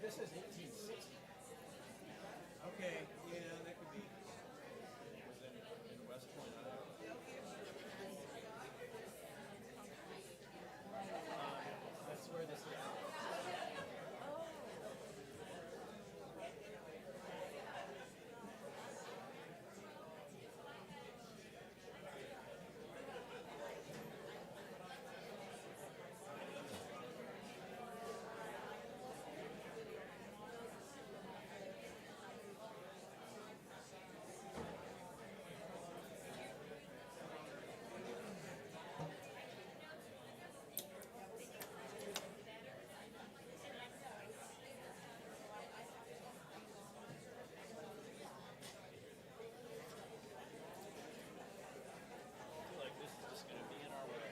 this is 1860. Okay, yeah, that could be. Was in West Point. That's where this is. I feel like this is just going to be in our way.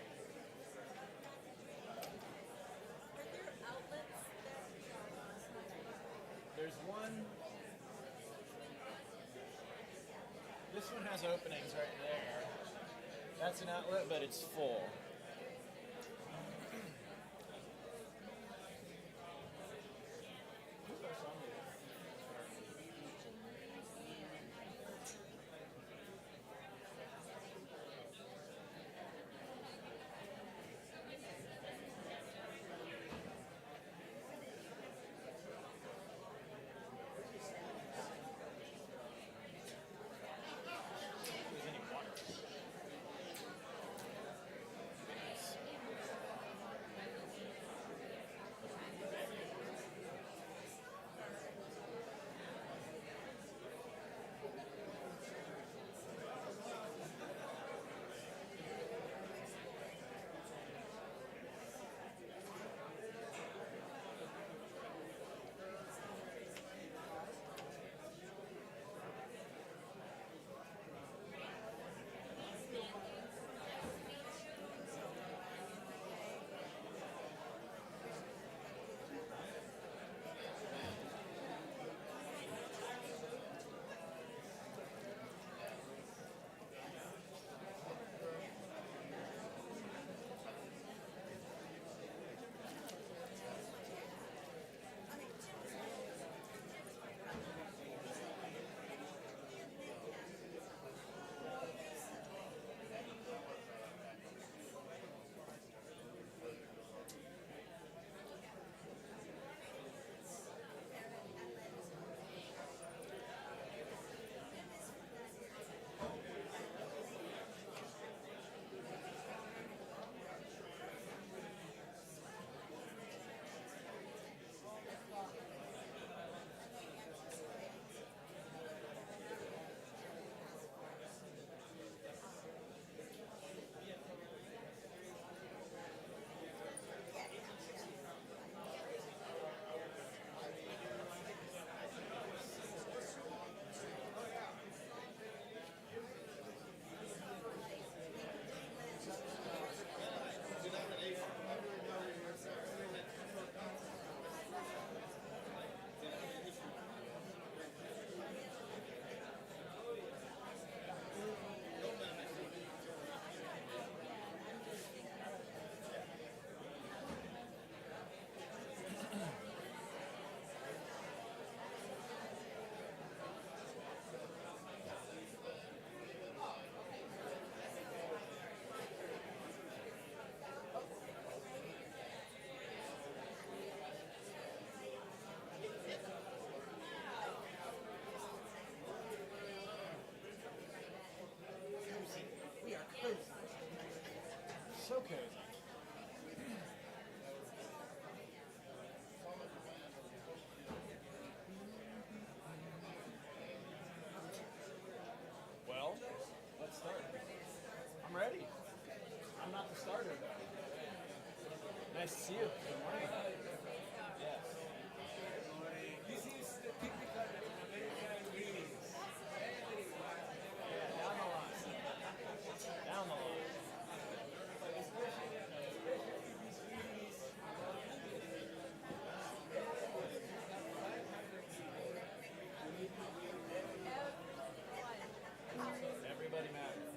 Are there outlets that There's one. This one has openings right there. That's an outlet, but it's full. Who's our song leader? If there's any water. We are cozy. So cozy. Well, let's start. I'm ready. I'm not the starter though. Nice to see you. Good morning. Yes. This is the typical American greetings. Yeah, down the line. Down the line. Everybody matters.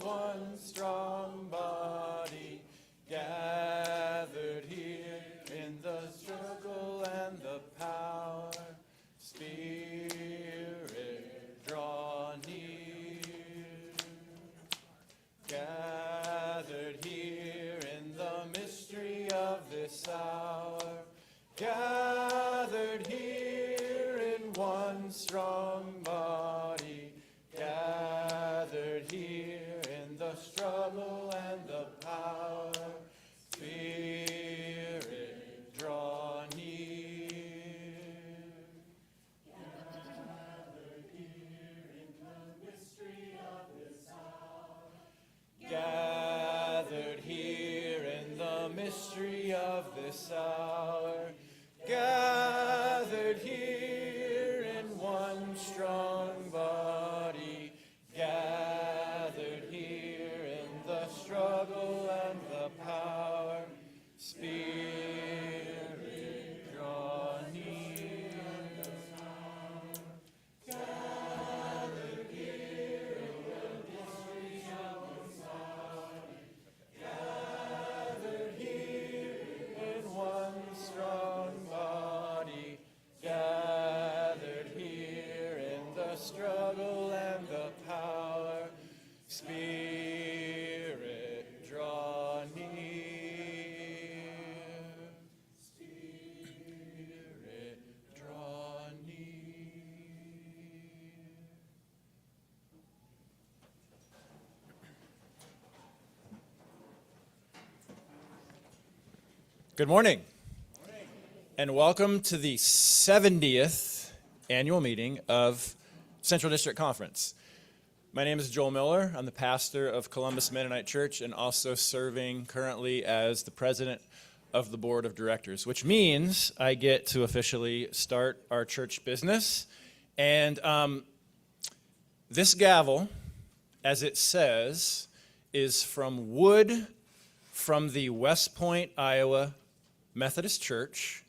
one strong body, gathered here in the struggle and the power. Spirit, draw near. Gathered here in the mystery of this hour. Gathered here in one strong body. Gathered here in the struggle and the power. Spirit, draw near. Gathered here in the mystery of this hour. Gathered here in the mystery of this hour. Gathered here in one strong body. Gathered here in the struggle and the power. Spirit, draw near. Gathered here in the mystery of this hour. Gathered here in one strong body. Gathered here in the struggle and the power. Spirit, draw near. Spirit, draw near. Good morning. And welcome to the 70th annual meeting of Central District Conference. My name is Joel Miller. I'm the pastor of Columbus Mennonite Church and also serving currently as the president of the board of directors, which means I get to officially start our church business. And this gavel, as it says, is from wood from the West Point, Iowa Methodist Church.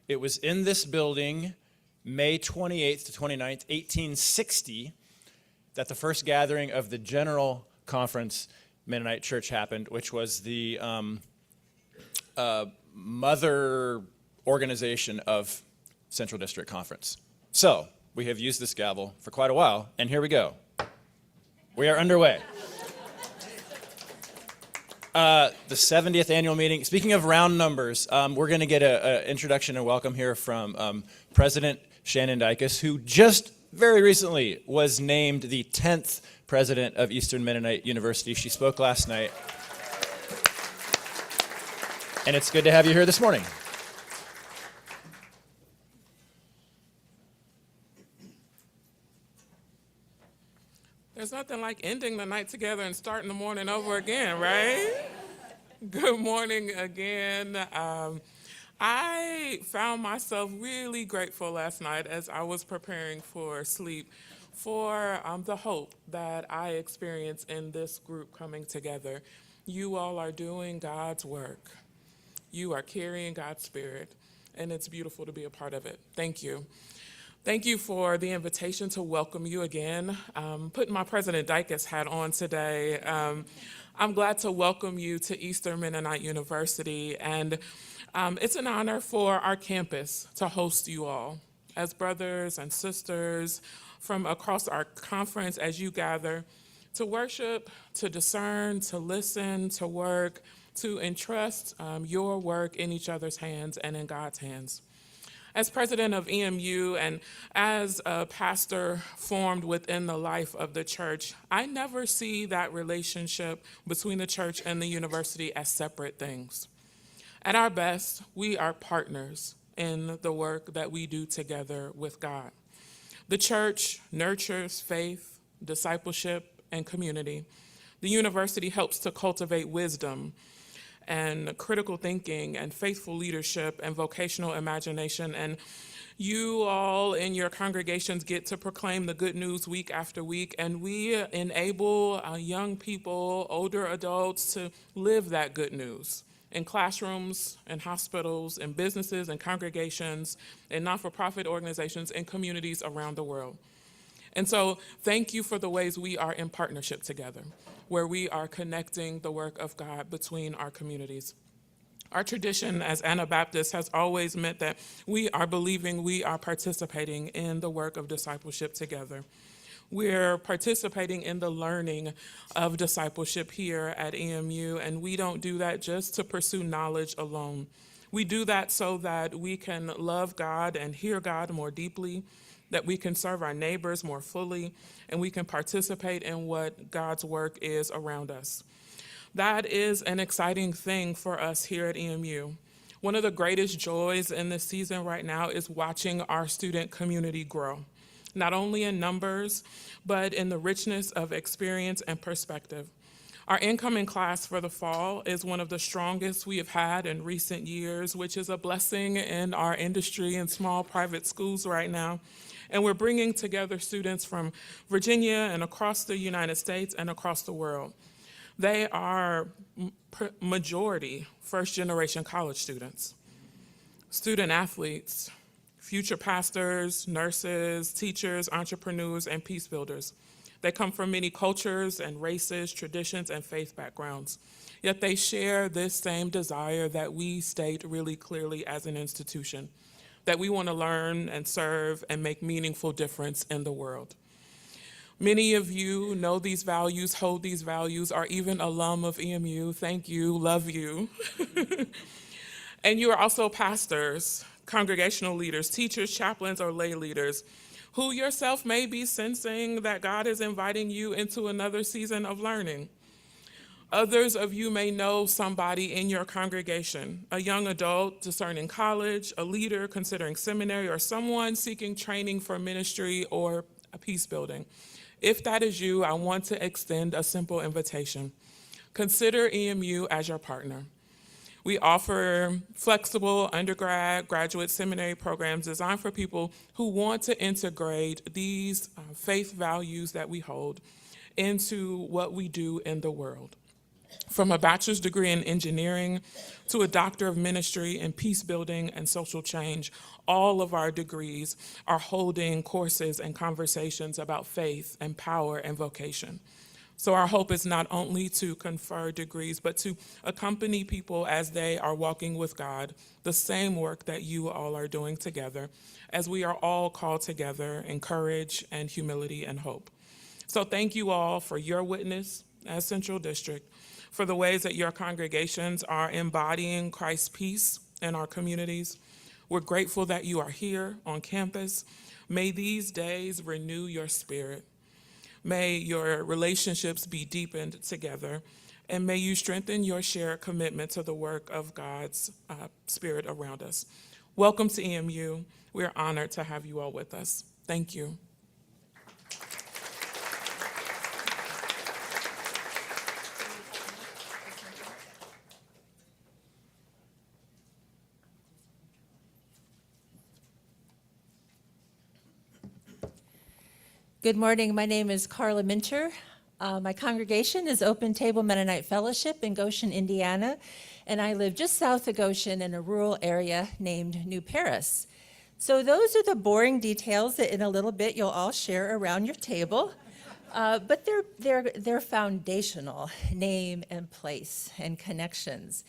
It was in this building May 28th to 29th, 1860, that the first gathering of the General Conference Mennonite Church happened, which was the mother organization of Central District Conference. So we have used this gavel for quite a while, and here we go. We are underway. The 70th annual meeting. Speaking of round numbers, we're going to get an introduction and welcome here from President Shannon Dykes, who just very recently was named the 10th president of Eastern Mennonite University. She spoke last night. And it's good to have you here this morning. There's nothing like ending the night together and starting the morning over again, right? Good morning again. I found myself really grateful last night as I was preparing for sleep for the hope that I experienced in this group coming together. You all are doing God's work. You are carrying God's spirit, and it's beautiful to be a part of it. Thank you. Thank you for the invitation to welcome you again. Putting my President Dykes hat on today, I'm glad to welcome you to Eastern Mennonite University, and it's an honor for our campus to host you all as brothers and sisters from across our conference as you gather to worship, to discern, to listen, to work, to entrust your work in each other's hands and in God's hands. As president of EMU and as a pastor formed within the life of the church, I never see that relationship between the church and the university as separate things. At our best, we are partners in the work that we do together with God. The church nurtures faith, discipleship, and community. The university helps to cultivate wisdom and critical thinking and faithful leadership and vocational imagination. And you all in your congregations get to proclaim the good news week after week, and we enable young people, older adults to live that good news in classrooms, in hospitals, in businesses, in congregations, in non-for-profit organizations, in communities around the world. And so thank you for the ways we are in partnership together, where we are connecting the work of God between our communities. Our tradition as Anabaptists has always meant that we are believing we are participating in the work of discipleship together. We're participating in the learning of discipleship here at EMU, and we don't do that just to pursue knowledge alone. We do that so that we can love God and hear God more deeply, that we can serve our neighbors more fully, and we can participate in what God's work is around us. That is an exciting thing for us here at EMU. One of the greatest joys in this season right now is watching our student community grow, not only in numbers, but in the richness of experience and perspective. Our incoming class for the fall is one of the strongest we have had in recent years, which is a blessing in our industry and small private schools right now. And we're bringing together students from Virginia and across the United States and across the world. They are majority first-generation college students, student athletes, future pastors, nurses, teachers, entrepreneurs, and peace builders. They come from many cultures and races, traditions, and faith backgrounds. Yet they share this same desire that we state really clearly as an institution, that we want to learn and serve and make meaningful difference in the world. Many of you know these values, hold these values, are even alum of EMU. Thank you, love you. And you are also pastors, congregational leaders, teachers, chaplains, or lay leaders, who yourself may be sensing that God is inviting you into another season of learning. Others of you may know somebody in your congregation, a young adult discerning college, a leader considering seminary, or someone seeking training for ministry or peace building. If that is you, I want to extend a simple invitation. Consider EMU as your partner. We offer flexible undergrad, graduate, seminary programs designed for people who want to integrate these faith values that we hold into what we do in the world. From a bachelor's degree in engineering to a doctor of ministry in peace building and social change, all of our degrees are holding courses and conversations about faith and power and vocation. So our hope is not only to confer degrees, but to accompany people as they are walking with God, the same work that you all are doing together, as we are all called together in courage and humility and hope. So thank you all for your witness as Central District, for the ways that your congregations are embodying Christ's peace in our communities. We're grateful that you are here on campus. May these days renew your spirit. May your relationships be deepened together, and may you strengthen your shared commitment to the work of God's Spirit around us. Welcome to EMU. We're honored to have you all with us. Thank you. Good morning. My name is Carla Minter. My congregation is Open Table Mennonite Fellowship in Goshen, Indiana, and I live just south of Goshen in a rural area named New Paris. So those are the boring details that in a little bit you'll all share around your table, but they're foundational: name and place and connections.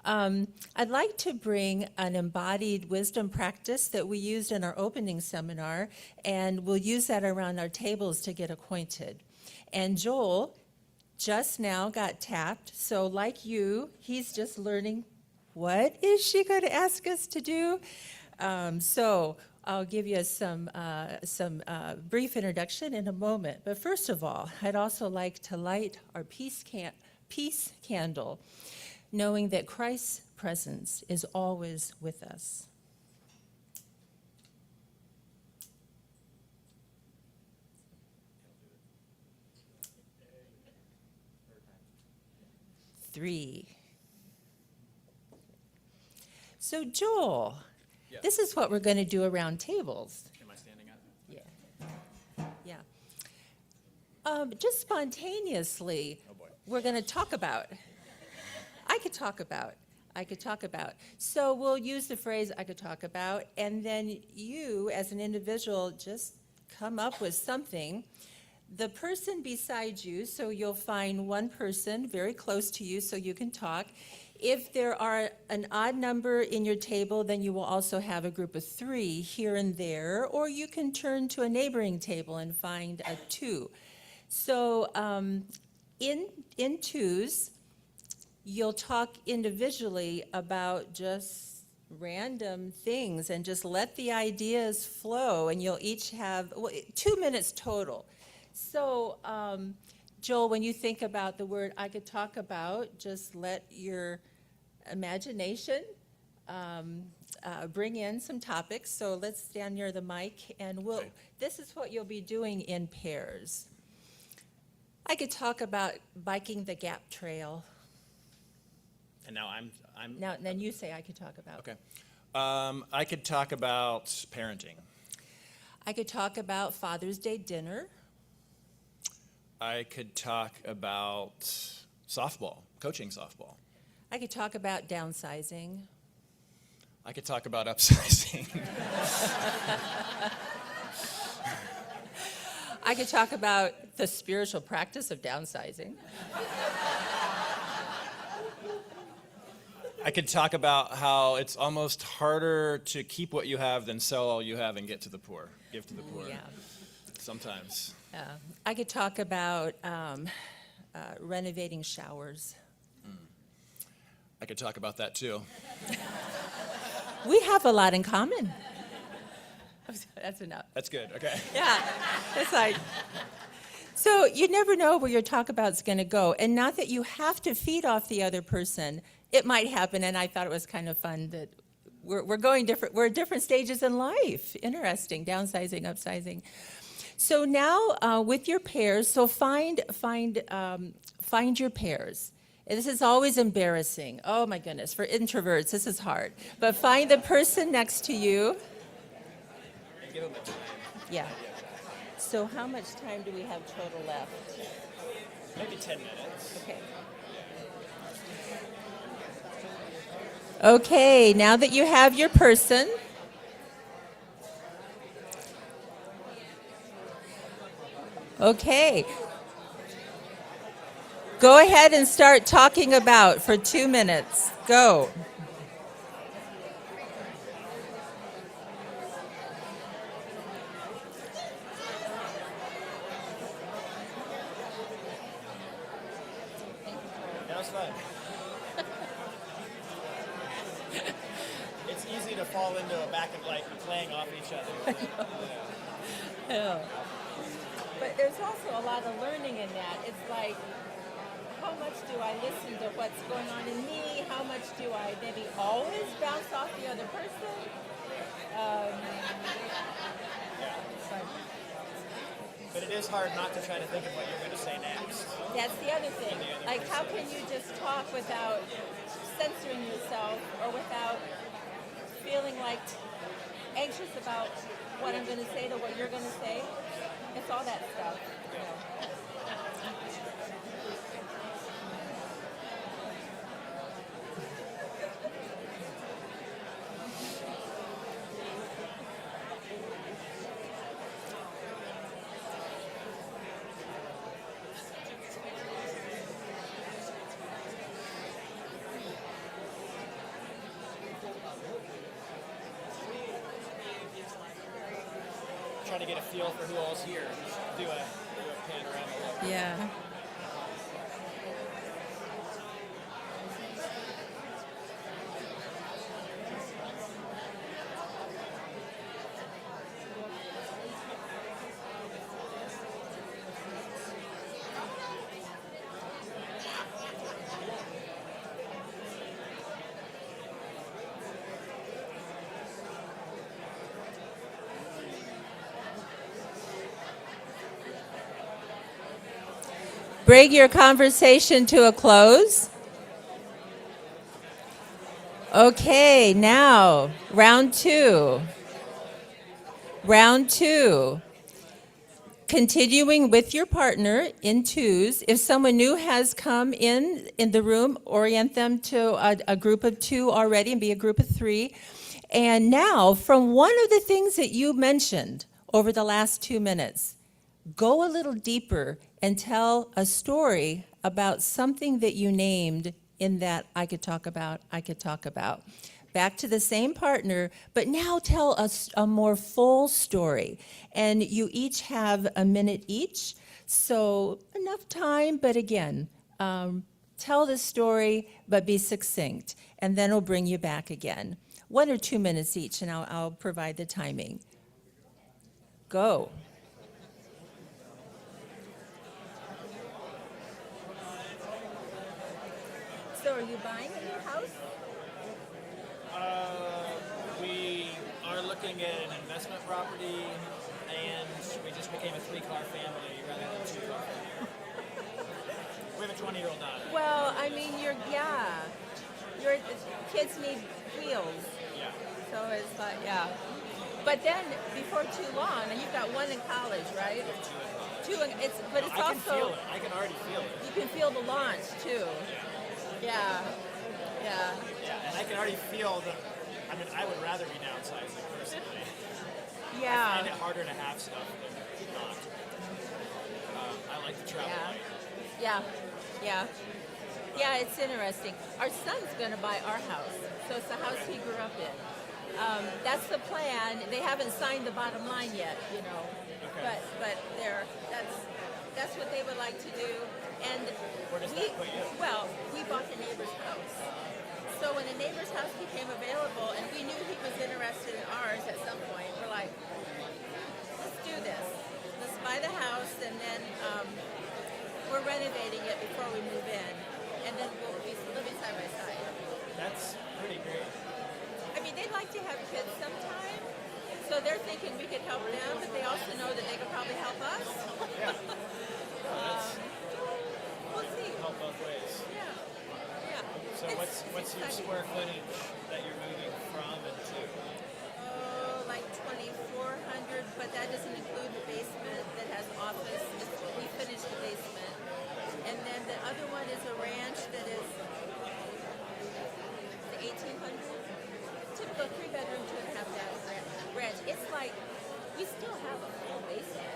I'd like to bring an embodied wisdom practice that we used in our opening seminar, and we'll use that around our tables to get acquainted. And Joel just now got tapped, so like you, he's just learning, what is she going to ask us to do? So I'll give you some brief introduction in a moment. But first of all, I'd also like to light our peace candle, knowing that Christ's presence is always with us. Three. So Joel, Yes. this is what we're going to do around tables. Am I standing up? Yeah. Just spontaneously, Oh, boy. we're going to talk about. I could talk about. So we'll use the phrase I could talk about, and then you as an individual just come up with something. The person beside you, so you'll find one person very close to you so you can talk. If there are an odd number in your table, then you will also have a group of 3 here and there, or you can turn to a neighboring table and find a 2. So in twos, you'll talk individually about just random things and just let the ideas flow, and you'll each have 2 minutes total. So, Joel, when you think about the word I could talk about, just let your imagination bring in some topics. So let's stand near the mic, and Okay. this is what you'll be doing in pairs. I could talk about biking the Gap Trail. And now I'm Now, then you say I could talk about. okay. I could talk about parenting. I could talk about Father's Day dinner. I could talk about softball, coaching softball. I could talk about downsizing. I could talk about upsizing. I could talk about the spiritual practice of downsizing. I could talk about how it's almost harder to keep what you have than sell all you have and get to the poor, give to the poor. Yeah. Sometimes. I could talk about renovating showers. I could talk about that too. We have a lot in common. That's enough. That's good, okay. Yeah, it's like, so you never know where your talk about's going to go. And not that you have to feed off the other person. It might happen, and I thought it was kind of fun that we're at different stages in life. Interesting, downsizing, upsizing. So now with your pairs, so find your pairs. And this is always embarrassing. Oh my goodness, for introverts, this is hard. But find the person next to you. Give them a time. Yeah. So how much time do we have total left? Maybe 10 minutes. Okay. Okay, now that you have your person, okay. Go ahead and start talking about for 2 minutes. Go. That was fun. It's easy to fall into a back of like playing off each other. Yeah. But there's also a lot of learning in that. It's like, how much do I listen to what's going on in me? How much do I maybe always bounce off the other person? But it is hard not to try to think of what you're going to say next. That's the other thing. Like, how can you just talk without censoring yourself or without feeling like anxious about what I'm going to say to what you're going to say? It's all that stuff. You know. Trying to get a feel for who all's here. Just do a panorama. Yeah. Bring your conversation to a close. Okay, now, round two. Round two. Continuing with your partner in twos. If someone new has come in the room, orient them to a group of 2 already and be a group of 3. And now, from one of the things that you mentioned over the last 2 minutes. Go a little deeper and tell a story about something that you named in that I could talk about. Back to the same partner, but now tell us a more full story. And you each have a minute each, so enough time, but again, tell the story, but be succinct, and then we'll bring you back again. 1 or 2 minutes each, and I'll provide the timing. Go. So are you buying a new house? We are looking at an investment property, and we just became a 3-car family rather than 2-car family. We have a 20-year-old daughter. Well, I mean, your kids need wheels, Yeah. so it's like, yeah. But then, before too long, and you've got one in college, right? Two, but it's I can feel also, it. I can already feel it. you can feel the launch, too. Yeah, yeah. Yeah, and I can already feel I mean, I would rather be downsizing personally. I Yeah. find it harder to have stuff than not. I like to travel light. Yeah, yeah. Yeah, it's interesting. Our son's going to buy our house, so it's the house he grew up in. That's the plan. They haven't signed the bottom line yet, you know, Okay. but that's what they would like to do. And Where does that put you? well, we bought the neighbor's house. So when a neighbor's house became available, and we knew he was interested in ours at some point, we're like, let's do this. Let's buy the house, and then we're renovating it before we move in, and then we'll be living side by side. That's pretty great. I mean, they'd like to have kids sometime, so they're thinking we could help them, but they also know that they could probably help us. Yeah. That's We'll see. help both ways. Yeah, yeah. So what's your exciting. square footage that you're moving from and to? Oh, like 2,400, but that doesn't include the basement that has office. We finished the basement. And then the other one is a ranch that is the 1,800. Typical 3-bedroom, 2.5-bath ranch. It's like, we still have a full basement.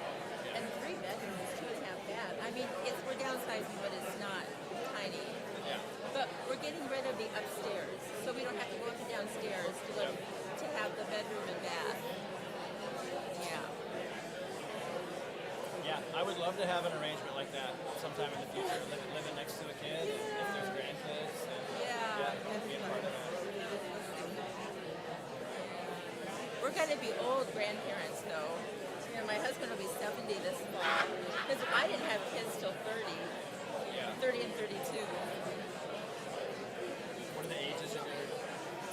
And 3 bedrooms, 2.5 bath. I mean, we're downsizing, but it's not tiny. Yeah. But we're getting rid of the upstairs, so we don't have to go up and downstairs to have the bedroom and bath. Yeah. Yeah, I would love to have an arrangement like that sometime in the future, living next to a kid, if there's grandkids. And, Yeah. be a part of that. We're going to be old grandparents, though. You know, my husband will be 70 this fall. Because I didn't have kids till 30. Yeah. 30 and 32. What are the ages of your?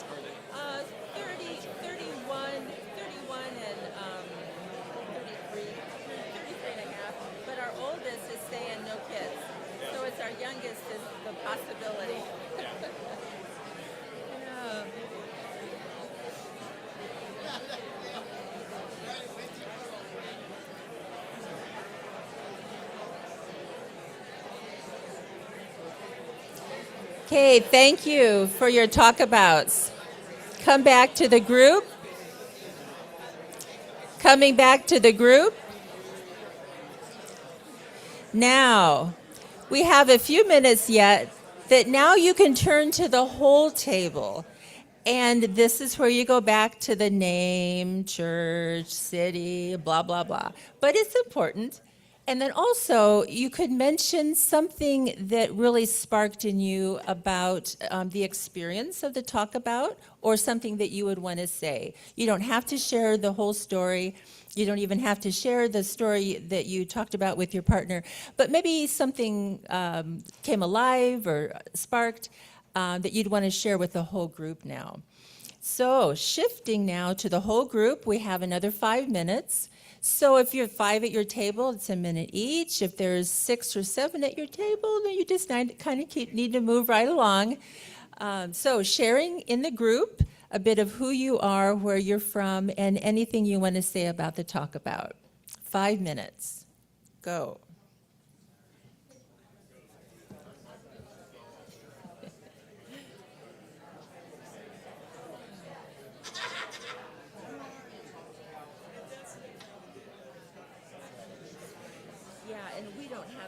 Or the, 31 and 33 and a half. But our oldest is saying no kids. So it's our youngest is the possibility. yeah. Yeah. Okay, thank you for your talkabouts. Come back to the group. Coming back to the group. Now, we have a few minutes yet that now you can turn to the whole table. And this is where you go back to the name, church, city, blah, blah, blah. But it's important. And then also, you could mention something that really sparked in you about the experience of the talkabout, or something that you would want to say. You don't have to share the whole story. You don't even have to share the story that you talked about with your partner. But maybe something came alive or sparked that you'd want to share with the whole group now. So shifting now to the whole group, we have another 5 minutes. So if you're 5 at your table, it's a minute each. If there's 6 or 7 at your table, then you just need to move right along. So sharing in the group a bit of who you are, where you're from, and anything you want to say about the talkabout. 5 minutes. Go.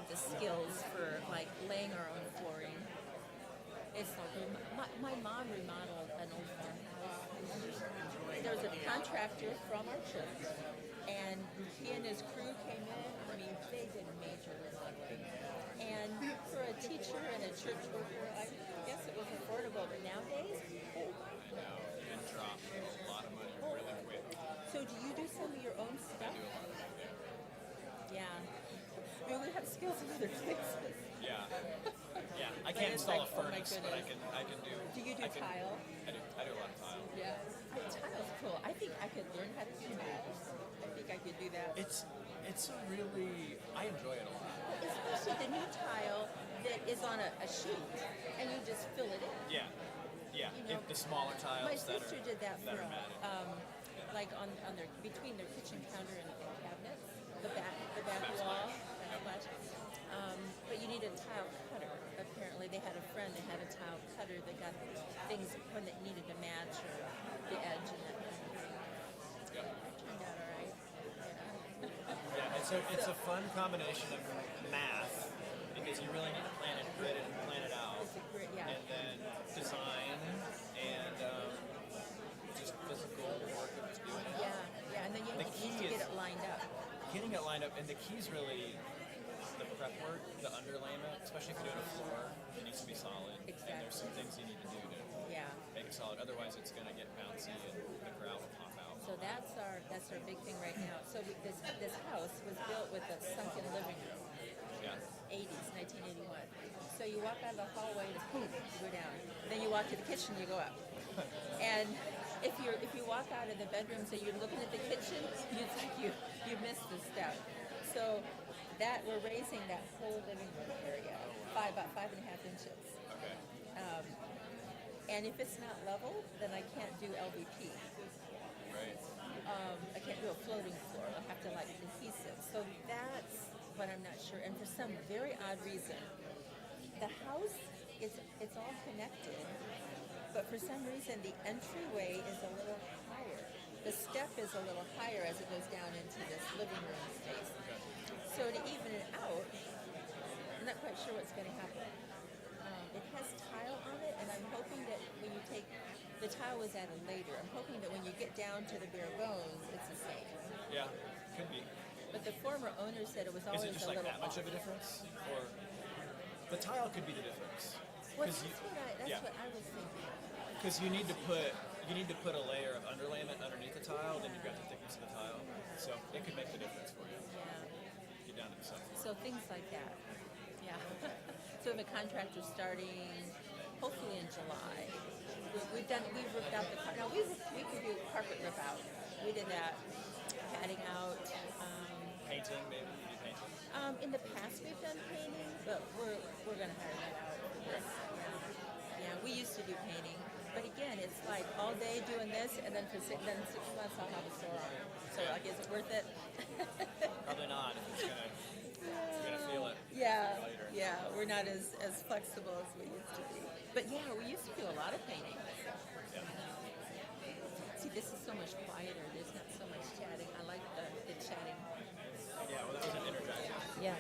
the skills for like laying our own flooring. It's like my mom remodeled an old farmhouse. There was a contractor from our church, and he and his crew came in. I mean, they did major remodeling. And for a teacher and a church worker, I guess it was affordable. But nowadays, And drop a lot of money really quick. so do you do some of your own stuff? Yeah. I mean, we have skills in other places. Yeah. Yeah. I But can't it's install like, a oh my furnace, but I goodness. can do. Do you do I can, tile? I do a lot of tile. Yeah. Tile's cool. I think I could learn how to do tiles. I think I could do that. It's a really, I enjoy it a lot. Especially the new tile that is on a sheet and you just fill it in. Yeah. Yeah. You know, If the smaller tiles My that sister are did that for are matted. like on their between their kitchen counter and cabinets, the back wall, backsplash. But you need a tile cutter. Apparently, they had a friend that had a tile cutter that got things when it needed to match or the edge and that kind of thing. Yeah. That turned out all right. Yeah. Yeah, it's a fun combination of math because you really need to plan it, grid it, and plan it out, It's a great, yeah. and then design and just physical work of just doing it. Yeah, yeah, and then you The need key to get is- it lined up. Getting it lined up, and the key is really the prep work, the underlayment, especially if you're doing a floor, it needs to be solid. And there's some things you need to do to Yeah. make it solid. Otherwise, it's going to get bouncy and the grout will pop out. So that's our big thing right now. So this house was built with a sunken living room, Yeah. 1981. So you walk out of the hallway, and boom, you go down. Then you walk to the kitchen, you go up. And if you walk out of the bedroom, so you're looking at the kitchen, it's like you missed the step. So that we're raising that whole living room area about 5.5 inches. Okay. And if it's not level, then I can't do LVP. Right. I can't do a floating floor. I'll have to like adhesive. So that's what I'm not sure. And for some very odd reason, the house it's all connected, but for some reason the entryway is a little higher. The step is a little higher as it goes down into this living room space. So to even it out, I'm not quite sure what's going to happen. It has tile on it, and I'm hoping that when you take the tile was added later. I'm hoping that when you get down to the bare bones, it's the same. Yeah. Could be. But the former owner said it was Is always it just a like little that much off. of a difference, or the tile could be the difference? Well, 'Cause that's yeah. what I was thinking. Because you need to put a layer of underlayment underneath the tile, then you've got the thickness of the tile. So it could make the difference for you. Yeah. Get down to the subfloor. So things like that. Yeah. So we have a contractor starting hopefully in July. We've ripped out the carpet. Now we could do carpet rip out. We did that. Padding out. Painting, maybe you do painting. In the past we've done painting, but we're gonna hire that out for this. Yeah, we used to do painting, but again, it's like all day doing this, and then for 6 months I'll have a sore arm. So like, is it worth it? Probably not if it's gonna you're gonna feel it. Yeah, later. yeah, we're not as flexible as we used to be. But yeah, we used to do a lot of painting. Yeah. See, this is so much quieter. There's not so much chatting. I like the chatting. Yeah. Well, that was an interjection. Yeah.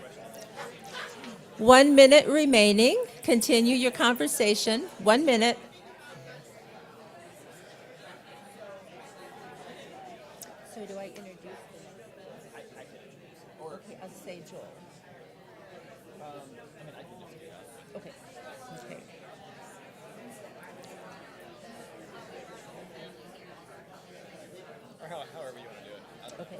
1 minute remaining. Continue your conversation. 1 minute. So do I introduce them? I can. Or Okay, I'll say Joel. I mean, I can just do that. Okay. Okay. Or however you want to do it. I don't know. Okay.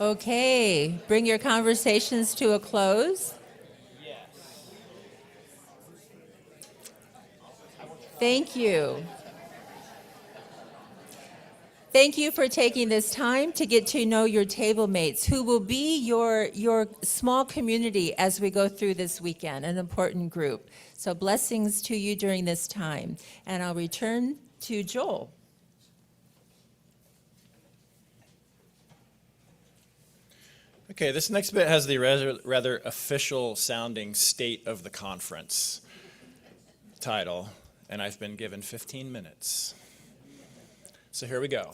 Okay, bring your conversations to a close. Yes. Thank you. Thank you for taking this time to get to know your table mates, who will be your small community as we go through this weekend, an important group. So blessings to you during this time. And I'll return to Joel. Okay, this next bit has the rather official sounding State of the Conference title, and I've been given 15 minutes. So here we go.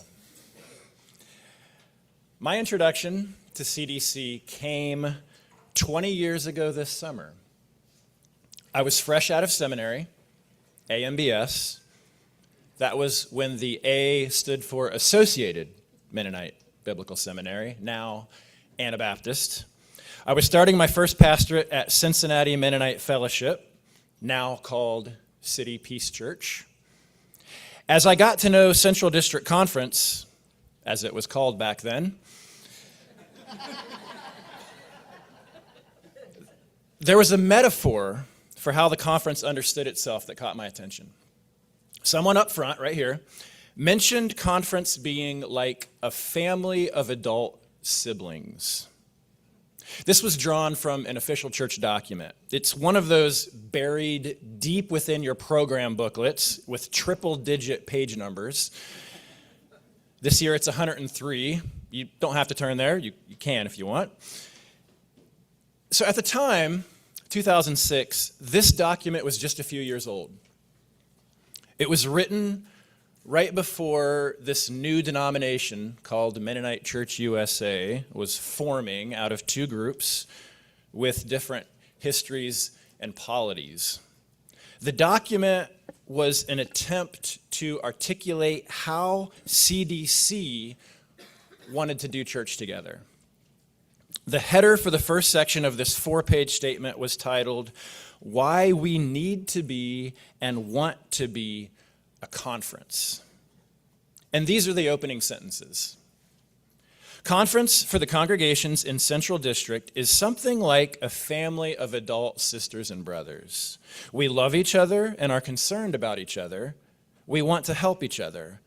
My introduction to CDC came 20 years ago this summer. I was fresh out of seminary, AMBS. That was when the A stood for Associated Mennonite Biblical Seminary, now Anabaptist. I was starting my first pastorate at Cincinnati Mennonite Fellowship, now called City Peace Church. As I got to know Central District Conference, as it was called back then, there was a metaphor for how the conference understood itself that caught my attention. Someone up front, right here, mentioned conference being like a family of adult siblings. This was drawn from an official church document. It's one of those buried deep within your program booklets with triple-digit page numbers. This year it's 103. You don't have to turn there. You can if you want. So at the time, 2006, this document was just a few years old. It was written right before this new denomination called Mennonite Church USA was forming out of two groups with different histories and polities. The document was an attempt to articulate how CDC wanted to do church together. The header for the first section of this 4-page statement was titled, "Why We Need to Be and Want to Be a Conference." And these are the opening sentences. Conference for the congregations in Central District is something like a family of adult sisters and brothers. We love each other and are concerned about each other. We want to help each other,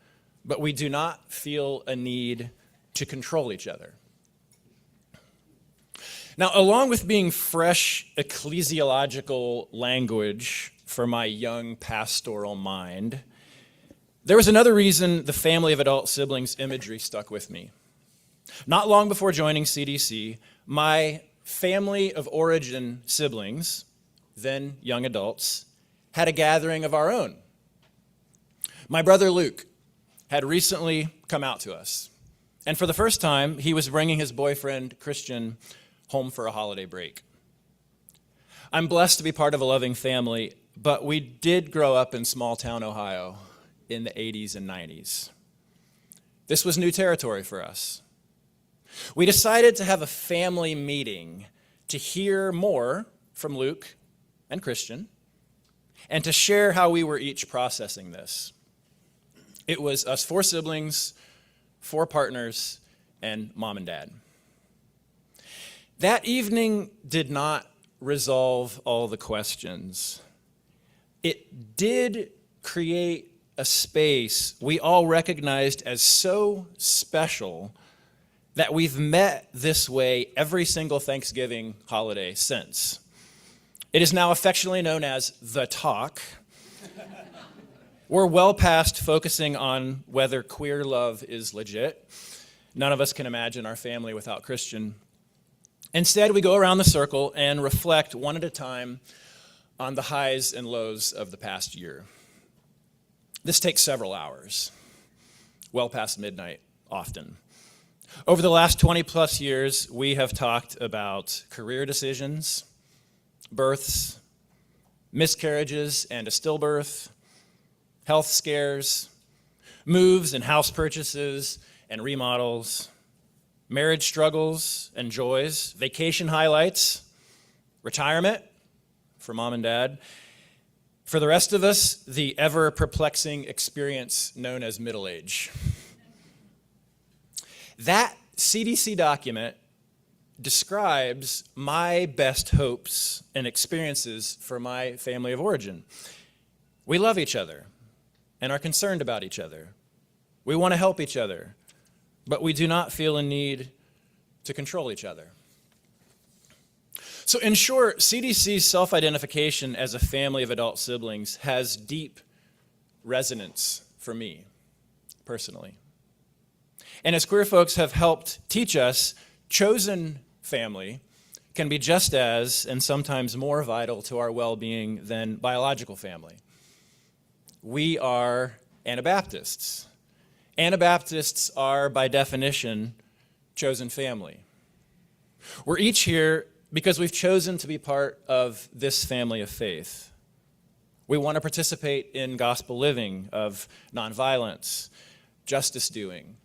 but we do not feel a need to control each other. Now, along with being fresh ecclesiological language for my young pastoral mind, there was another reason the family of adult siblings imagery stuck with me. Not long before joining CDC, my family of origin siblings, then young adults, had a gathering of our own. My brother Luke had recently come out to us, and for the first time, he was bringing his boyfriend, Christian, home for a holiday break. I'm blessed to be part of a loving family, but we did grow up in small-town Ohio in the 80s and 90s. This was new territory for us. We decided to have a family meeting to hear more from Luke and Christian and to share how we were each processing this. It was us 4 siblings, 4 partners, and mom and dad. That evening did not resolve all the questions. It did create a space we all recognized as so special that we've met this way every single Thanksgiving holiday since. It is now affectionately known as The Talk. We're well past focusing on whether queer love is legit. None of us can imagine our family without Christian. Instead, we go around the circle and reflect one at a time on the highs and lows of the past year. This takes several hours, well past midnight often. Over the last 20 plus years, we have talked about career decisions, births, miscarriages and a stillbirth, health scares, moves and house purchases and remodels, marriage struggles and joys, vacation highlights, retirement for mom and dad. For the rest of us, the ever-perplexing experience known as middle age. That CDC document describes my best hopes and experiences for my family of origin. We love each other and are concerned about each other. We want to help each other, but we do not feel a need to control each other. So in short, CDC's self-identification as a family of adult siblings has deep resonance for me, personally. And as queer folks have helped teach us, chosen family can be just as, and sometimes more vital to our well-being than biological family. We are Anabaptists. Anabaptists are, by definition, chosen family. We're each here because we've chosen to be part of this family of faith. We want to participate in gospel living of nonviolence, justice doing,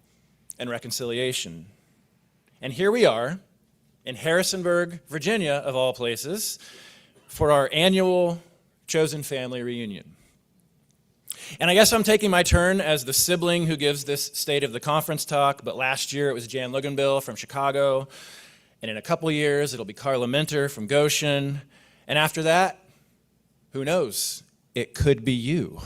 and reconciliation. And here we are in Harrisonburg, Virginia, of all places, for our annual chosen family reunion. And I guess I'm taking my turn as the sibling who gives this State of the Conference talk, but last year it was Jan Luganbill from Chicago, and in a couple years it'll be Carla Minter from Goshen, and after that, who knows, it could be you.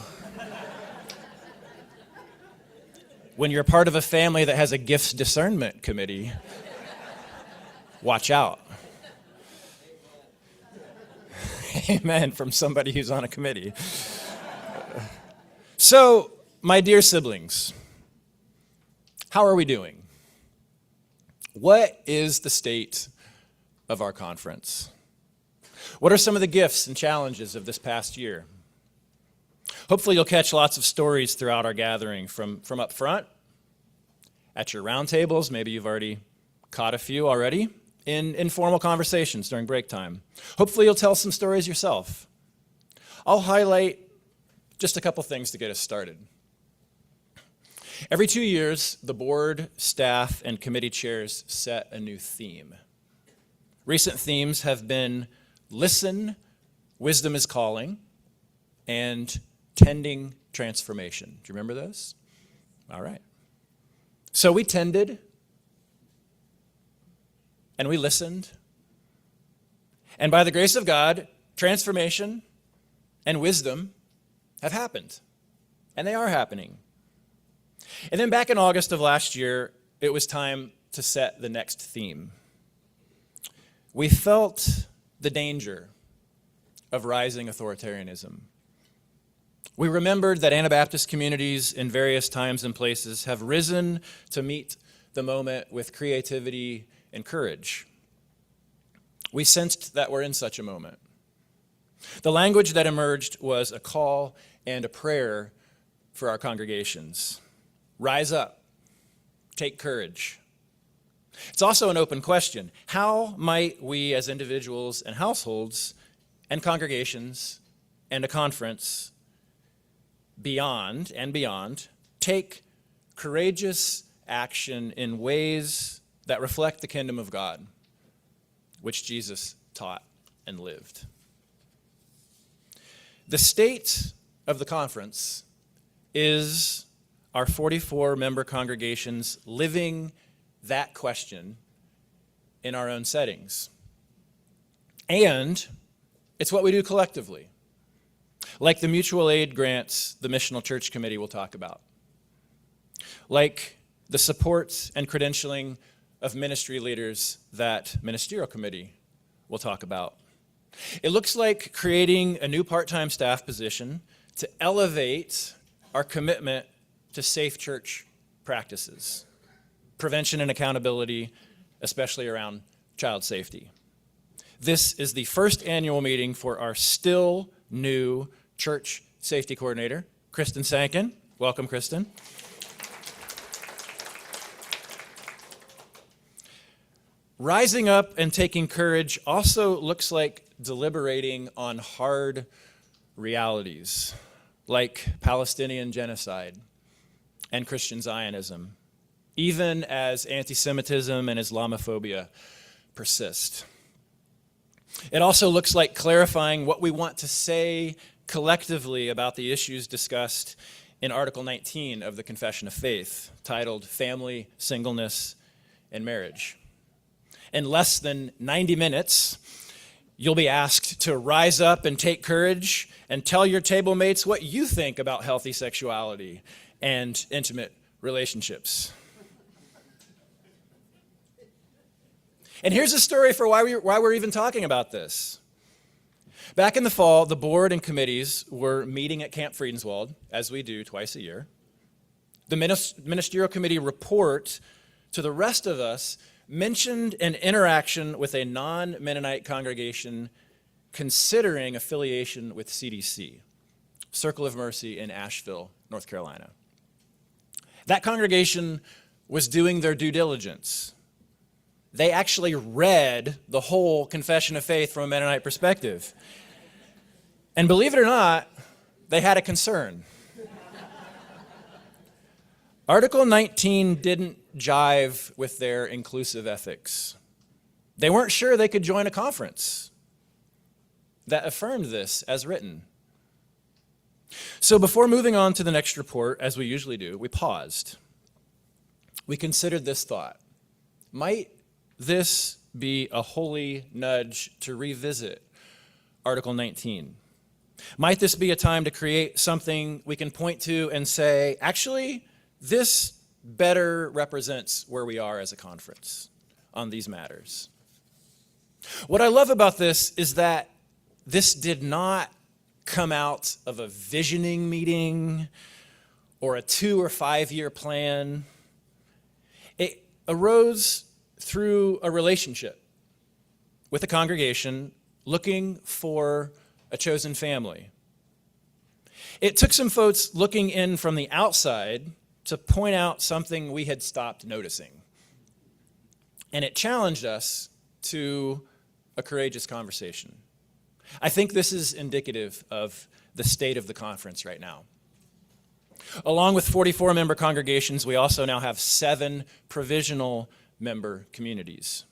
When you're part of a family that has a gifts discernment committee, watch out. Amen, from somebody who's on a committee. So, my dear siblings, how are we doing? What is the state of our conference? What are some of the gifts and challenges of this past year? Hopefully you'll catch lots of stories throughout our gathering from up front, at your round tables, maybe you've already caught a few already, in informal conversations during break time. Hopefully you'll tell some stories yourself. I'll highlight just a couple things to get us started. Every 2 years, the board, staff, and committee chairs set a new theme. Recent themes have been listen, wisdom is calling, and tending transformation. Do you remember those? All right. So we tended, and we listened, and by the grace of God, transformation and wisdom have happened, and they are happening. And then back in August of last year, it was time to set the next theme. We felt the danger of rising authoritarianism. We remembered that Anabaptist communities in various times and places have risen to meet the moment with creativity and courage. We sensed that we're in such a moment. The language that emerged was a call and a prayer for our congregations. Rise up, take courage. It's also an open question. How might we as individuals and households and congregations and a conference beyond and beyond take courageous action in ways that reflect the kingdom of God, which Jesus taught and lived? The state of the conference is our 44-member congregations living that question in our own settings. And it's what we do collectively, like the mutual aid grants the Missional Church Committee will talk about, like the support and credentialing of ministry leaders that Ministerial Committee will talk about. It looks like creating a new part-time staff position to elevate our commitment to safe church practices, prevention and accountability, especially around child safety. This is the first annual meeting for our still new church safety coordinator, Kristen Sankin. Welcome, Kristen. Rising up and taking courage also looks like deliberating on hard realities, like Palestinian genocide and Christian Zionism, even as anti-Semitism and Islamophobia persist. It also looks like clarifying what we want to say collectively about the issues discussed in Article 19 of the Confession of Faith, titled Family, Singleness, and Marriage. In less than 90 minutes, you'll be asked to rise up and take courage and tell your table mates what you think about healthy sexuality and intimate relationships. And here's the story for why we're even talking about this. Back in the fall, the board and committees were meeting at Camp Friedenswald, as we do twice a year. The ministerial committee report to the rest of us mentioned an interaction with a non-Mennonite congregation considering affiliation with CDC, Circle of Mercy in Asheville, North Carolina. That congregation was doing their due diligence. They actually read the whole Confession of Faith from a Mennonite perspective. And believe it or not, they had a concern. Article 19 didn't jive with their inclusive ethics. They weren't sure they could join a conference that affirmed this as written. So before moving on to the next report, as we usually do, we paused. We considered this thought. Might this be a holy nudge to revisit Article 19? Might this be a time to create something we can point to and say, actually, this better represents where we are as a conference on these matters? What I love about this is that this did not come out of a visioning meeting or a 2 or 5 year plan. It arose through a relationship with a congregation looking for a chosen family. It took some folks looking in from the outside to point out something we had stopped noticing. And it challenged us to a courageous conversation. I think this is indicative of the state of the conference right now. Along with 44 member congregations, we also now have 7 provisional member communities.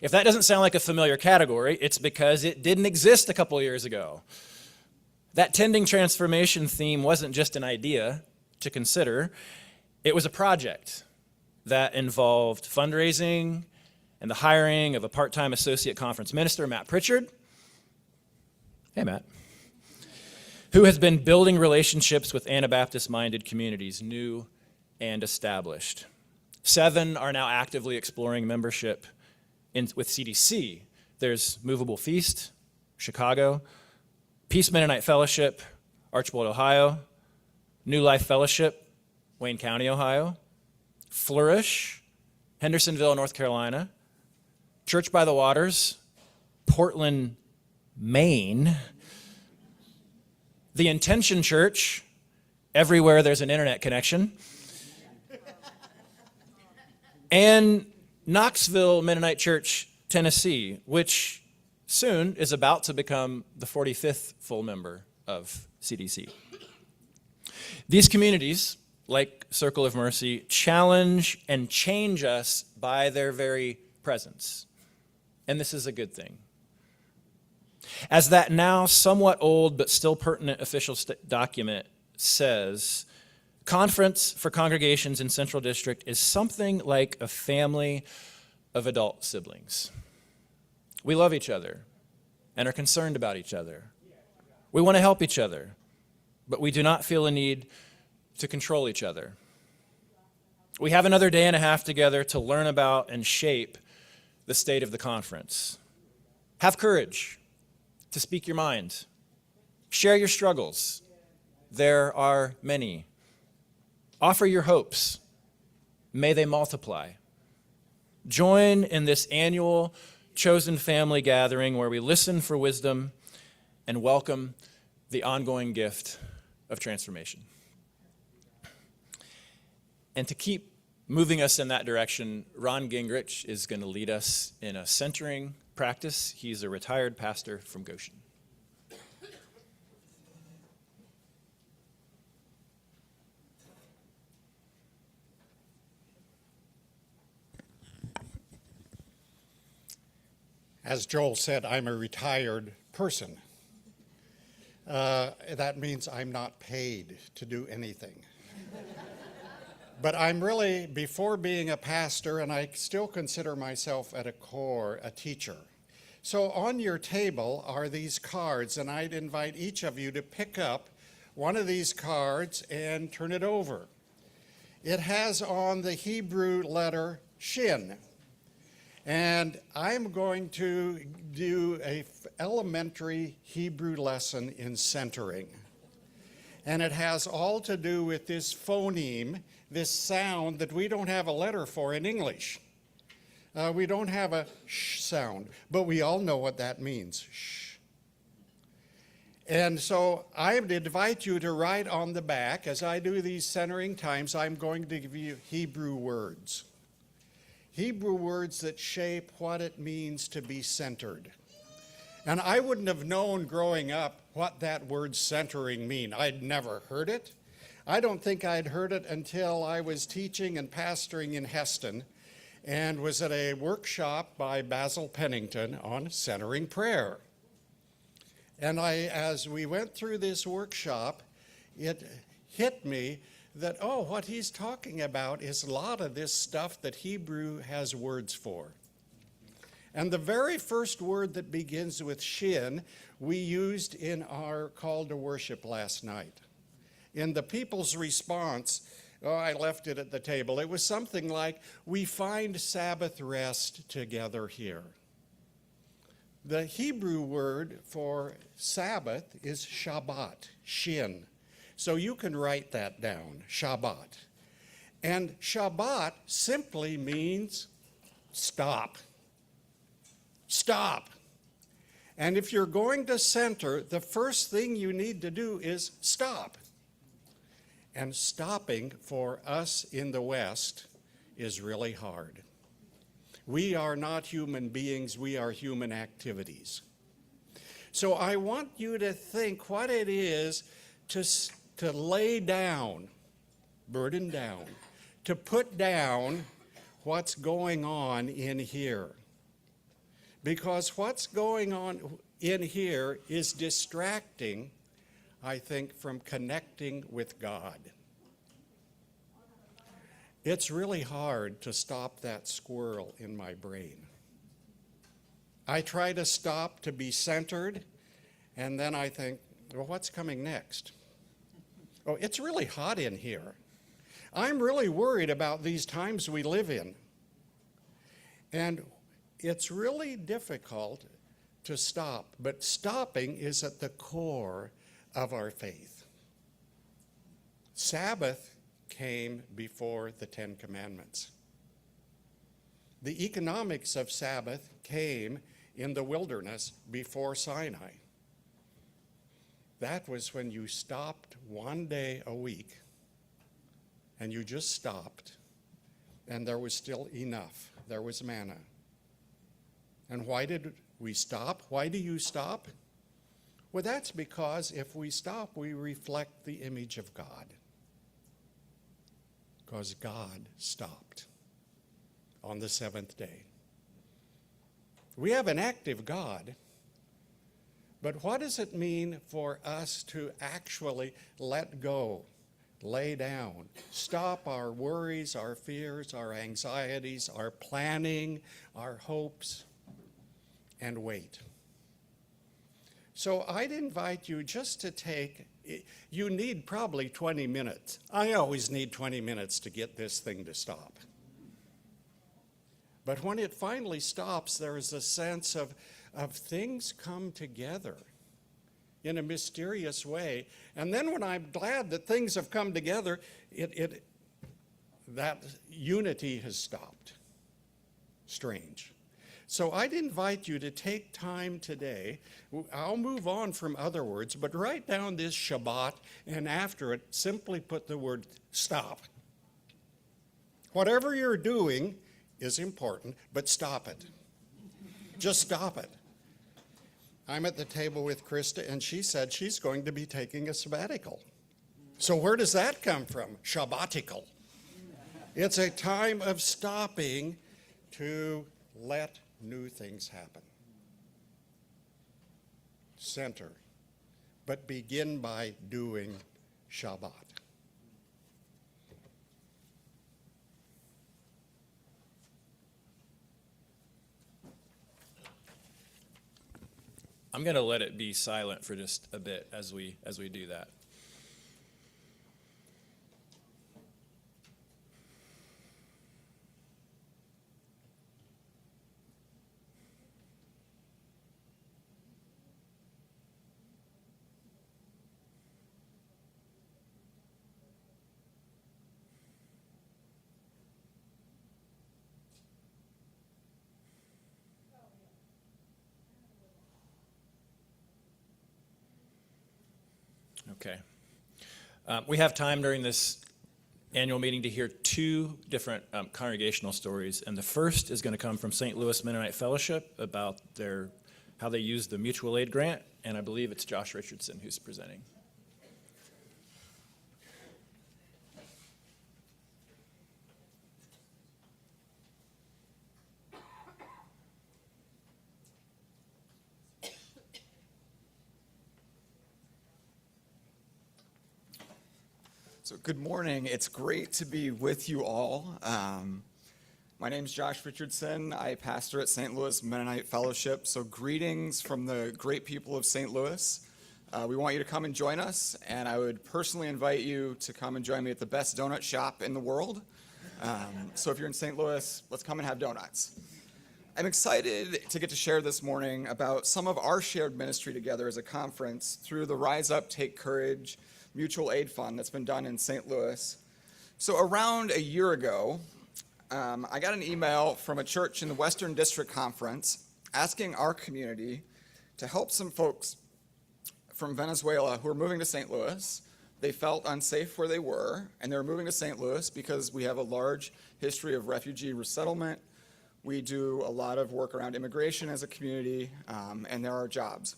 If that doesn't sound like a familiar category, it's because it didn't exist a couple years ago. That tending transformation theme wasn't just an idea to consider. It was a project that involved fundraising and the hiring of a part-time associate conference minister, Matt Pritchard. Hey, Matt. Who has been building relationships with Anabaptist-minded communities, new and established. 7 are now actively exploring membership with CDC. There's Movable Feast, Chicago, Peace Mennonite Fellowship, Archbold, Ohio, New Life Fellowship, Wayne County, Ohio, Flourish, Hendersonville, North Carolina, Church by the Waters, Portland, Maine, the Intention Church, everywhere there's an internet connection, and Knoxville Mennonite Church, Tennessee, which soon is about to become the 45th full member of CDC. These communities, like Circle of Mercy, challenge and change us by their very presence. And this is a good thing. As that now somewhat old but still pertinent official document says, Conference for Congregations in Central District is something like a family of adult siblings. We love each other and are concerned about each other. We want to help each other, but we do not feel a need to control each other. We have another day and a half together to learn about and shape the state of the conference. Have courage to speak your mind. Share your struggles. There are many. Offer your hopes. May they multiply. Join in this annual chosen family gathering where we listen for wisdom and welcome the ongoing gift of transformation. And to keep moving us in that direction, Ron Gingrich is going to lead us in a centering practice. He's a retired pastor from Goshen. As Joel said, I'm a retired person. That means I'm not paid to do anything. But I'm really, before being a pastor, and I still consider myself at a core a teacher. So on your table are these cards, and I'd invite each of you to pick up one of these cards and turn it over. it has on the Hebrew letter Shin. And I'm going to do an elementary Hebrew lesson in centering. And it has all to do with this phoneme, this sound that we don't have a letter for in English. We don't have a sh sound, but we all know what that means, shh. And so I would invite you to write on the back, as I do these centering times, I'm going to give you Hebrew words. Hebrew words that shape what it means to be centered. And I wouldn't have known growing up what that word centering mean. I'd never heard it. I don't think I'd heard it until I was teaching and pastoring in Heston and was at a workshop by Basil Pennington on centering prayer. And as we went through this workshop, it hit me that, oh, what he's talking about is a lot of this stuff that Hebrew has words for. And the very first word that begins with shin, we used in our call to worship last night. In the people's response, I left it at the table. It was something like, we find Sabbath rest together here. The Hebrew word for Sabbath is Shabbat, shin. So you can write that down, Shabbat. And Shabbat simply means stop. Stop. And if you're going to center, the first thing you need to do is stop. And stopping for us in the West is really hard. We are not human beings, we are human activities. So I want you to think what it is to lay down, burden down, to put down what's going on in here. Because what's going on in here is distracting, I think, from connecting with God. It's really hard to stop that squirrel in my brain. I try to stop to be centered, and then I think, well, what's coming next? Oh, it's really hot in here. I'm really worried about these times we live in. And it's really difficult to stop, but stopping is at the core of our faith. Sabbath came before the Ten Commandments. The economics of Sabbath came in the wilderness before Sinai. That was when you stopped one day a week, and you just stopped, and there was still enough. There was manna. And why did we stop? Why do you stop? Well, that's because if we stop, we reflect the image of God. Because God stopped on the seventh day. We have an active God, but what does it mean for us to actually let go, lay down, stop our worries, our fears, our anxieties, our planning, our hopes, and wait? So I'd invite you just to take, you need probably 20 minutes. I always need 20 minutes to get this thing to stop. But when it finally stops, there is a sense of things come together in a mysterious way. And then when I'm glad that things have come together, that unity has stopped. Strange. So I'd invite you to take time today. I'll move on from other words, but write down this Shabbat, and after it, simply put the word stop. Whatever you're doing is important, but stop it. Just stop it. I'm at the table with Krista, and she said she's going to be taking a sabbatical. So where does that come from? Shabbatical. It's a time of stopping to let new things happen. Center, but begin by doing Shabbat. I'm going to let it be silent for just a bit as we do that. Okay. We have time during this annual meeting to hear two different congregational stories, and the first is going to come from St. Louis Mennonite Fellowship about how they used the mutual aid grant, and I believe it's Josh Richardson who's presenting. So good morning. It's great to be with you all. My name is Josh Richardson. I pastor at St. Louis Mennonite Fellowship. So greetings from the great people of St. Louis. We want you to come and join us, and I would personally invite you to come and join me at the best donut shop in the world. So if you're in St. Louis, let's come and have donuts. I'm excited to get to share this morning about some of our shared ministry together as a conference through the Rise Up, Take Courage Mutual Aid Fund that's been done in St. Louis. So around a year ago, I got an email from a church in the Western District Conference asking our community to help some folks from Venezuela who are moving to St. Louis. They felt unsafe where they were, and they're moving to St. Louis because we have a large history of refugee resettlement. We do a lot of work around immigration as a community, and there are jobs.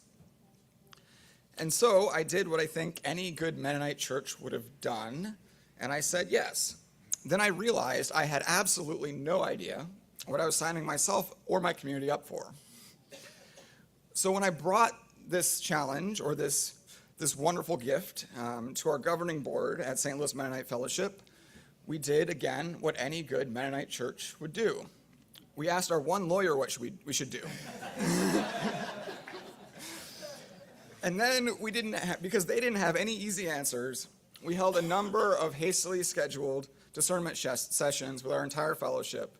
And so I did what I think any good Mennonite church would have done, and I said yes. Then I realized I had absolutely no idea what I was signing myself or my community up for. So when I brought this challenge, or this wonderful gift, to our governing board at St. Louis Mennonite Fellowship, we did, again, what any good Mennonite church would do. We asked our one lawyer what we should do. And then because they didn't have any easy answers, we held a number of hastily scheduled discernment sessions with our entire fellowship,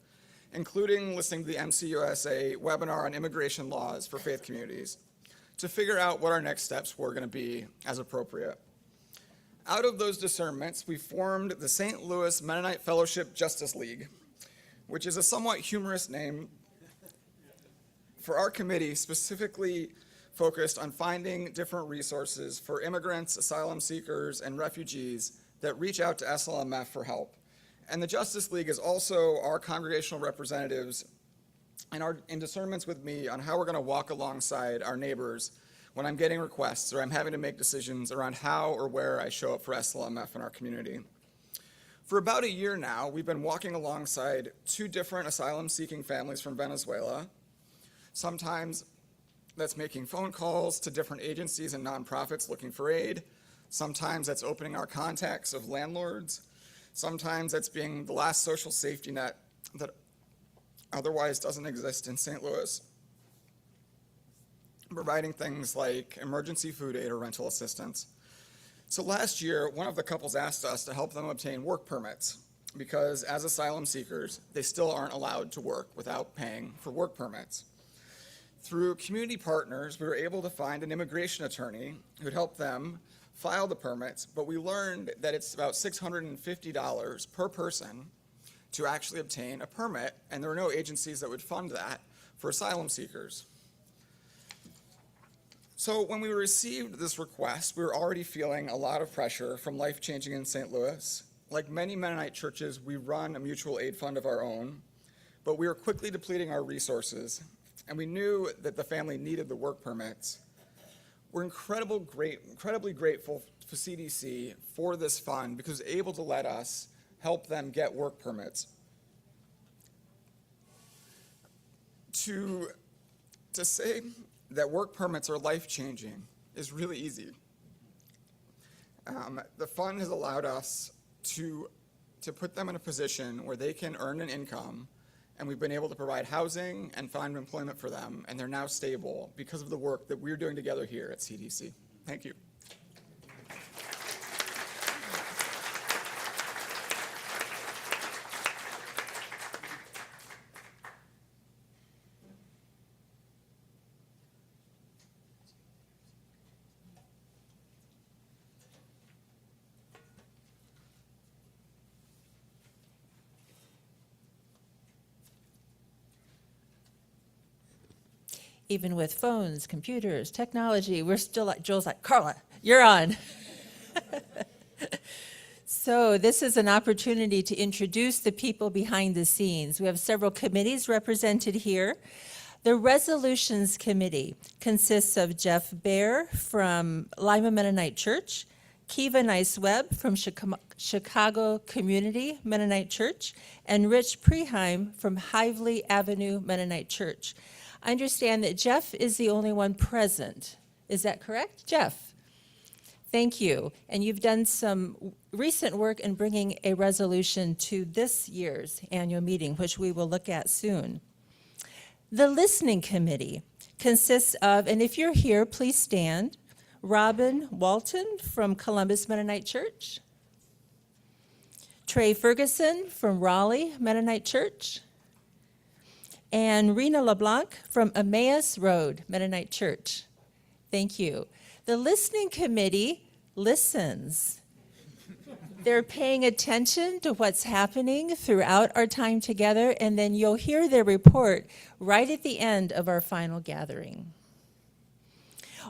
including listening to the MCUSA webinar on immigration laws for faith communities, to figure out what our next steps were going to be as appropriate. Out of those discernments, we formed the St. Louis Mennonite Fellowship Justice League, which is a somewhat humorous name for our committee, specifically focused on finding different resources for immigrants, asylum seekers, and refugees that reach out to SLMF for help. And the Justice League is also our congregational representatives in discernments with me on how we're going to walk alongside our neighbors when I'm getting requests or I'm having to make decisions around how or where I show up for SLMF in our community. For about a year now, we've been walking alongside two different asylum-seeking families from Venezuela. Sometimes that's making phone calls to different agencies and nonprofits looking for aid. Sometimes that's opening our contacts of landlords. Sometimes that's being the last social safety net that otherwise doesn't exist in St. Louis, providing things like emergency food aid or rental assistance. So last year, one of the couples asked us to help them obtain work permits because as asylum seekers, they still aren't allowed to work without paying for work permits. Through community partners, we were able to find an immigration attorney who'd help them file the permits, but we learned that it's about $650 per person to actually obtain a permit, and there are no agencies that would fund that for asylum seekers. So when we received this request, we were already feeling a lot of pressure from Life Changing in St. Louis. Like many Mennonite churches, we run a mutual aid fund of our own, but we were quickly depleting our resources, and we knew that the family needed the work permits. We're incredibly grateful to CDC for this fund because it's able to let us help them get work permits. To say that work permits are life-changing is really easy. The fund has allowed us to put them in a position where they can earn an income, and we've been able to provide housing and find employment for them, and they're now stable because of the work that we're doing together here at CDC. Thank you. Even with phones, computers, technology, we're still like, Joel's like, Carla, you're on. So this is an opportunity to introduce the people behind the scenes. We have several committees represented here. The Resolutions Committee consists of Jeff Baer from Lima Mennonite Church, Kiva Nice-Webb from Chicago Community Mennonite Church, and Rich Preheim from Hively Avenue Mennonite Church. I understand that Jeff is the only one present. Is that correct, Jeff? Thank you. And you've done some recent work in bringing a resolution to this year's annual meeting, which we will look at soon. The Listening Committee consists of, and if you're here, please stand, Robin Walton from Columbus Mennonite Church, Trey Ferguson from Raleigh Mennonite Church, and Rena LeBlanc from Emmaus Road Mennonite Church. Thank you. The Listening Committee listens. They're paying attention to what's happening throughout our time together, and then you'll hear their report right at the end of our final gathering.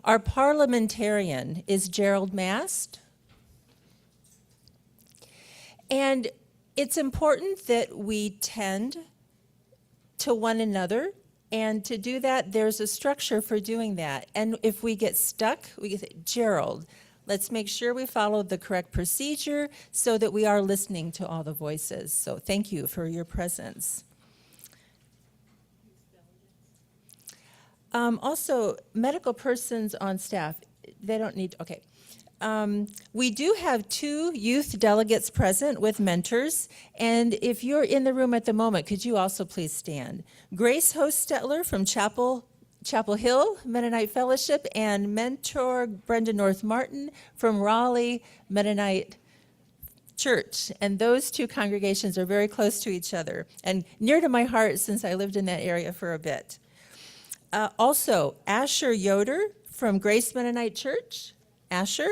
Our parliamentarian is Gerald Mast. And it's important that we tend to one another, and to do that, there's a structure for doing that. And if we get stuck, we can say, Gerald, let's make sure we follow the correct procedure so that we are listening to all the voices. So thank you for your presence. Also, medical persons on staff, they don't need, okay. We do have 2 youth delegates present with mentors, and if you're in the room at the moment, could you also please stand? Grace Hostetler from Chapel Hill Mennonite Fellowship, and mentor Brenda North Martin from Raleigh Mennonite Church. And those 2 congregations are very close to each other and near to my heart since I lived in that area for a bit. Also, Asher Yoder from Grace Mennonite Church, Asher,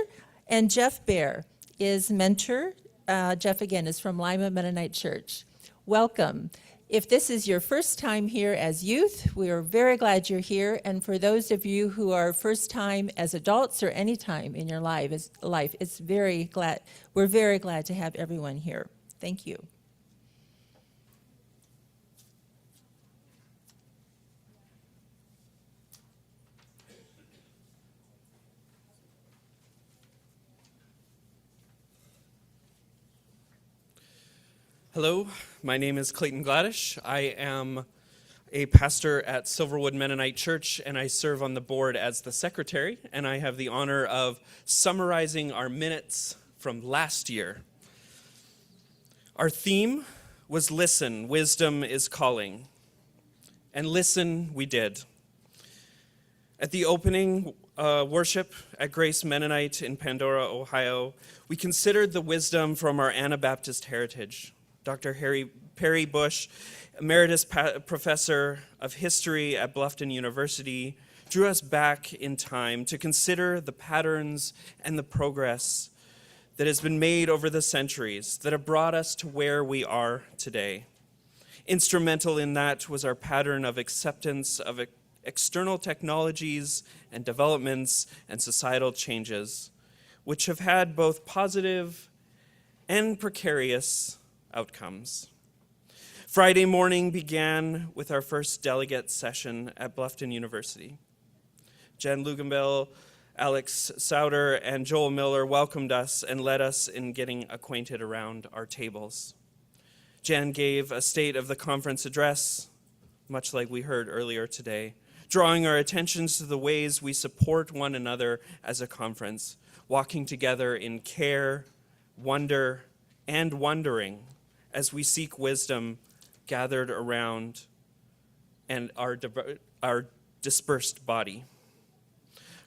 and Jeff Baer is mentor. Jeff, again, is from Lima Mennonite Church. Welcome. If this is your first time here as youth, we are very glad you're here. And for those of you who are first time as adults or any time in your life, we're very glad to have everyone here. Thank you. Hello, my name is Clayton Gladish. I am a pastor at Silverwood Mennonite Church, and I serve on the board as the secretary, and I have the honor of summarizing our minutes from last year. Our theme was Listen, Wisdom is Calling. And listen, we did. At the opening worship at Grace Mennonite in Pandora, Ohio, we considered the wisdom from our Anabaptist heritage. Dr. Perry Bush, Emeritus Professor of History at Bluffton University, drew us back in time to consider the patterns and the progress that has been made over the centuries that have brought us to where we are today. Instrumental in that was our pattern of acceptance of external technologies and developments and societal changes, which have had both positive and precarious outcomes. Friday morning began with our first delegate session at Bluffton University. Jen Luganbell, Alex Souter, and Joel Miller welcomed us and led us in getting acquainted around our tables. Jen gave a state of the conference address, much like we heard earlier today, drawing our attentions to the ways we support one another as a conference, walking together in care, wonder, and wondering as we seek wisdom gathered around and our dispersed body.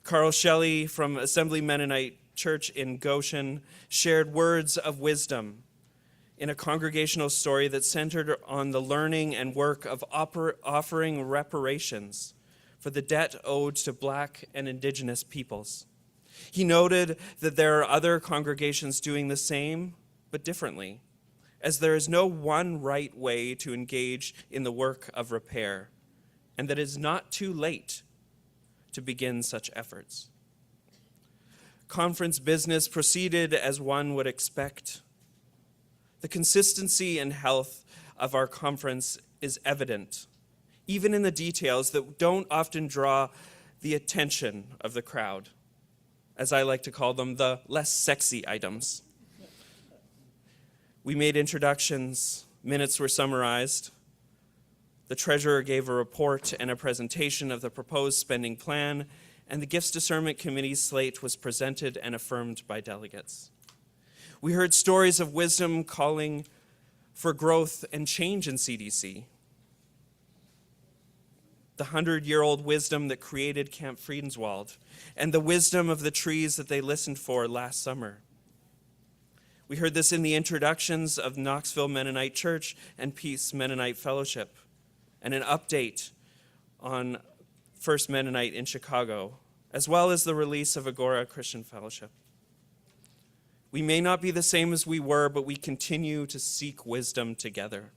Carl Shelley from Assembly Mennonite Church in Goshen shared words of wisdom in a congregational story that centered on the learning and work of offering reparations for the debt owed to Black and Indigenous peoples. He noted that there are other congregations doing the same, but differently, as there is no one right way to engage in the work of repair, and that it is not too late to begin such efforts. Conference business proceeded as one would expect. The consistency and health of our conference is evident, even in the details that don't often draw the attention of the crowd, as I like to call them, the less sexy items. We made introductions, minutes were summarized. The treasurer gave a report and a presentation of the proposed spending plan, and the Gifts Discernment Committee's slate was presented and affirmed by delegates. We heard stories of wisdom calling for growth and change in CDC. The 100-year-old wisdom that created Camp Friedenswald, and the wisdom of the trees that they listened for last summer. We heard this in the introductions of Knoxville Mennonite Church and Peace Mennonite Fellowship, and an update on First Mennonite in Chicago, as well as the release of Agora Christian Fellowship. We may not be the same as we were, but we continue to seek wisdom together.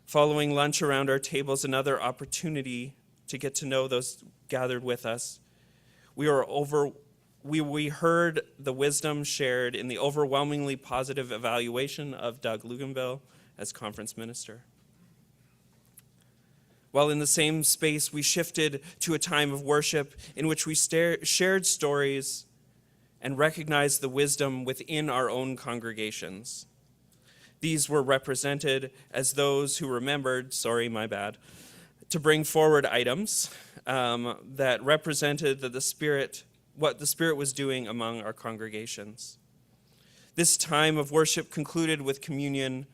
Following lunch around our tables, another opportunity to get to know those gathered with us. We heard the wisdom shared in the overwhelmingly positive evaluation of Doug Luganville as conference minister. While in the same space, we shifted to a time of worship in which we shared stories and recognized the wisdom within our own congregations. These were represented as those who remembered, sorry, my bad, to bring forward items that represented what the Spirit was doing among our congregations. This time of worship concluded with communion,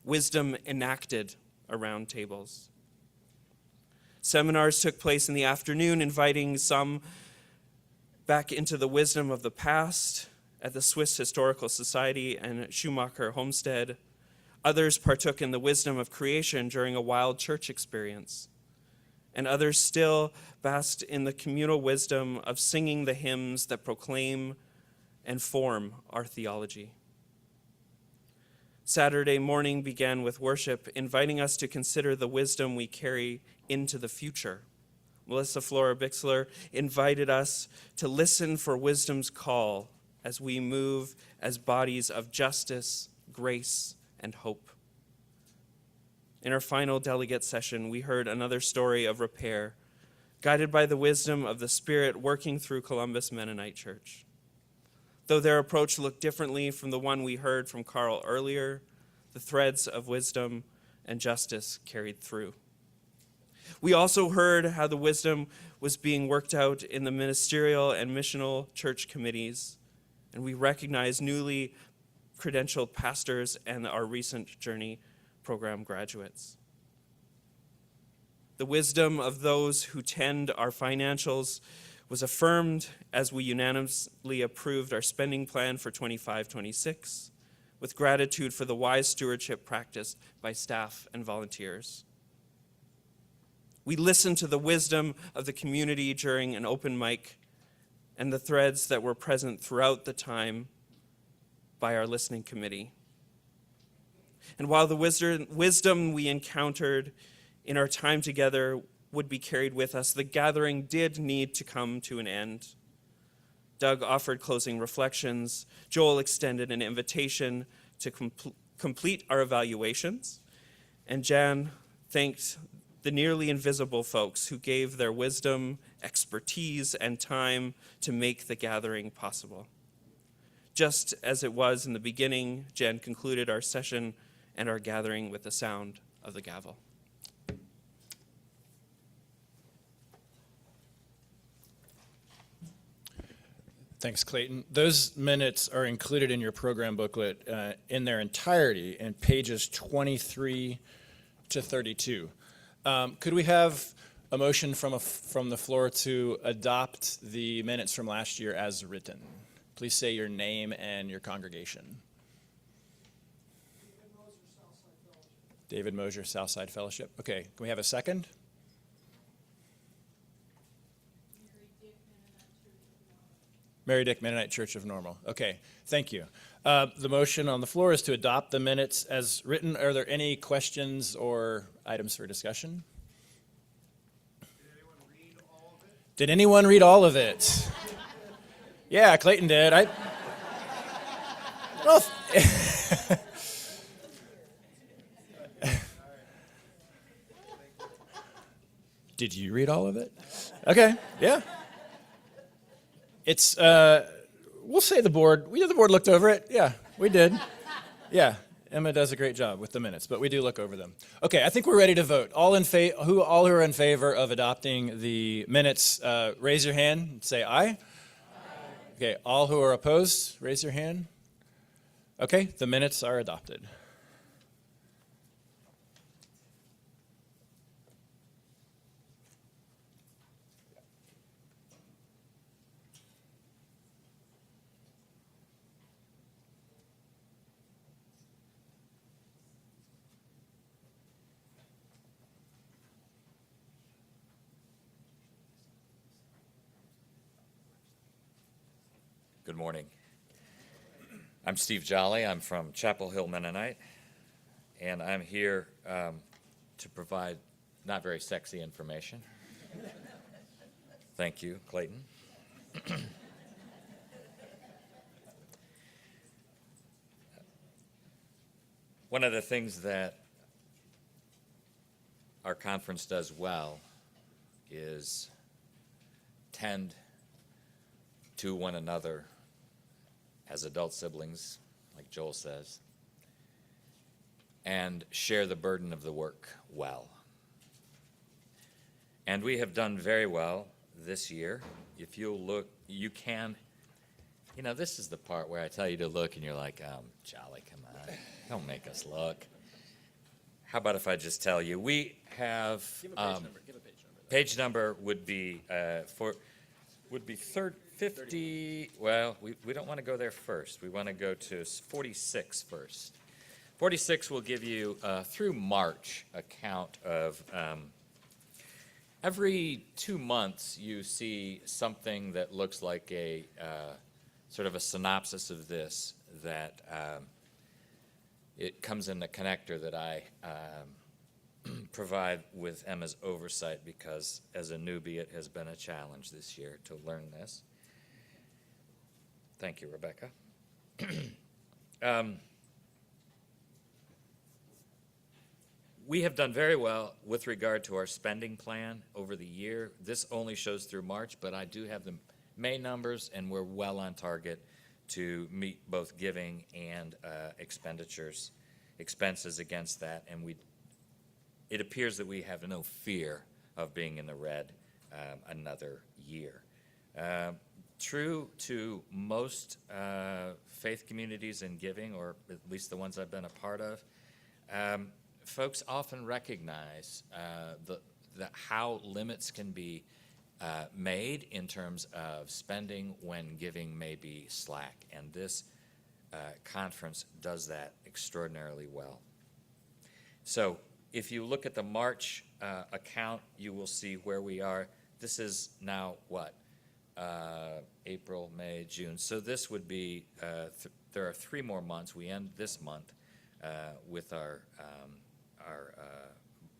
wisdom enacted around tables. Seminars took place in the afternoon, inviting some back into the wisdom of the past at the Swiss Historical Society and Schumacher Homestead. Others partook in the wisdom of creation during a wild church experience. And others still basked in the communal wisdom of singing the hymns that proclaim and form our theology. Saturday morning began with worship, inviting us to consider the wisdom we carry into the future. Melissa Flora Bixler invited us to listen for wisdom's call as we move as bodies of justice, grace, and hope. In our final delegate session, we heard another story of repair, guided by the wisdom of the Spirit working through Columbus Mennonite Church. Though their approach looked differently from the one we heard from Carl earlier, the threads of wisdom and justice carried through. We also heard how the wisdom was being worked out in the ministerial and missional church committees, and we recognized newly credentialed pastors and our recent Journey program graduates. The wisdom of those who tend our financials was affirmed as we unanimously approved our spending plan for 25-26, with gratitude for the wise stewardship practiced by staff and volunteers. We listened to the wisdom of the community during an open mic and the threads that were present throughout the time by our listening committee. And while the wisdom we encountered in our time together would be carried with us, the gathering did need to come to an end. Doug offered closing reflections. Joel extended an invitation to complete our evaluations. And Jan thanked the nearly invisible folks who gave their wisdom, expertise, and time to make the gathering possible. Just as it was in the beginning, Jan concluded our session and our gathering with the sound of the gavel. Thanks, Clayton. Those minutes are included in your program booklet in their entirety in pages 23 to 32. Could we have a motion from the floor to adopt the minutes from last year as written? Please say your name and your congregation. David Mosier, Southside Fellowship. Okay, can we have a second? Mary Dick Mennonite Church of Normal. Okay, thank you. The motion on the floor is to adopt the minutes as written. Are there any questions or items for discussion? Did anyone read all of it? Yeah, Clayton did. Well, did you read all of it? Okay, yeah. It's, we'll say the board looked over it. Yeah, we did. Yeah, Emma does a great job with the minutes, but we do look over them. Okay, I think we're ready to vote. All who are in favor of adopting the minutes, raise your hand and say aye. Okay, all who are opposed, raise your hand. Okay, the minutes are adopted. Good morning. I'm Steve Jolly. I'm from Chapel Hill Mennonite, and I'm here to provide not very sexy information. Thank you, Clayton. One of the things that our conference does well is tend to one another as adult siblings, like Joel says, and share the burden of the work well. And we have done very well this year. If you'll look, you can, this is the part where I tell you to look and you're like, Jolly, come on, don't make us look. How about if I just tell you, we have, Give a page number. Give a page number. page number would be, would be 50, well, we don't want to go there first. We want to go to 46 first. 46 will give you, through March, a count of every 2 months you see something that looks like a sort of a synopsis of this, that it comes in the connector that I provide with Emma's oversight, because as a newbie it has been a challenge this year to learn this. Thank you, Rebecca. We have done very well with regard to our spending plan over the year. This only shows through March, but I do have the May numbers, and we're well on target to meet both giving and expenses against that. And it appears that we have no fear of being in the red another year. True to most faith communities in giving, or at least the ones I've been a part of, folks often recognize how limits can be made in terms of spending when giving may be slack, and this conference does that extraordinarily well. So if you look at the March account, you will see where we are. This is now what? April, May, June. So this would be, there are 3 more months. We end this month with our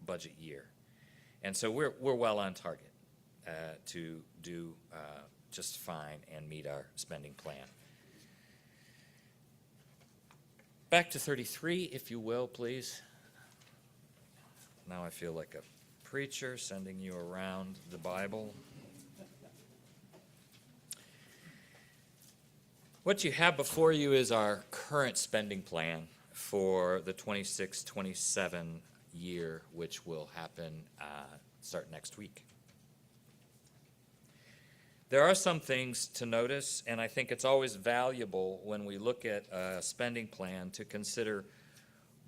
budget year. And so we're well on target to do just fine and meet our spending plan. Back to 33, if you will, please. Now I feel like a preacher sending you around the Bible. What you have before you is our current spending plan for the 26-27 year, which will happen start next week. There are some things to notice, and I think it's always valuable when we look at a spending plan to consider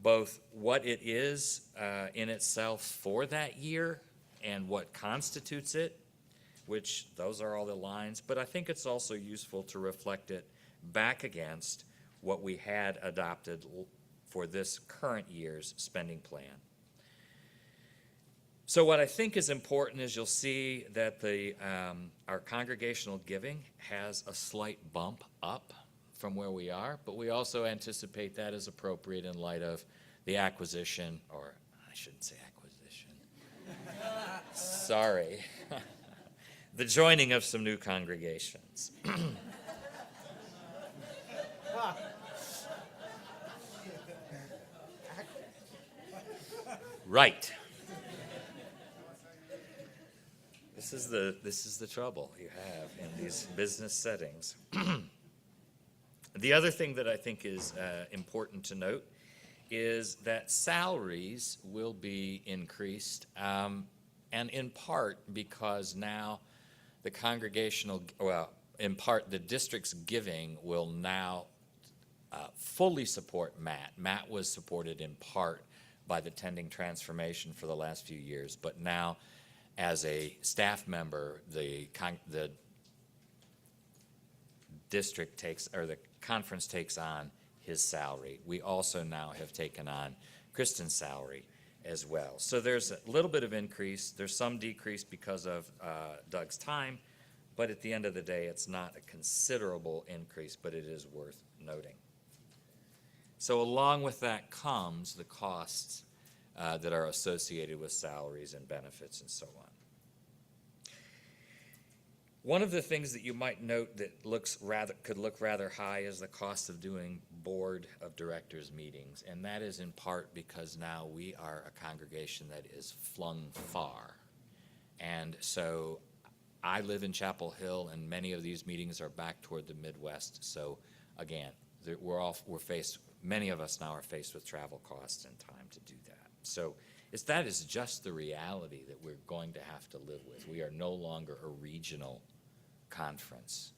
both what it is in itself for that year and what constitutes it, which those are all the lines, but I think it's also useful to reflect it back against what we had adopted for this current year's spending plan. So what I think is important is you'll see that our congregational giving has a slight bump up from where we are, but we also anticipate that is appropriate in light of the acquisition, or I shouldn't say acquisition. Sorry. The joining of some new congregations. Right. This is the trouble you have in these business settings. The other thing that I think is important to note is that salaries will be increased, and in part because now the in part the district's giving will now fully support Matt. Matt was supported in part by the tending transformation for the last few years, but now as a staff member, the district the conference takes on his salary. We also now have taken on Kristen's salary as well. So there's a little bit of increase. There's some decrease because of Doug's time, but at the end of the day, it's not a considerable increase, but it is worth noting. So along with that comes the costs that are associated with salaries and benefits and so on. One of the things that you might note that could look rather high is the cost of doing board of directors meetings, and that is in part because now we are a congregation that is flung far. And so I live in Chapel Hill, and many of these meetings are back toward the Midwest. So again, many of us now are faced with travel costs and time to do that. So that is just the reality that we're going to have to live with. We are no longer a regional conference.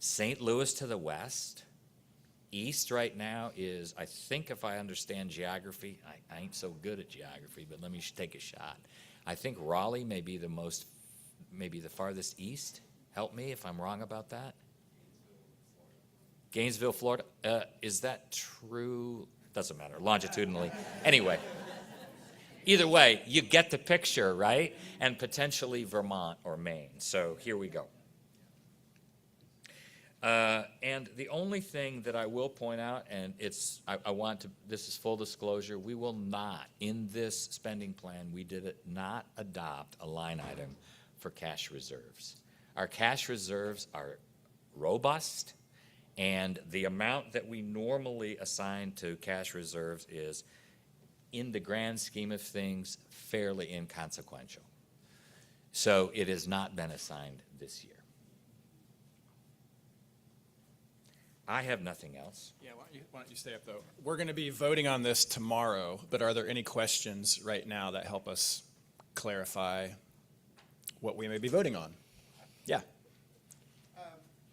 St. Louis to the west, east right now is, I think if I understand geography, I ain't so good at geography, but let me take a shot. I think Raleigh may be the farthest east. Help me if I'm wrong about that. Gainesville, Florida. Is that true? Doesn't matter. Longitudinally. Anyway, either way, you get the picture, right? And potentially Vermont or Maine. So here we go. And the only thing that I will point out, and this is full disclosure, we will not, in this spending plan, we did not adopt a line item for cash reserves. Our cash reserves are robust, and the amount that we normally assign to cash reserves is, in the grand scheme of things, fairly inconsequential. So it has not been assigned this year. I have nothing else. Yeah, why don't you stay up, though? We're going to be voting on this tomorrow, but are there any questions right now that help us clarify what we may be voting on? Yeah.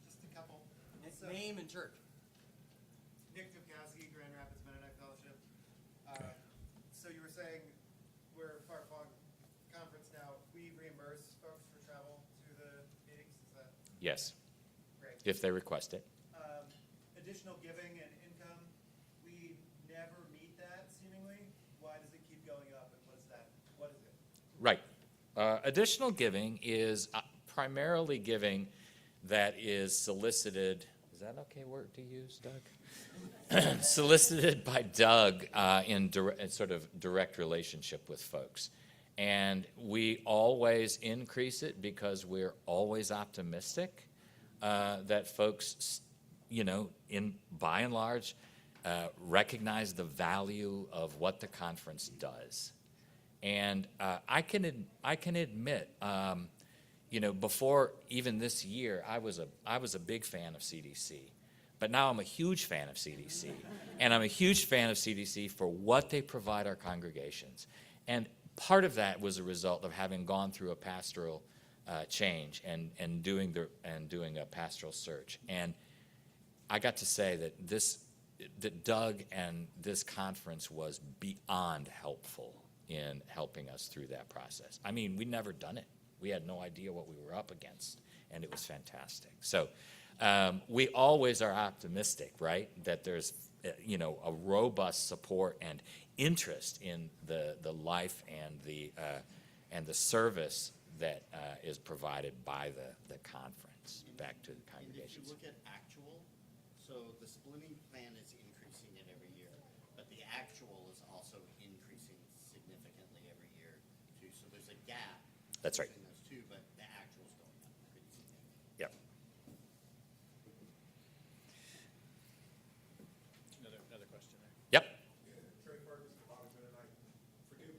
Just a couple. Name and church. Nick Dukowski, Grand Rapids Mennonite Fellowship. So you were saying we're a far-flung conference now. We reimburse folks for travel to the meetings. Is that Yes, great? if they request it. Additional giving and income, we never meet that seemingly. Why does it keep going up, and what is that? What is it? Right. Additional giving is primarily giving that is solicited. Is that okay word to use, Doug? Solicited by Doug in sort of direct relationship with folks. And we always increase it because we're always optimistic that folks, by and large, recognize the value of what the conference does. And I can admit, before even this year, I was a big fan of CDC, but now I'm a huge fan of CDC, and I'm a huge fan of CDC for what they provide our congregations. And part of that was a result of having gone through a pastoral change and doing a pastoral search. And I got to say that Doug and this conference was beyond helpful in helping us through that process. I mean, we'd never done it. We had no idea what we were up against, and it was fantastic. So we always are optimistic, right, that there's a robust support and interest in the life and the service that is provided by the conference back to the And if congregations. you look at actual, so the splitting plan is increasing it every year, but the actual is also increasing significantly every year too. So there's a gap That's right. between those two, but the actual is going up pretty significantly. Yep. Another question there. Yep. Trey Ferguson, Bobby Mennonite. Forgive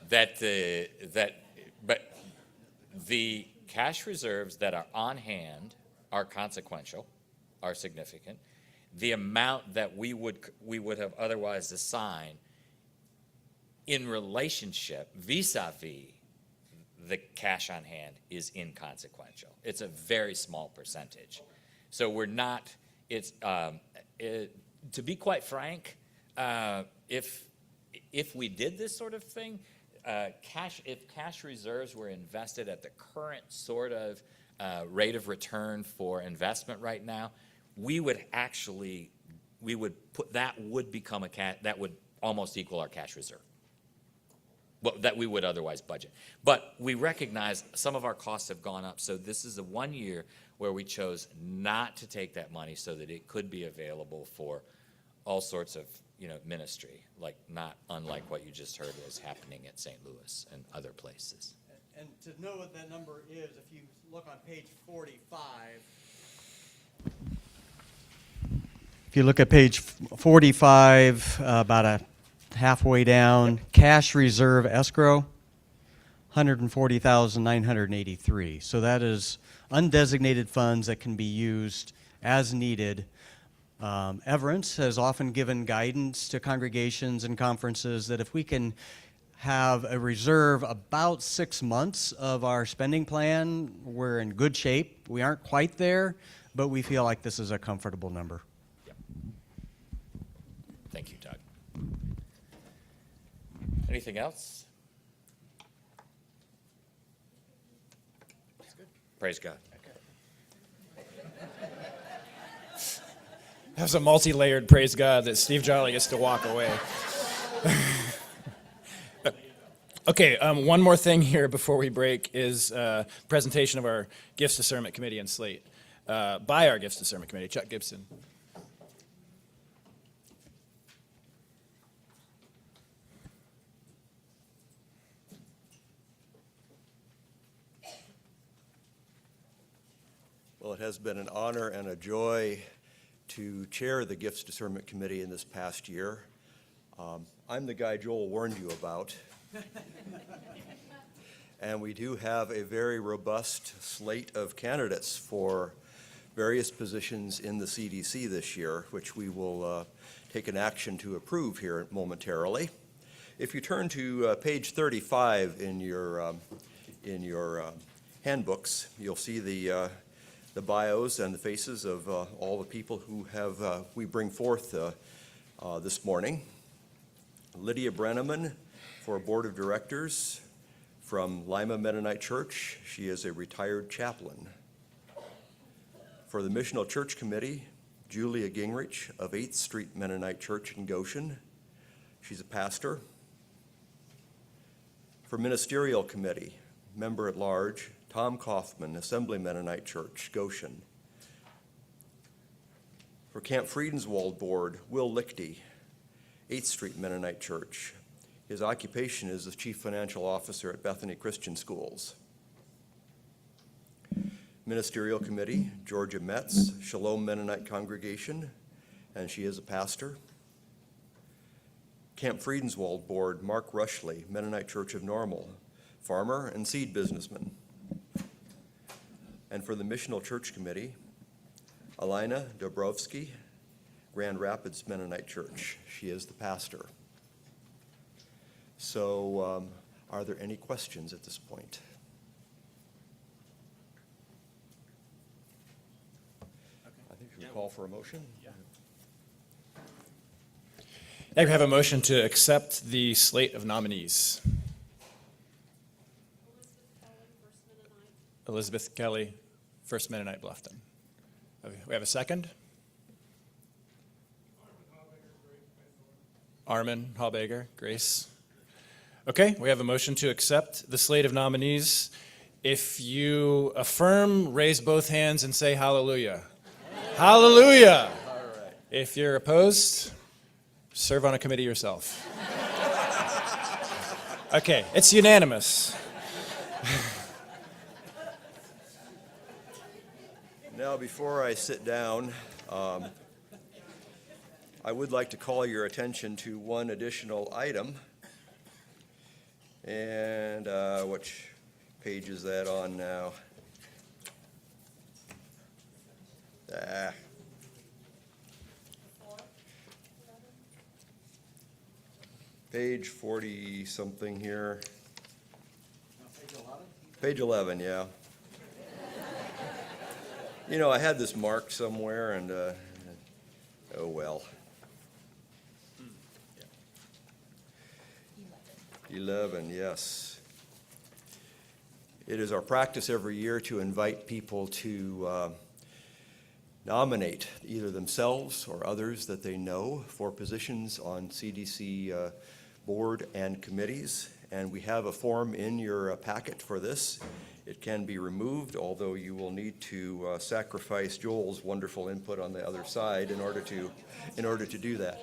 But the cash reserves that are on hand are consequential, are significant. The amount that we would have otherwise assigned in relationship vis-a-vis the cash on hand is inconsequential. It's a very small percentage. So we're not, to be quite frank, if we did this sort of thing, if cash reserves were invested at the current sort of rate of return for investment right now, that would almost equal our cash reserve. Well, that we would otherwise budget. But we recognize some of our costs have gone up, so this is the 1 year where we chose not to take that money so that it could be available for all sorts of, ministry, like not unlike what you just heard was happening at St. Louis and other places. And to know what that number is, if you look on page 45. If you look at page 45, about a halfway down, cash reserve escrow, 140,983. So that is undesignated funds that can be used as needed. Everence has often given guidance to congregations and conferences that if we can have a reserve about 6 months of our spending plan, we're in good shape. We aren't quite there, but we feel like this is a comfortable number. Thank you, Doug. Anything else? Praise God. That was a multi-layered praise God that Steve Jolly gets to walk away. Okay, one more thing here before we break is presentation of our Gifts Discernment Committee and slate by our Gifts Discernment Committee, Chuck Gibson. Well, it has been an honor and a joy to chair the Gifts Discernment Committee in this past year. I'm the guy Joel warned you about. And we do have a very robust slate of candidates for various positions in the CDC this year, which we will take an action to approve here momentarily. If you turn to page 35 in your handbooks, you'll see the bios and the faces of all the people who we bring forth this morning. Lydia Brenneman for Board of Directors from Lima Mennonite Church. She is a retired chaplain. For the Missional Church Committee, Julia Gingrich of 8th Street Mennonite Church in Goshen. She's a pastor. For Ministerial Committee, Member at Large, Tom Kaufman, Assembly Mennonite Church, Goshen. For Camp Friedenswald Board, Will Lichty, 8th Street Mennonite Church. His occupation is the Chief Financial Officer at Bethany Christian Schools. Ministerial Committee, Georgia Metz, Shalom Mennonite Congregation, and she is a pastor. Camp Friedenswald Board, Mark Rushley, Mennonite Church of Normal, farmer and seed businessman. And for the Missional Church Committee, Alina Dobrovsky, Grand Rapids Mennonite Church. She is the pastor. So are there any questions at this point? I think we call for a motion. Now we have a motion to accept the slate of nominees. Elizabeth Kelly, First Mennonite Bluffton. We have a second? Armin Hallbager, Grace. Okay, we have a motion to accept the slate of nominees. If you affirm, raise both hands and say hallelujah. Hallelujah. All right. If you're opposed, serve on a committee yourself. Okay, it's unanimous. Now, before I sit down, I would like to call your attention to one additional item. And which page is that on now? Page 40-something here. Page 11, yeah. You know, I had this marked somewhere, and oh well. 11, yes. It is our practice every year to invite people to nominate either themselves or others that they know for positions on CDC board and committees. And we have a form in your packet for this. It can be removed, although you will need to sacrifice Joel's wonderful input on the other side in order to do that.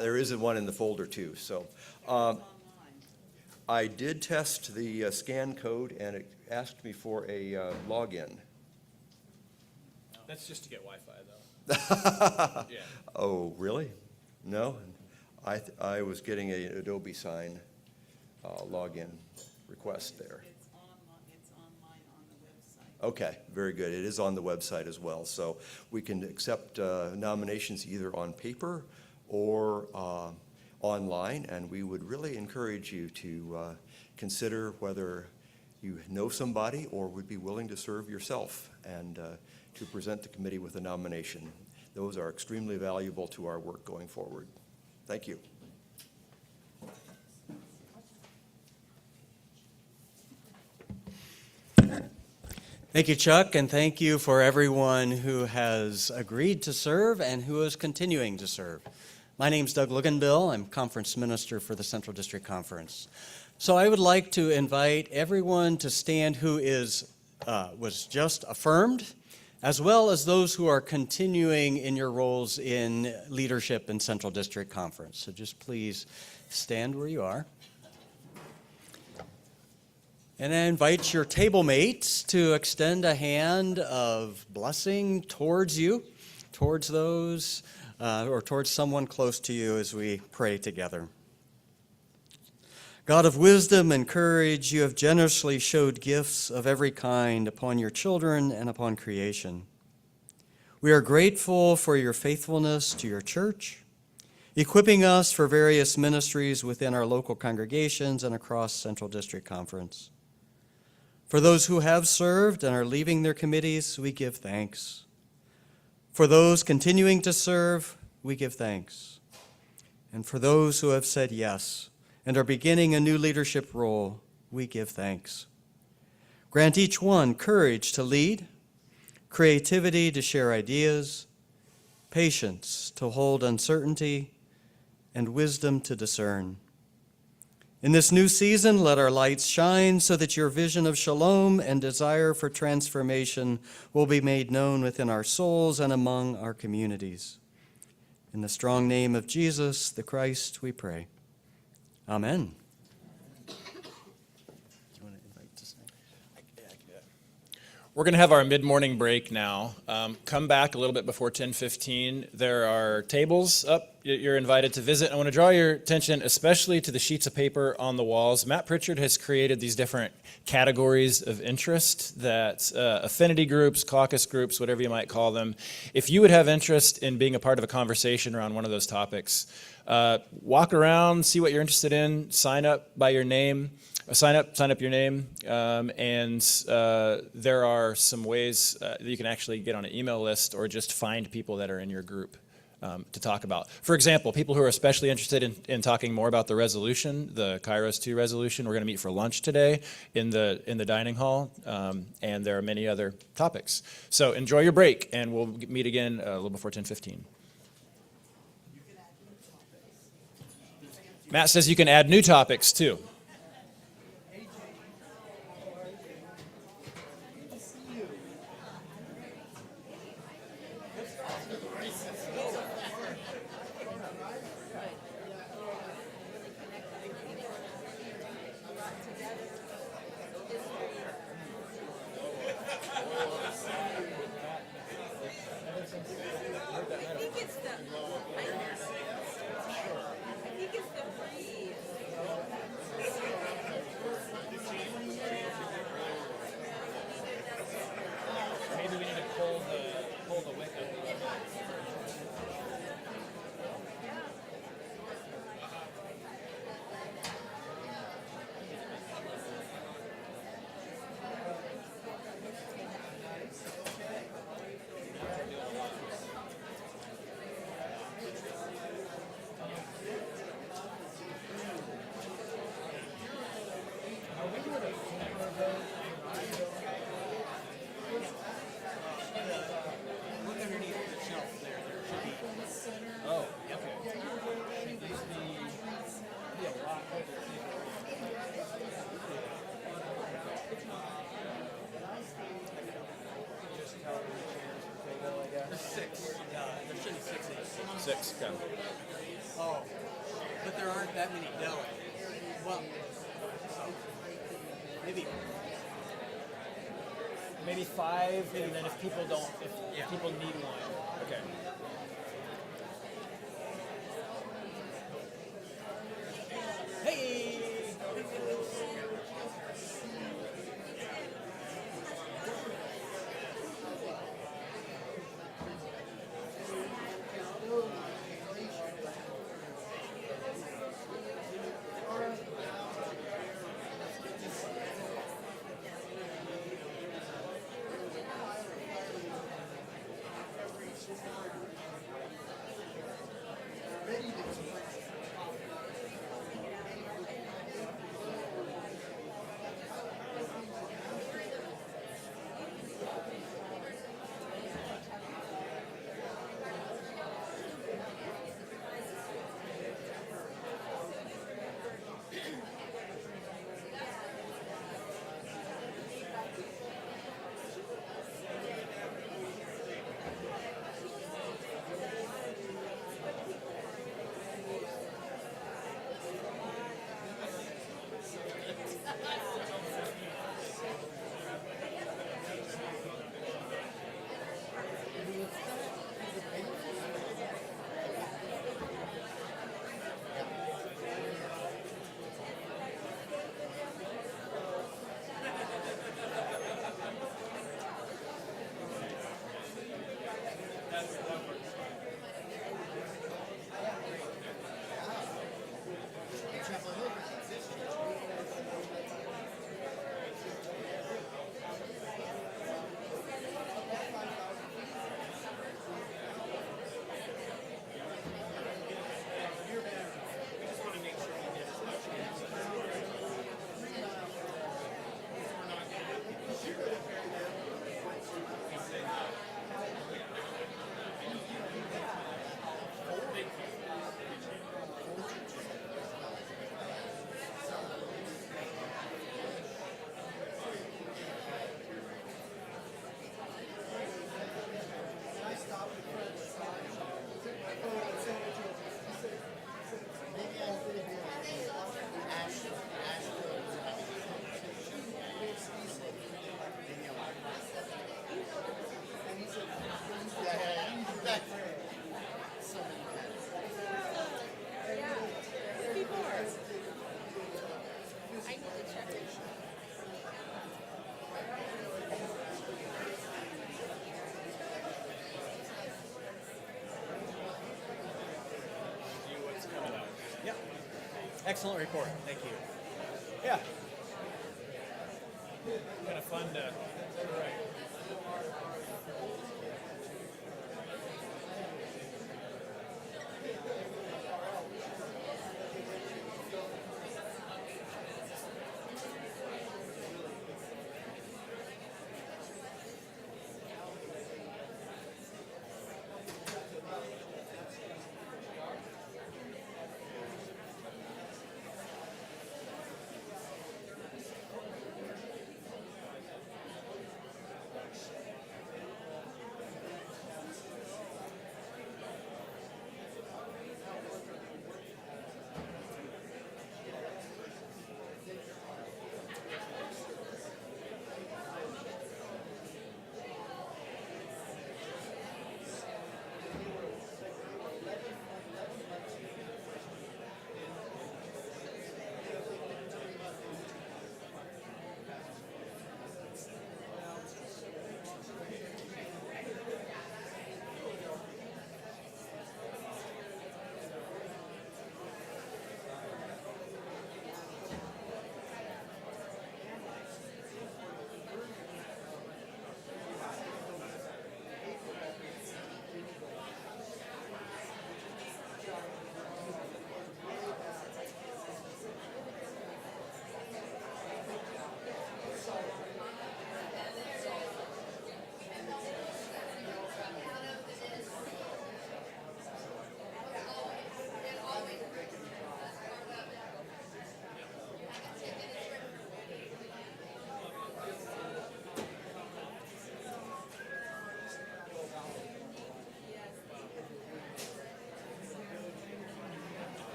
There is one in the folder too. So I did test the scan code, and it asked me for a login. That's just to get Wi-Fi, though. Yeah. Oh, really? No? I was getting an Adobe Sign login request there. It's online on the website. Okay, very good. It is on the website as well. So we can accept nominations either on paper or online, and we would really encourage you to consider whether you know somebody or would be willing to serve yourself and to present the committee with a nomination. Those are extremely valuable to our work going forward. Thank you. Thank you, Chuck, and thank you for everyone who has agreed to serve and who is continuing to serve. My name's Doug Luganbill. I'm Conference Minister for the Central District Conference. So I would like to invite everyone to stand who was just affirmed, as well as those who are continuing in your roles in leadership in Central District Conference. So just please stand where you are. And I invite your table mates to extend a hand of blessing towards you, towards those, or towards someone close to you as we pray together. God of wisdom and courage, you have generously showed gifts of every kind upon your children and upon creation. We are grateful for your faithfulness to your church, equipping us for various ministries within our local congregations and across Central District Conference. For those who have served and are leaving their committees, we give thanks. For those continuing to serve, we give thanks. And for those who have said yes and are beginning a new leadership role, we give thanks. Grant each one courage to lead, creativity to share ideas, patience to hold uncertainty, and wisdom to discern. In this new season, let our lights shine so that your vision of shalom and desire for transformation will be made known within our souls and among our communities. In the strong name of Jesus, the Christ, we pray. Amen. We're going to have our mid-morning break now. Come back a little bit before 10:15. There are tables up you're invited to visit. I want to draw your attention especially to the sheets of paper on the walls. Matt Pritchard has created these different categories of interest that affinity groups, caucus groups, whatever you might call them. If you would have interest in being a part of a conversation around one of those topics, walk around, see what you're interested in, sign up by your name. Sign up your name, and there are some ways that you can actually get on an email list or just find people that are in your group to talk about. For example, people who are especially interested in talking more about the resolution, the Kairos 2 resolution, we're going to meet for lunch today in the dining hall, and there are many other topics. So enjoy your break, and we'll meet again a little before 10:15. Matt says you can add new topics too. 6, okay. Oh, but there aren't that many delegates. Well, maybe. Maybe 5, and then if people don't, if people need one. Okay. Hey! Excellent report. Thank you. Yeah. Kind of fun to.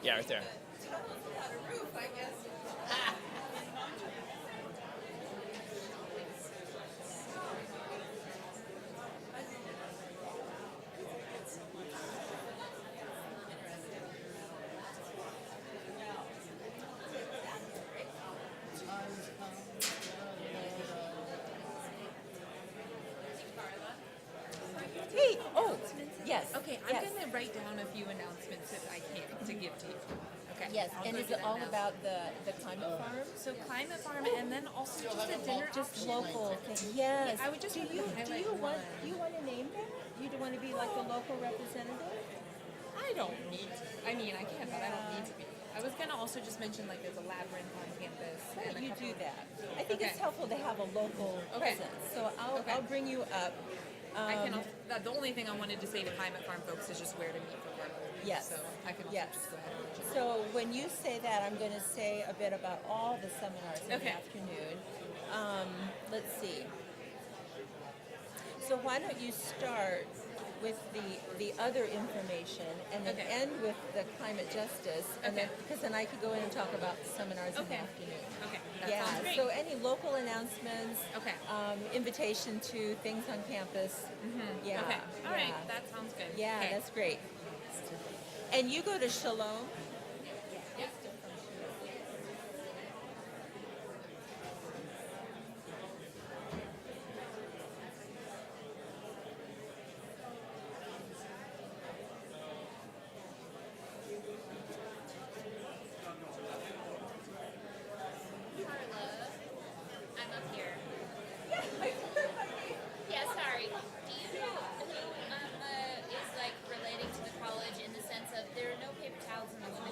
Yeah, right there. Hey, oh, yes. Okay, I'm yes. gonna write down a few announcements that I can to give to you. Okay. Yes, I'll and go is do it that all now. about the climate farm? So climate farm, and then also just a dinner Just option. local things. Yes. I would just do want you to do highlight you want one. do you want to name that? You do want to be like the local representative? I don't need to. I mean, I can, but I don't need to be. I was gonna also just mention like there's a labyrinth on campus. Right, and a you couple do of- that. I think it's Okay. helpful to have a local Okay. presence. So I'll Okay. I'll bring you up. I can. Also, the only thing I wanted to say to climate farm folks is just where to meet for work. Yes. So I can also Yes. just go ahead and mention. So when you say that, I'm going to say a bit about all the seminars in Okay. the afternoon. Let's see. So why don't you start with the other information and then Okay. end with the climate justice, and Okay. then because then I could go in and talk about the seminars in the Okay. afternoon. Okay. That Yeah. sounds great. So any local announcements? Okay. Invitation to things on campus. Yeah. Okay. All right. yeah. That sounds good. Yeah, Okay. that's great. And you go to Shalom. Yep. Carla, I'm up here. Yeah, sorry. Do you know who is like relating to the college in the sense of there are no paper towels in the women's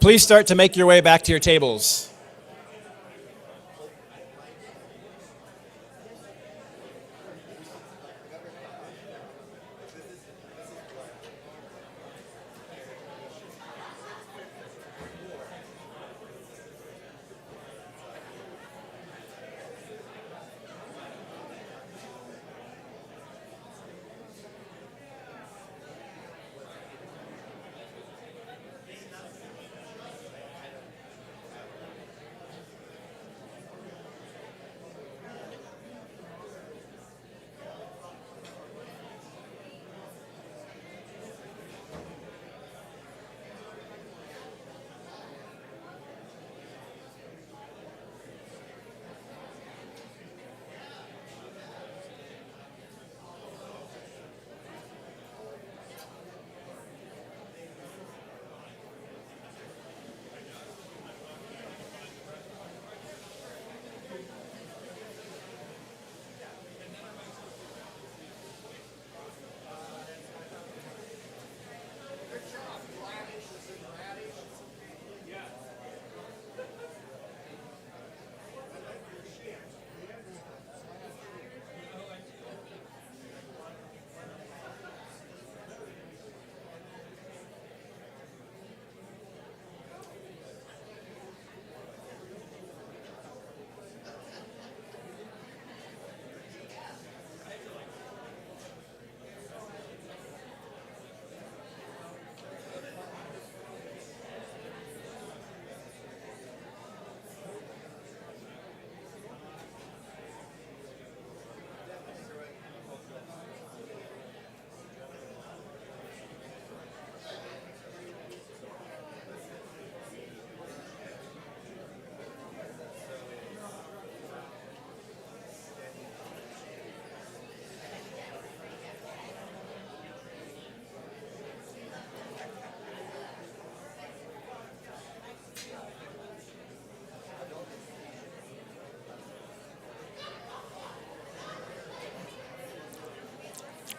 Please start to make your way back to your tables.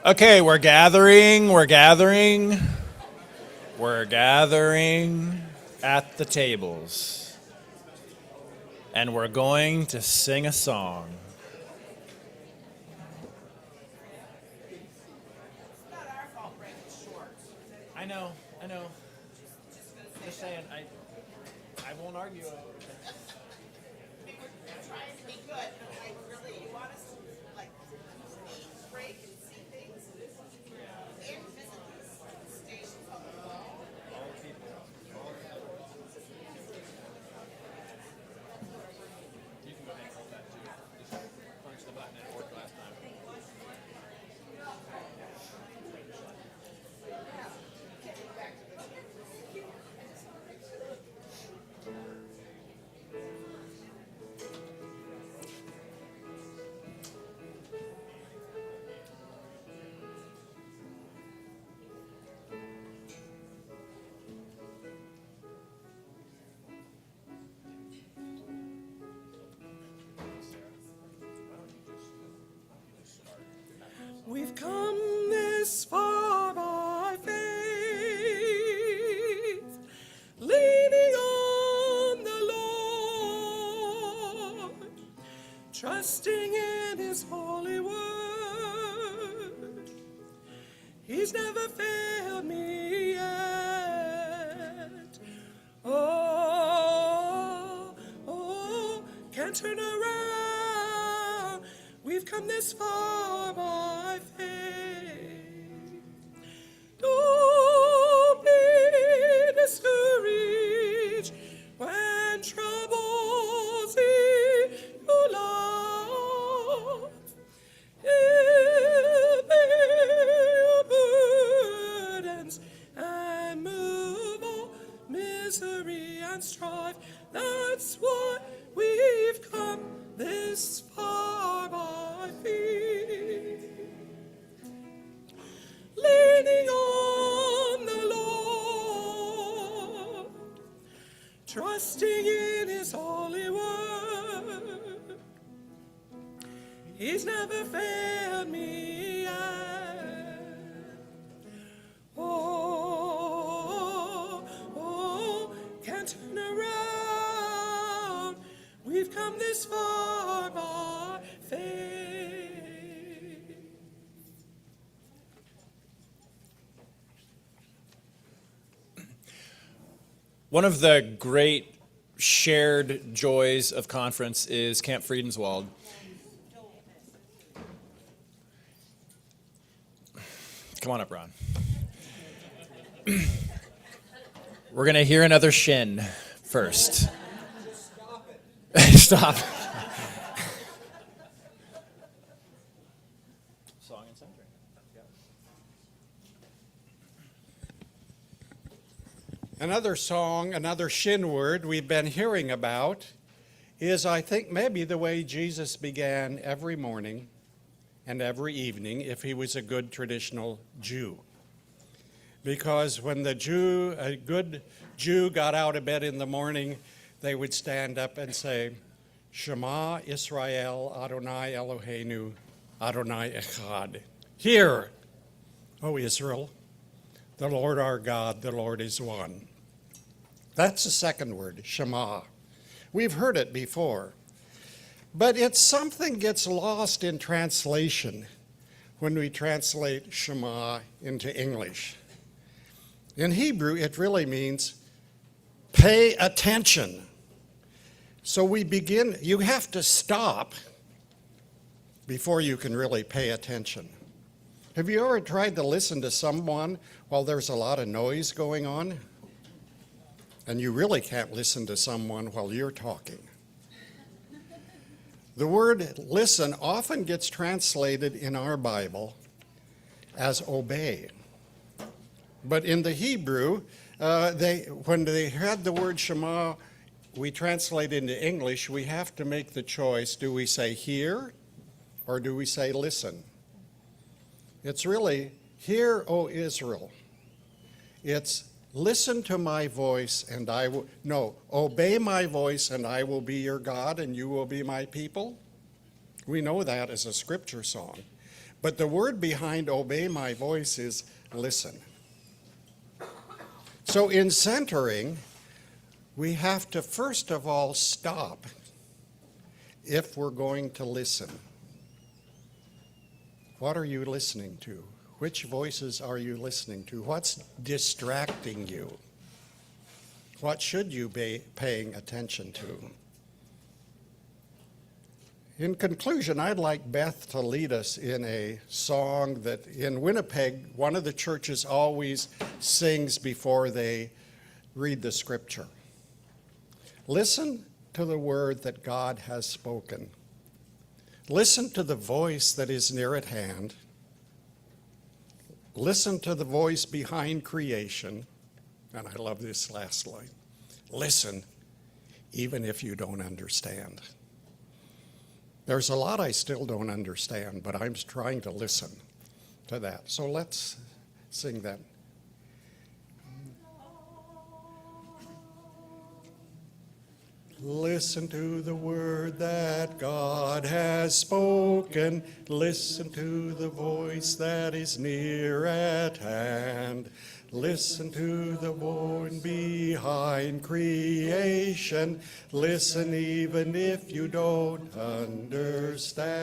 Okay, we're gathering at the tables, and we're going to sing a song. I know. Just saying, I won't argue. Trying to be good, but like really, you want us to like eat, break, and see things, and visit these stations on the wall. We've come this far by faith, leaning on the Lord, trusting in His holy word. He's never failed me yet. Can't turn around. We've come this far by faith. Don't be discouraged when troubles in your life. He'll bear your burdens and move all misery and strife. That's why we've come this far by faith. Leaning on the Lord, trusting in His holy word. He's never failed me yet. Can't come this far by faith. One of the great shared joys of conference is Camp Friedenswald. Come on up, Ron. We're going to hear another shin first. Stop. Song and centering. Another song, another shin word we've been hearing about is, I think, maybe the way Jesus began every morning and every evening if he was a good traditional Jew. Because when a good Jew got out of bed in the morning, they would stand up and say, Shema Israel Adonai Eloheinu Adonai Echad. Hear, O Israel, the Lord our God, the Lord is one. That's the second word, Shema. We've heard it before. But it's something gets lost in translation when we translate Shema into English. In Hebrew, it really means pay attention. So we begin, you have to stop before you can really pay attention. Have you ever tried to listen to someone while there's a lot of noise going on? And you really can't listen to someone while you're talking. The word listen often gets translated in our Bible as obey. But in the Hebrew, when they had the word Shema, we translate into English, we have to make the choice. Do we say hear or do we say listen? It's really, hear, O Israel. It's listen to my voice and I will, no, obey my voice and I will be your God and you will be my people. We know that as a scripture song. But the word behind obey my voice is listen. So in centering, we have to first of all stop if we're going to listen. What are you listening to? Which voices are you listening to? What's distracting you? What should you be paying attention to? In conclusion, I'd like Beth to lead us in a song that in Winnipeg, one of the churches always sings before they read the scripture. Listen to the word that God has spoken. Listen to the voice that is near at hand. Listen to the voice behind creation. And I love this last line. Listen, even if you don't understand. There's a lot I still don't understand, but I'm trying to listen to that. So let's sing that. Listen to the word that God has spoken. Listen to the voice that is near at hand. Listen to the voice behind creation. Listen even if you don't understand.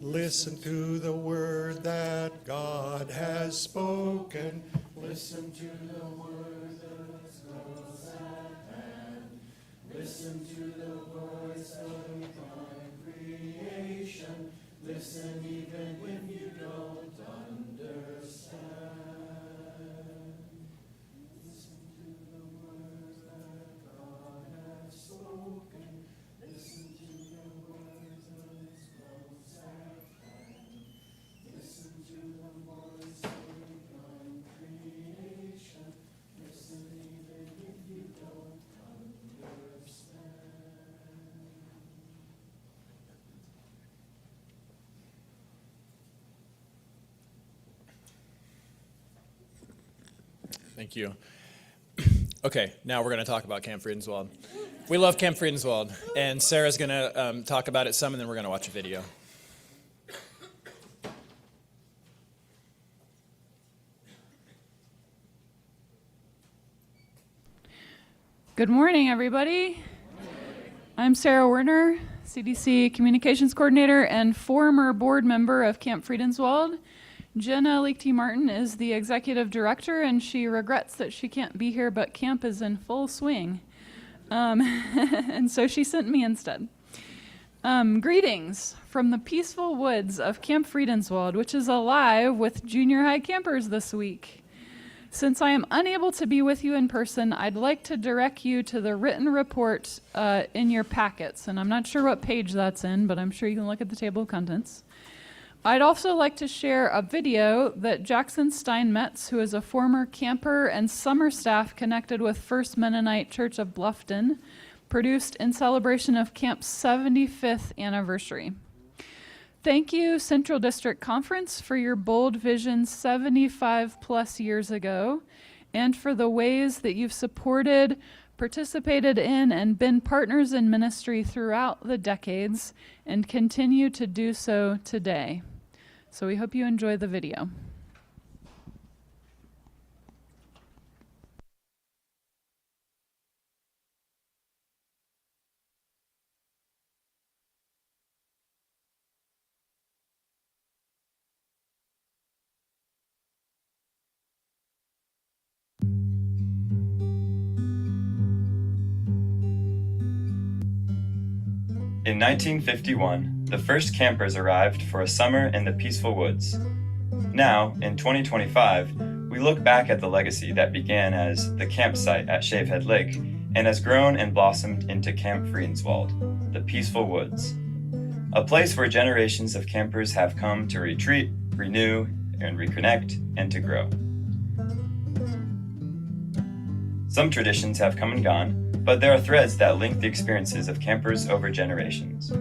Listen to the word that God has spoken. Listen to the word that is close at hand. Listen to the voice of divine creation. Listen even if you don't understand. Listen to the words that God has spoken. Listen to the words of his close at hand. Listen to the voice of divine creation. Listen even if you don't understand. Thank you. Okay, now we're going to talk about Camp Friedenswald. We love Camp Friedenswald, and Sarah's going to talk about it some, and then we're going to watch a video. Good morning, everybody. I'm Sarah Werner, CDC Communications Coordinator and former board member of Camp Friedenswald. Jenna Leakty Martin is the Executive Director, and she regrets that she can't be here, but camp is in full swing. And so she sent me instead. Greetings from the peaceful woods of Camp Friedenswald, which is alive with junior high campers this week. Since I am unable to be with you in person, I'd like to direct you to the written report in your packets. And I'm not sure what page that's in, but I'm sure you can look at the table of contents. I'd also like to share a video that Jackson Steinmetz, who is a former camper and summer staff connected with First Mennonite Church of Bluffton, produced in celebration of Camp's 75th anniversary. Thank you, Central District Conference, for your bold vision 75 plus years ago, and for the ways that you've supported, participated in, and been partners in ministry throughout the decades, and continue to do so today. So we hope you enjoy the video. In 1951, the first campers arrived for a summer in the peaceful woods. Now, in 2025, we look back at the legacy that began as the campsite at Shavehead Lake and has grown and blossomed into Camp Friedenswald, the peaceful woods. A place where generations of campers have come to retreat, renew, and reconnect, and to grow. Some traditions have come and gone, but there are threads that link the experiences of campers over generations.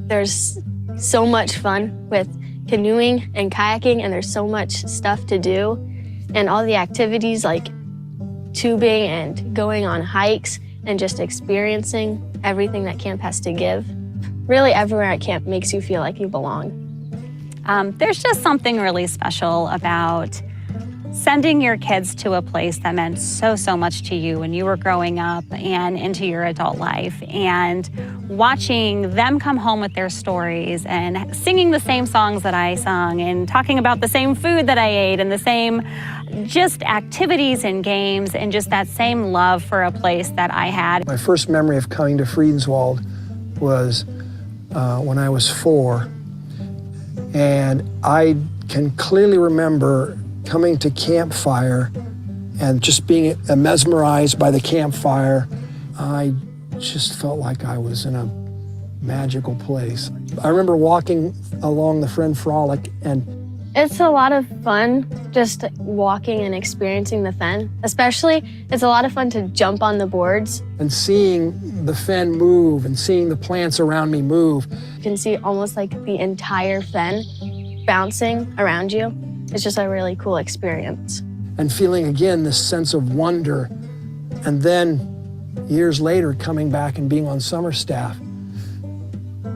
There's so much fun with canoeing and kayaking, and there's so much stuff to do. And all the activities like tubing and going on hikes and just experiencing everything that camp has to give. Really, everywhere at camp makes you feel like you belong. There's just something really special about sending your kids to a place that meant so much to you when you were growing up and into your adult life, and watching them come home with their stories and singing the same songs that I sung and talking about the same food that I ate and the same just activities and games and just that same love for a place that I had. My first memory of coming to Friedenswald was when I was 4, and I can clearly remember coming to campfire and just being mesmerized by the campfire. I just felt like I was in a magical place. I remember walking along the Friend Frolic, and it's a lot of fun just walking and experiencing the fen. Especially, it's a lot of fun to jump on the boards. And seeing the fen move and seeing the plants around me move. You can see almost like the entire fen bouncing around you. It's just a really cool experience. And feeling again this sense of wonder. And then years later coming back and being on summer staff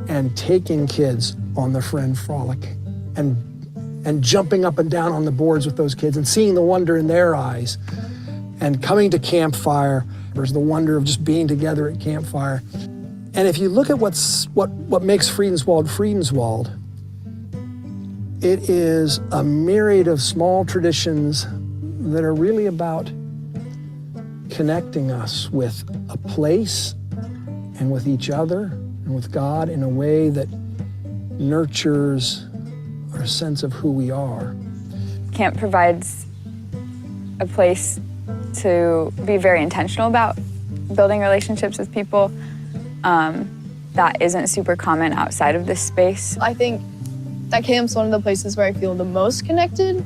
and taking kids on the Friend Frolic and jumping up and down on the boards with those kids and seeing the wonder in their eyes. And coming to campfire, there's the wonder of just being together at campfire. And if you look at what makes Friedenswald, it is a myriad of small traditions that are really about connecting us with a place and with each other and with God in a way that nurtures our sense of who we are. Camp provides a place to be very intentional about building relationships with people that isn't super common outside of this space. I think that camp's one of the places where I feel the most connected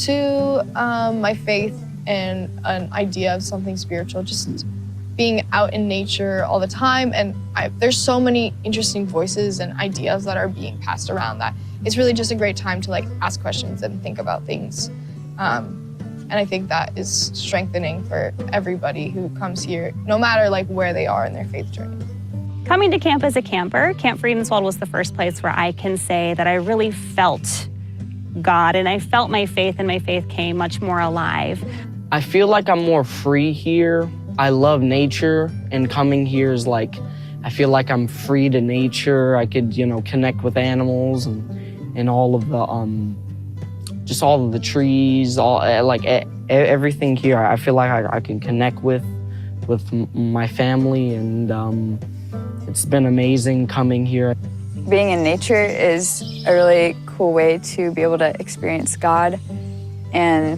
to my faith and an idea of something spiritual, just being out in nature all the time. And there's so many interesting voices and ideas that are being passed around that it's really just a great time to like ask questions and think about things. And I think that is strengthening for everybody who comes here, no matter like where they are in their faith journey. Coming to camp as a camper, Camp Friedenswald was the first place where I can say that I really felt God, and I felt my faith, and my faith came much more alive. I feel like I'm more free here. I love nature, and coming here is like I feel like I'm free to nature. I could, connect with animals and all of the, just all of the trees, everything here. I feel like I can connect with my family, and it's been amazing coming here. Being in nature is a really cool way to be able to experience God, and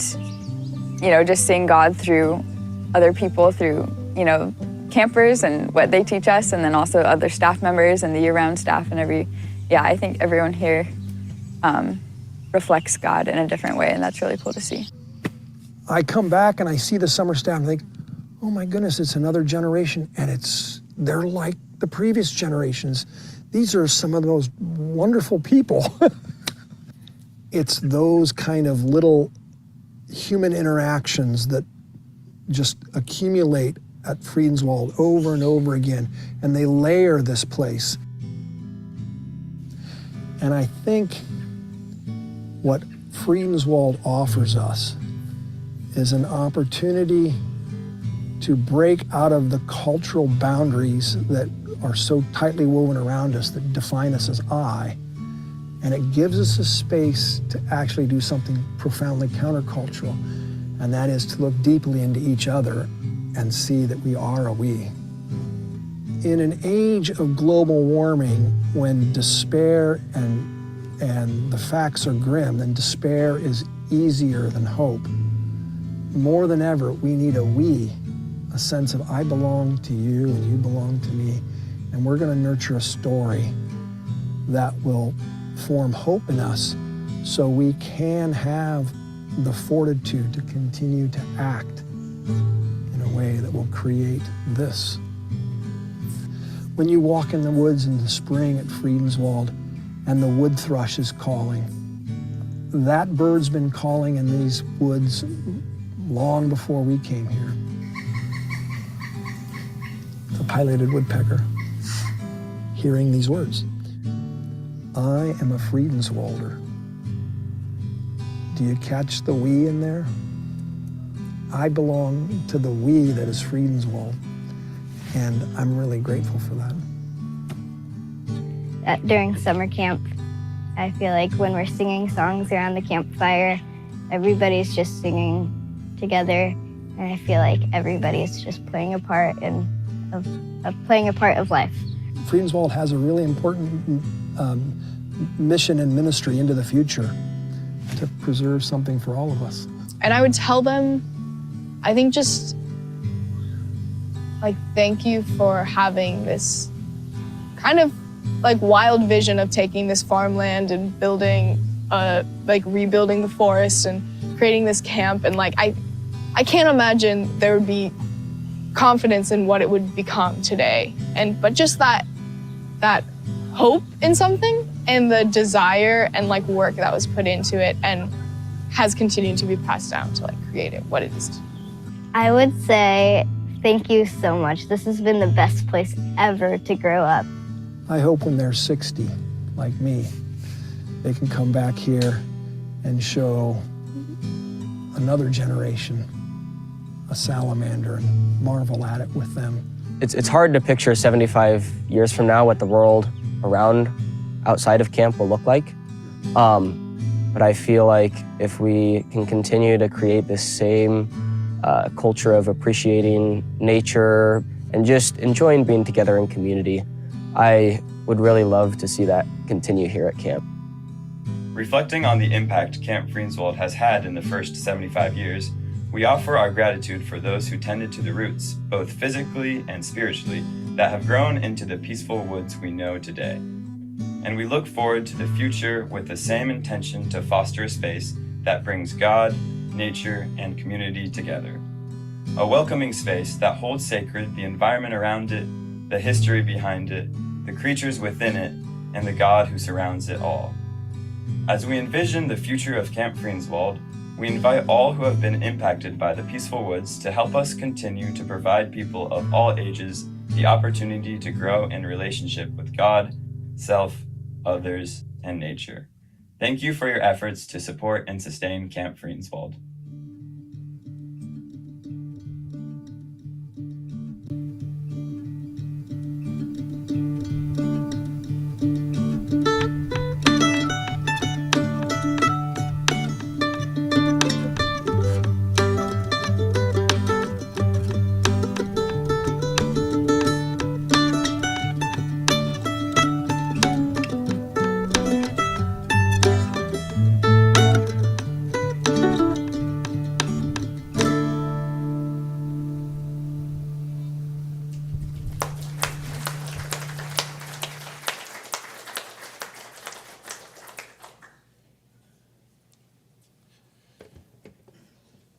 just seeing God through other people, through campers and what they teach us, and then also other staff members and the year-round staff and I think everyone here reflects God in a different way, and that's really cool to see. I come back and I see the summer staff and think, oh my goodness, it's another generation, and they're like the previous generations. These are some of the most wonderful people. It's those kind of little human interactions that just accumulate at Friedenswald over and over again, and they layer this place. And I think what Friedenswald offers us is an opportunity to break out of the cultural boundaries that are so tightly woven around us that define us as I, and it gives us a space to actually do something profoundly countercultural, and that is to look deeply into each other and see that we are a we. In an age of global warming, when despair and the facts are grim, then despair is easier than hope. More than ever, we need a we, a sense of I belong to you and you belong to me, and we're going to nurture a story that will form hope in us so we can have the fortitude to continue to act in a way that will create this. When you walk in the woods in the spring at Friedenswald and the wood thrush is calling, that bird's been calling in these woods long before we came here. The pileated woodpecker, hearing these words, I am a Friedenswalder. Do you catch the we in there? I belong to the we that is Friedenswald, and I'm really grateful for that. During summer camp, I feel like when we're singing songs around the campfire, everybody's just singing together, and I feel like everybody's just playing a part of life. Friedenswald has a really important mission and ministry into the future to preserve something for all of us. And I would tell them, I think just thank you for having this kind of wild vision of taking this farmland and building, rebuilding the forest and creating this camp. And I can't imagine there would be confidence in what it would become today. But just that hope in something and the desire and work that was put into it and has continued to be passed down to create it what it is. I would say thank you so much. This has been the best place ever to grow up. I hope when they're 60, like me, they can come back here and show another generation a salamander and marvel at it with them. It's hard to picture 75 years from now what the world around outside of camp will look like. But I feel like if we can continue to create this same culture of appreciating nature and just enjoying being together in community, I would really love to see that continue here at camp. Reflecting on the impact Camp Friedenswald has had in the first 75 years, we offer our gratitude for those who tended to the roots, both physically and spiritually, that have grown into the peaceful woods we know today. And we look forward to the future with the same intention to foster a space that brings God, nature, and community together. A welcoming space that holds sacred the environment around it, the history behind it, the creatures within it, and the God who surrounds it all. As we envision the future of Camp Friedenswald, we invite all who have been impacted by the peaceful woods to help us continue to provide people of all ages the opportunity to grow in relationship with God, self, others, and nature. Thank you for your efforts to support and sustain Camp Friedenswald.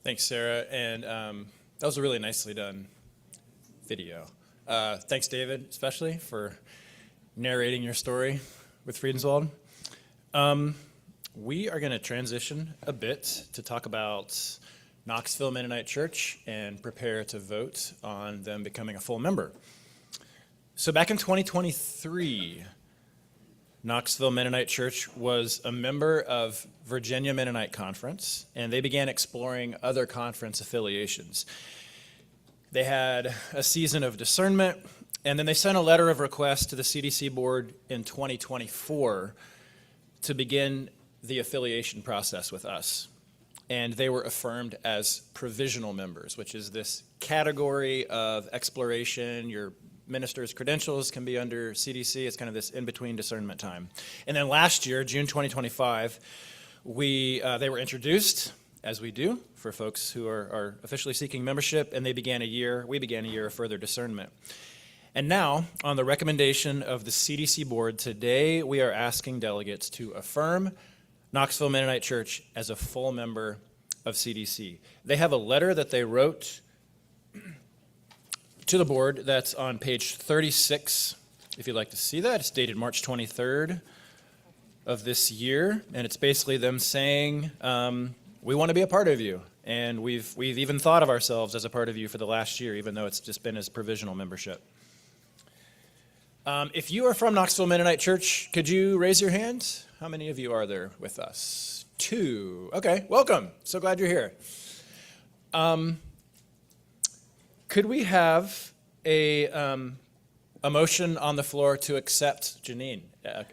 Thanks, Sarah. And that was a really nicely done video. Thanks, David, especially for narrating your story with Friedenswald. We are going to transition a bit to talk about Knoxville Mennonite Church and prepare to vote on them becoming a full member. So back in 2023, Knoxville Mennonite Church was a member of Virginia Mennonite Conference, and they began exploring other conference affiliations. They had a season of discernment, and then they sent a letter of request to the CDC board in 2024 to begin the affiliation process with us. And they were affirmed as provisional members, which is this category of exploration. Your minister's credentials can be under CDC. It's kind of this in-between discernment time. And then last year, June 2025, they were introduced, as we do, for folks who are officially seeking membership, and we began a year of further discernment. And now, on the recommendation of the CDC board, today we are asking delegates to affirm Knoxville Mennonite Church as a full member of CDC. They have a letter that they wrote to the board that's on page 36, if you'd like to see that. It's dated March 23rd of this year, and it's basically them saying, we want to be a part of you, and we've even thought of ourselves as a part of you for the last year, even though it's just been as provisional membership. If you are from Knoxville Mennonite Church, could you raise your hand? How many of you are there with us? 2. Okay, welcome. So glad you're here. Could we have a motion on the floor to accept Janine?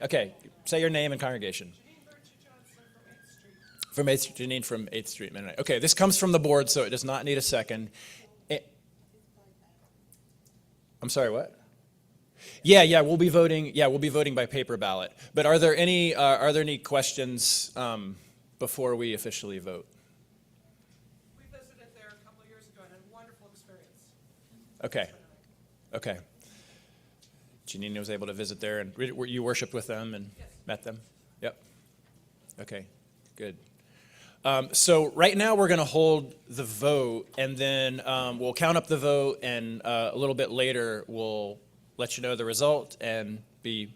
Okay, say your name and congregation. From 8th Street, Janine from 8th Street Mennonite. Okay, this comes from the board, so it does not need a second. I'm sorry, what? Yeah, we'll be voting. Yeah, we'll be voting by paper ballot. But are there any questions before we officially vote? We visited there a couple of years ago and had a wonderful experience. Okay. Janine was able to visit there, and you worshiped with them and met them? Yep. Okay, good. So right now we're going to hold the vote, and then we'll count up the vote, and a little bit later we'll let you know the result and be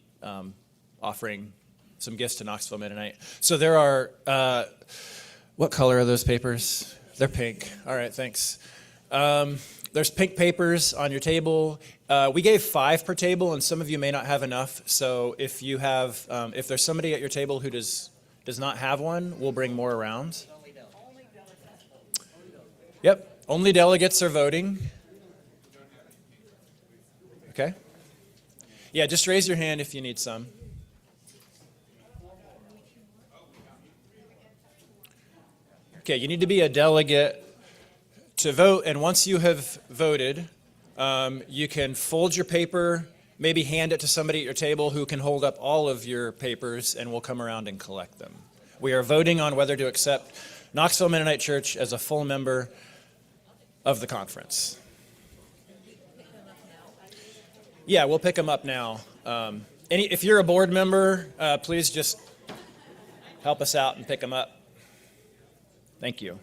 offering some gifts to Knoxville Mennonite. So there are, what color are those papers? They're pink. All right, thanks. There's pink papers on your table. We gave 5 per table, and some of you may not have enough. So if you have, if there's somebody at your table who does not have one, we'll bring more around. Yep, only delegates are voting. Okay. Yeah, just raise your hand if you need some. Okay, you need to be a delegate to vote, and once you have voted, you can fold your paper, maybe hand it to somebody at your table who can hold up all of your papers, and we'll come around and collect them. We are voting on whether to accept Knoxville Mennonite Church as a full member of the conference. Yeah, we'll pick them up now. If you're a board member, please just help us out and pick them up. Thank you.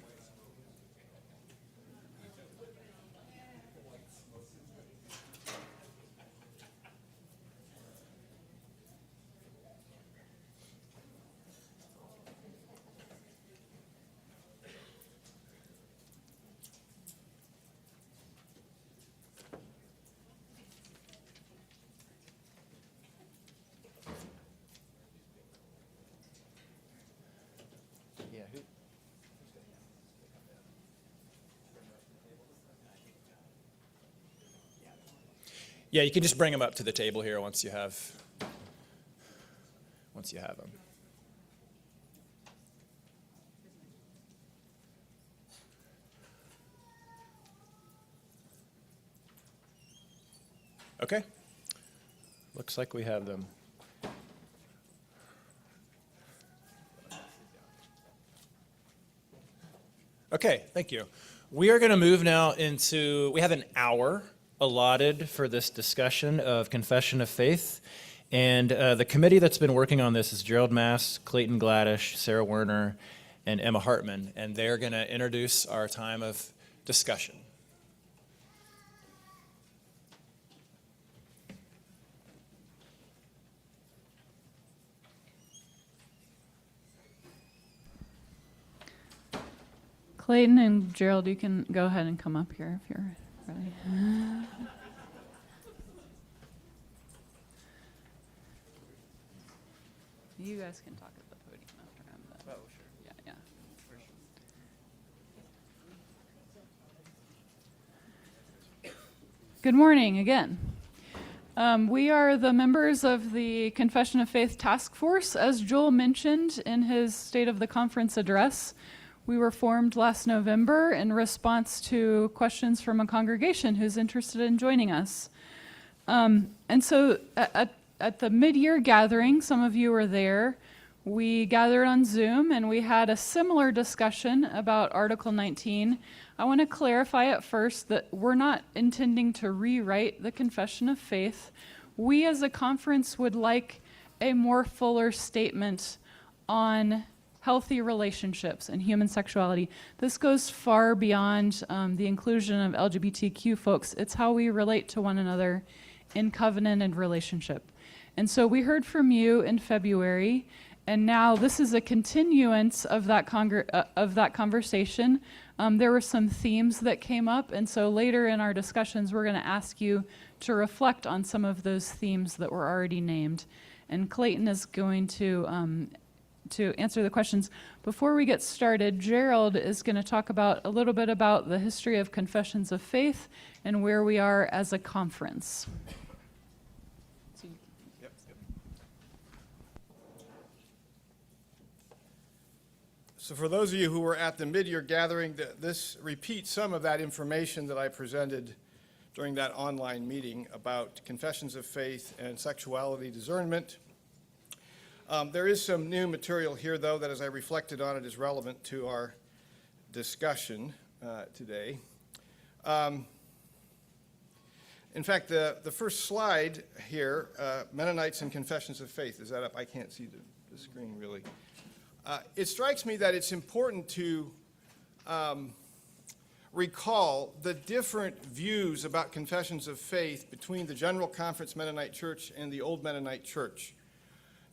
Yeah, you can just bring them up to the table here once you have them. Okay. Looks like we have them. Okay, thank you. We are going to move now into, we have an hour allotted for this discussion of confession of faith. And the committee that's been working on this is Gerald Mass, Clayton Gladish, Sarah Werner, and Emma Hartman, and they're going to introduce our time of discussion. Clayton and Gerald, you can go ahead and come up here if you're ready. You guys can talk at the podium after I'm done. Oh, sure. Yeah, yeah. Good morning again. We are the members of the Confession of Faith Task Force. As Joel mentioned in his State of the Conference address, we were formed last November in response to questions from a congregation who's interested in joining us. And so at the mid-year gathering, some of you were there, we gathered on Zoom and we had a similar discussion about Article 19. I want to clarify at first that we're not intending to rewrite the Confession of Faith. We as a conference would like a more fuller statement on healthy relationships and human sexuality. This goes far beyond the inclusion of LGBTQ folks. It's how we relate to one another in covenant and relationship. And so we heard from you in February, and now this is a continuance of that conversation. There were some themes that came up, and so later in our discussions, we're going to ask you to reflect on some of those themes that were already named. And Clayton is going to answer the questions. Before we get started, Gerald is going to talk about a little bit about the history of Confessions of Faith and where we are as a conference. So for those of you who were at the mid-year gathering, this repeats some of that information that I presented during that online meeting about confessions of faith and sexuality discernment. There is some new material here, though, that as I reflected on it is relevant to our discussion today. In fact, the first slide here, Mennonites and Confessions of Faith, is that up? I can't see the screen really. It strikes me that it's important to recall the different views about confessions of faith between the General Conference Mennonite Church and the Old Mennonite Church.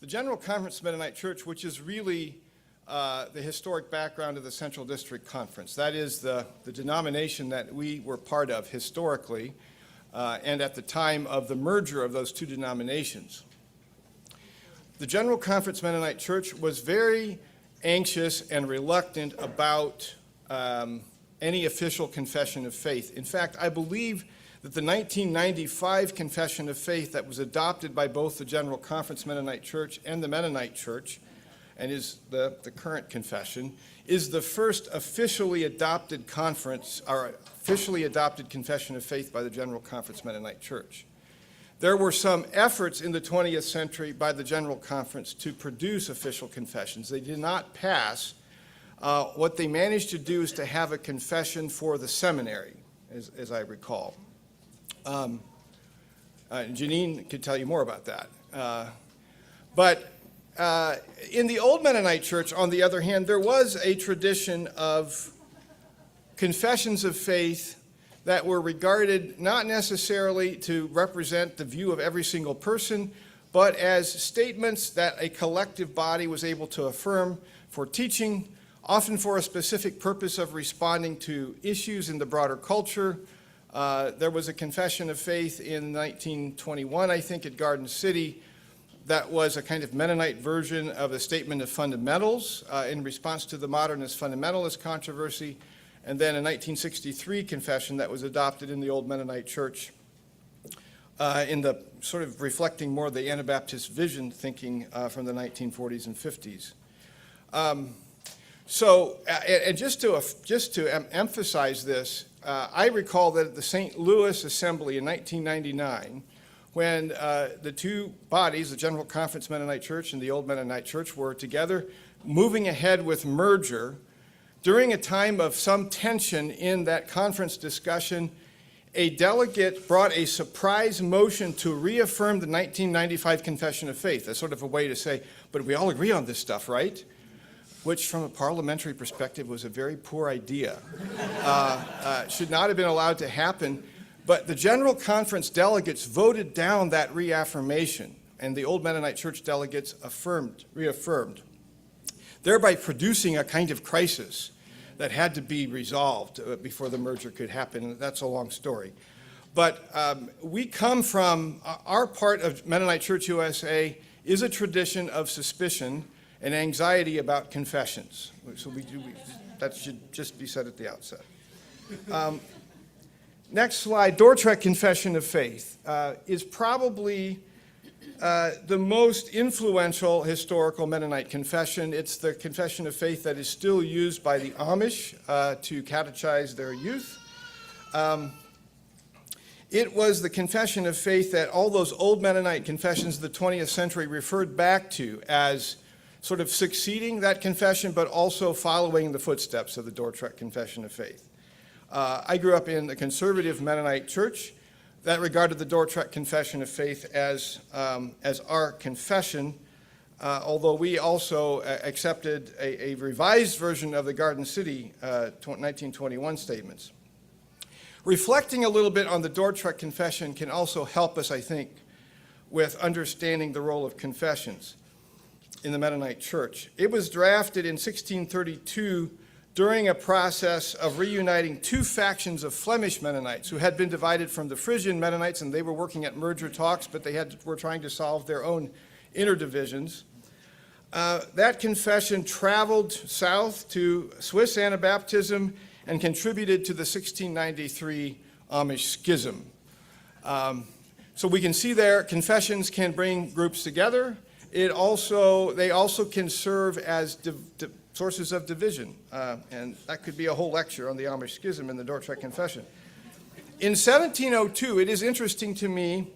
The General Conference Mennonite Church, which is really the historic background of the Central District Conference. That is the denomination that we were part of historically and at the time of the merger of those two denominations. The General Conference Mennonite Church was very anxious and reluctant about any official confession of faith. In fact, I believe that the 1995 Confession of Faith that was adopted by both the General Conference Mennonite Church and the Mennonite Church, and is the current confession, is the first officially adopted conference, or officially adopted confession of faith by the General Conference Mennonite Church. There were some efforts in the 20th century by the General Conference to produce official confessions. They did not pass. What they managed to do is to have a confession for the seminary, as I recall. Janine could tell you more about that. But in the Old Mennonite Church, on the other hand, there was a tradition of confessions of faith that were regarded not necessarily to represent the view of every single person, but as statements that a collective body was able to affirm for teaching, often for a specific purpose of responding to issues in the broader culture. There was a confession of faith in 1921, I think, at Garden City, that was a kind of Mennonite version of a statement of fundamentals in response to the modernist fundamentalist controversy. And then a 1963 confession that was adopted in the Old Mennonite Church in the sort of reflecting more the Anabaptist vision thinking from the 1940s and 50s. And just to emphasize this, I recall that at the St. Louis Assembly in 1999, when the two bodies, the General Conference Mennonite Church and the Old Mennonite Church, were together moving ahead with merger, during a time of some tension in that conference discussion, a delegate brought a surprise motion to reaffirm the 1995 Confession of Faith. That's sort of a way to say, but we all agree on this stuff, right? which from a parliamentary perspective was a very poor idea. Should not have been allowed to happen. But the General Conference delegates voted down that reaffirmation, and the Old Mennonite Church delegates reaffirmed, thereby producing a kind of crisis that had to be resolved before the merger could happen. That's a long story. But we come from, our part of Mennonite Church USA is a tradition of suspicion and anxiety about confessions. So that should just be said at the outset. Next slide, Dordrecht Confession of Faith is probably the most influential historical Mennonite confession. It's the confession of faith that is still used by the Amish to catechize their youth. It was the confession of faith that all those old Mennonite confessions of the 20th century referred back to as sort of succeeding that confession, but also following the footsteps of the Dordrecht Confession of Faith. I grew up in a conservative Mennonite church that regarded the Dordrecht Confession of Faith as our confession, although we also accepted a revised version of the Garden City 1921 statements. Reflecting a little bit on the Dordrecht Confession can also help us, I think, with understanding the role of confessions in the Mennonite Church. It was drafted in 1632 during a process of reuniting two factions of Flemish Mennonites who had been divided from the Frisian Mennonites, and they were working at merger talks, but they were trying to solve their own inner divisions. That confession traveled south to Swiss Anabaptism and contributed to the 1693 Amish Schism. So we can see there, confessions can bring groups together. They also can serve as sources of division, and that could be a whole lecture on the Amish Schism in the Dordrecht Confession. In 1702, it is interesting to me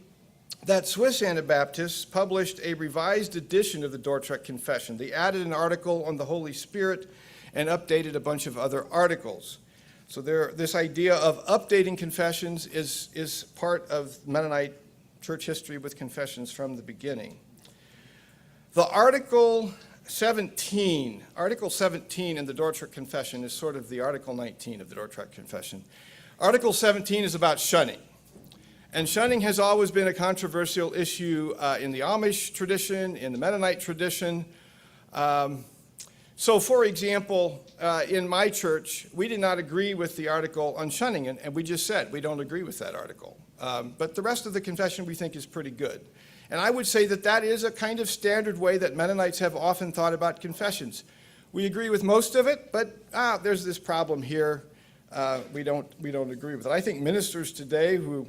that Swiss Anabaptists published a revised edition of the Dordrecht Confession. They added an article on the Holy Spirit and updated a bunch of other articles. So this idea of updating confessions is part of Mennonite church history with confessions from the beginning. The Article 17 in the Dordrecht Confession is sort of the Article 19 of the Dordrecht Confession. Article 17 is about shunning. And shunning has always been a controversial issue in the Amish tradition, in the Mennonite tradition. So, for example, in my church, we did not agree with the article on shunning, and we just said we don't agree with that article. But the rest of the confession we think is pretty good. And I would say that that is a kind of standard way that Mennonites have often thought about confessions. We agree with most of it, but there's this problem here. We don't agree with it. I think ministers today who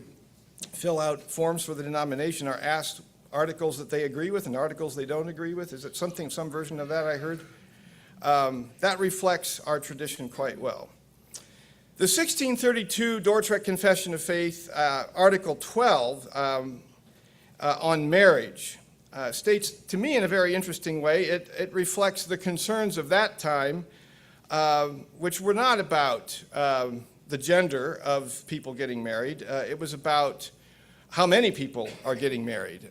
fill out forms for the denomination are asked articles that they agree with and articles they don't agree with. Is it some version of that I heard? That reflects our tradition quite well. The 1632 Dordrecht Confession of Faith, Article 12, on marriage, states to me in a very interesting way, it reflects the concerns of that time, which were not about the gender of people getting married. It was about how many people are getting married.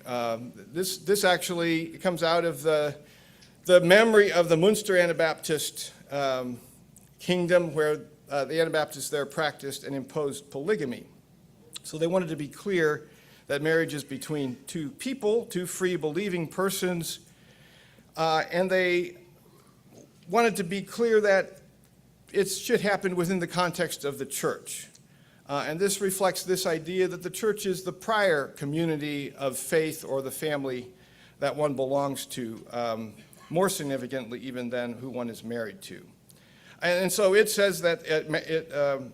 This actually comes out of the memory of the Munster Anabaptist kingdom, where the Anabaptists there practiced and imposed polygamy. So they wanted to be clear that marriage is between two people, two free believing persons, and they wanted to be clear that it should happen within the context of the church. And this reflects this idea that the church is the prior community of faith or the family that one belongs to, more significantly even than who one is married to. And so it says that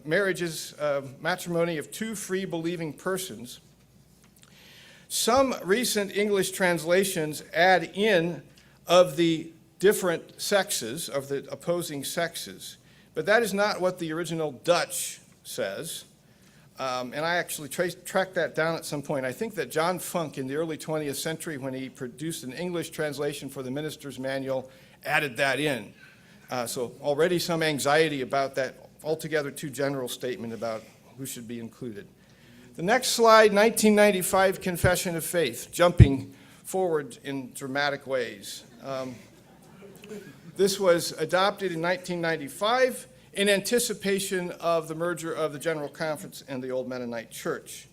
marriage is matrimony of two free believing persons. Some recent English translations add in of the different sexes, of the opposing sexes, but that is not what the original Dutch says. And I actually tracked that down at some point. I think that John Funk in the early 20th century, when he produced an English translation for the Minister's Manual, added that in. So already some anxiety about that altogether too general statement about who should be included. The next slide, 1995 Confession of Faith, jumping forward in dramatic ways. This was adopted in 1995 in anticipation of the merger of the General Conference and the Old Mennonite Church.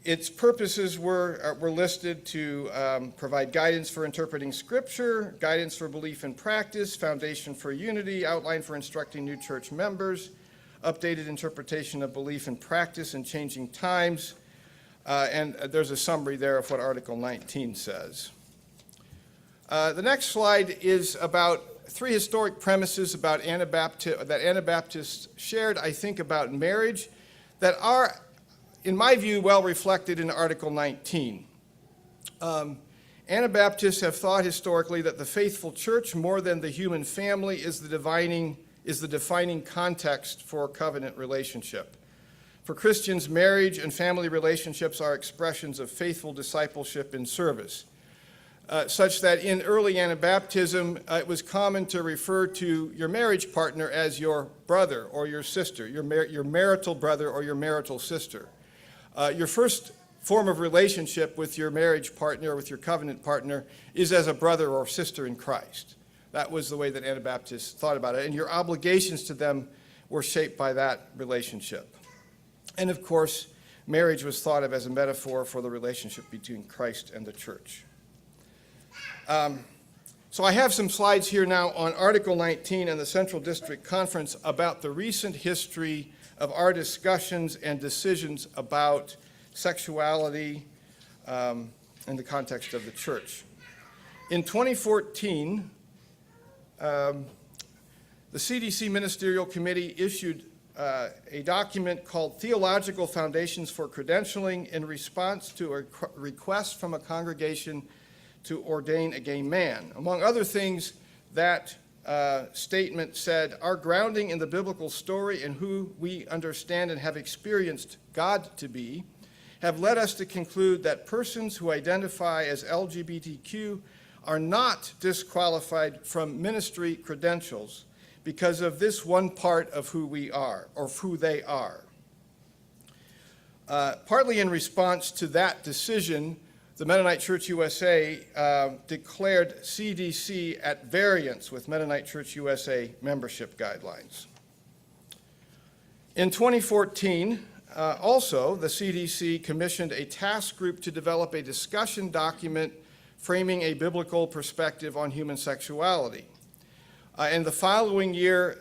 Its purposes were listed to provide guidance for interpreting Scripture, guidance for belief and practice, foundation for unity, outline for instructing new church members, updated interpretation of belief and practice in changing times, and there's a summary there of what Article 19 says. The next slide is about three historic premises about that Anabaptists shared, I think, about marriage that are, in my view, well reflected in Article 19. Anabaptists have thought historically that the faithful church, more than the human family, is the defining context for covenant relationship. For Christians, marriage and family relationships are expressions of faithful discipleship and service, such that in early Anabaptism, it was common to refer to your marriage partner as your brother or your sister, your marital brother or your marital sister. Your first form of relationship with your marriage partner or with your covenant partner is as a brother or sister in Christ. That was the way that Anabaptists thought about it, and your obligations to them were shaped by that relationship. And of course, marriage was thought of as a metaphor for the relationship between Christ and the church. So I have some slides here now on Article 19 and the Central District Conference about the recent history of our discussions and decisions about sexuality in the context of the church. In 2014, the CDC Ministerial Committee issued a document called Theological Foundations for Credentialing in response to a request from a congregation to ordain a gay man. Among other things, that statement said, our grounding in the biblical story and who we understand and have experienced God to be have led us to conclude that persons who identify as LGBTQ are not disqualified from ministry credentials because of this one part of who we are, or who they are. Partly in response to that decision, the Mennonite Church USA declared CDC at variance with Mennonite Church USA membership guidelines. In 2014, also, the CDC commissioned a task group to develop a discussion document framing a biblical perspective on human sexuality. And the following year,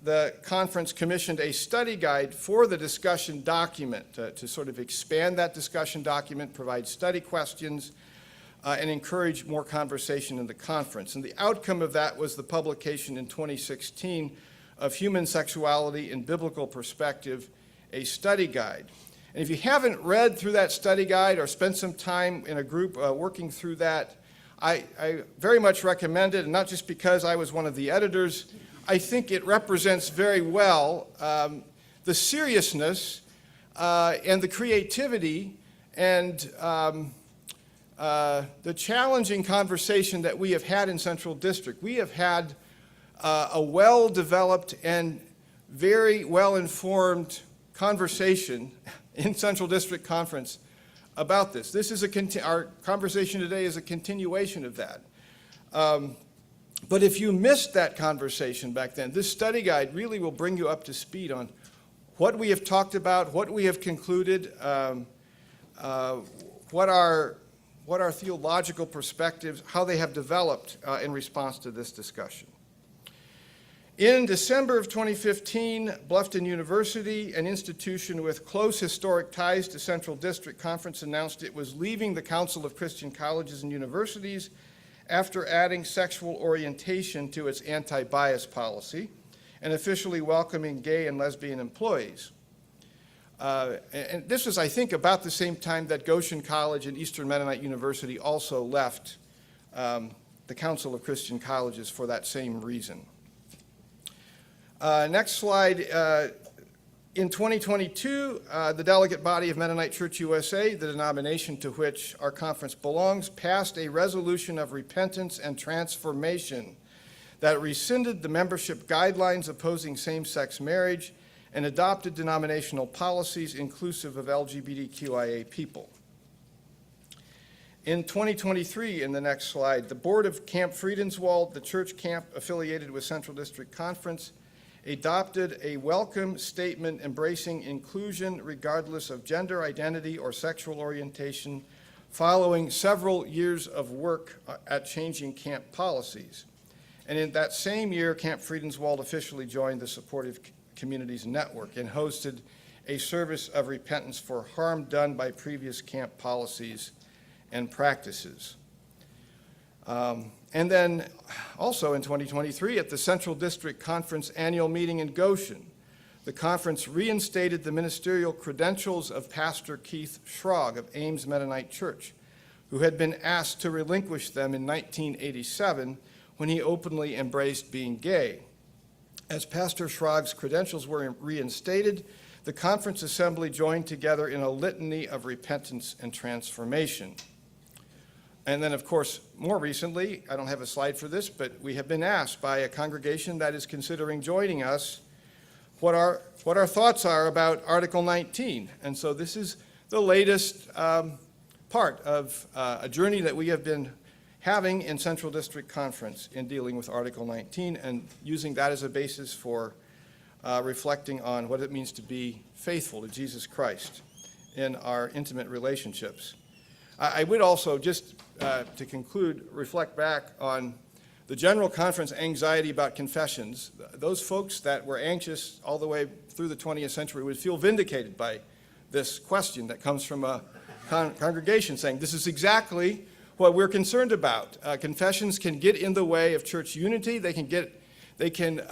the conference commissioned a study guide for the discussion document to sort of expand that discussion document, provide study questions, and encourage more conversation in the conference. And the outcome of that was the publication in 2016 of Human Sexuality in Biblical Perspective, a study guide. And if you haven't read through that study guide or spent some time in a group working through that, I very much recommend it, and not just because I was one of the editors. I think it represents very well the seriousness and the creativity and the challenging conversation that we have had in Central District. We have had a well-developed and very well-informed conversation in Central District Conference about this. This is our conversation today is a continuation of that. But if you missed that conversation back then, this study guide really will bring you up to speed on what we have talked about, what we have concluded, what our theological perspectives, how they have developed in response to this discussion. In December of 2015, Bluffton University, an institution with close historic ties to Central District Conference, announced it was leaving the Council of Christian Colleges and Universities after adding sexual orientation to its anti-bias policy and officially welcoming gay and lesbian employees. And this was, I think, about the same time that Goshen College and Eastern Mennonite University also left the Council of Christian Colleges for that same reason. Next slide. In 2022, the delegate body of Mennonite Church USA, the denomination to which our conference belongs, passed a resolution of repentance and transformation that rescinded the membership guidelines opposing same-sex marriage and adopted denominational policies inclusive of LGBTQIA people. In 2023, in the next slide, the Board of Camp Friedenswald, the church camp affiliated with Central District Conference, adopted a welcome statement embracing inclusion regardless of gender identity or sexual orientation, following several years of work at changing camp policies. And in that same year, Camp Friedenswald officially joined the Supportive Communities Network and hosted a service of repentance for harm done by previous camp policies and practices. And then also in 2023, at the Central District Conference annual meeting in Goshen, the conference reinstated the ministerial credentials of Pastor Keith Schrog of Ames Mennonite Church, who had been asked to relinquish them in 1987 when he openly embraced being gay. As Pastor Schrog's credentials were reinstated, the conference assembly joined together in a litany of repentance and transformation. And then, of course, more recently, I don't have a slide for this, but we have been asked by a congregation that is considering joining us what our thoughts are about Article 19. And so this is the latest part of a journey that we have been having in Central District Conference in dealing with Article 19 and using that as a basis for reflecting on what it means to be faithful to Jesus Christ in our intimate relationships. I would also, just to conclude, reflect back on the General Conference anxiety about confessions. Those folks that were anxious all the way through the 20th century would feel vindicated by this question that comes from a congregation saying, this is exactly what we're concerned about. Confessions can get in the way of church unity. They can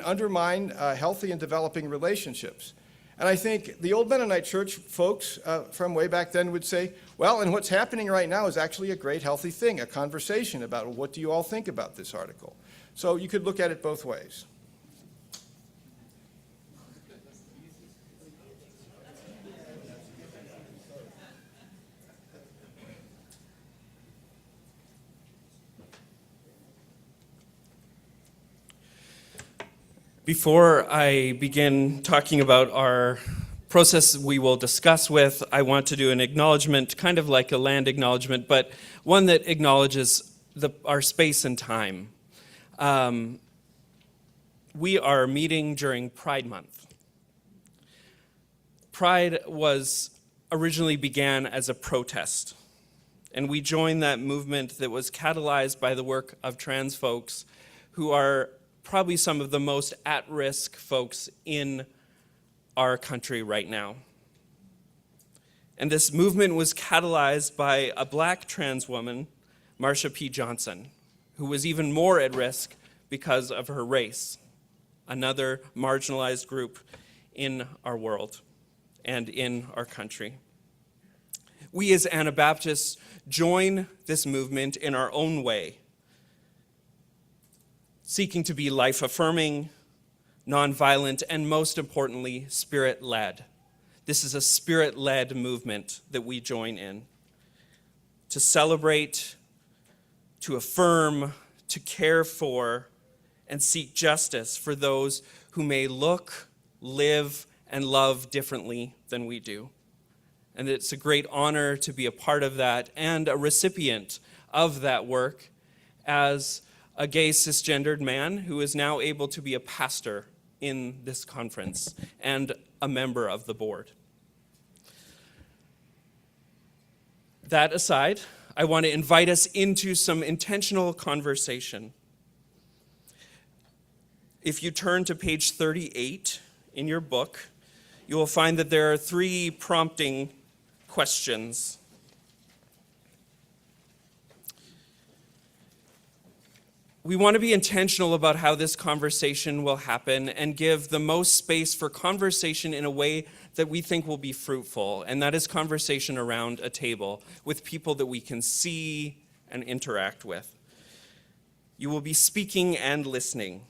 undermine healthy and developing relationships. And I think the old Mennonite church folks from way back then would say, well, and what's happening right now is actually a great healthy thing, a conversation about, well, what do you all think about this article? So you could look at it both ways. Before I begin talking about our process we will discuss with, I want to do an acknowledgement, kind of like a land acknowledgement, but one that acknowledges our space and time. We are meeting during Pride Month. Pride originally began as a protest, and we joined that movement that was catalyzed by the work of trans folks who are probably some of the most at-risk folks in our country right now. And this movement was catalyzed by a black trans woman, Marsha P. Johnson, who was even more at risk because of her race, another marginalized group in our world and in our country. We as Anabaptists join this movement in our own way, seeking to be life-affirming, nonviolent, and most importantly, spirit-led. This is a spirit-led movement that we join in to celebrate, to affirm, to care for, and seek justice for those who may look, live, and love differently than we do. And it's a great honor to be a part of that and a recipient of that work as a gay cisgendered man who is now able to be a pastor in this conference and a member of the board. That aside, I want to invite us into some intentional conversation. If you turn to page 38 in your book, you will find that there are 3 prompting questions. We want to be intentional about how this conversation will happen and give the most space for conversation in a way that we think will be fruitful, and that is conversation around a table with people that we can see and interact with. You will be speaking and listening.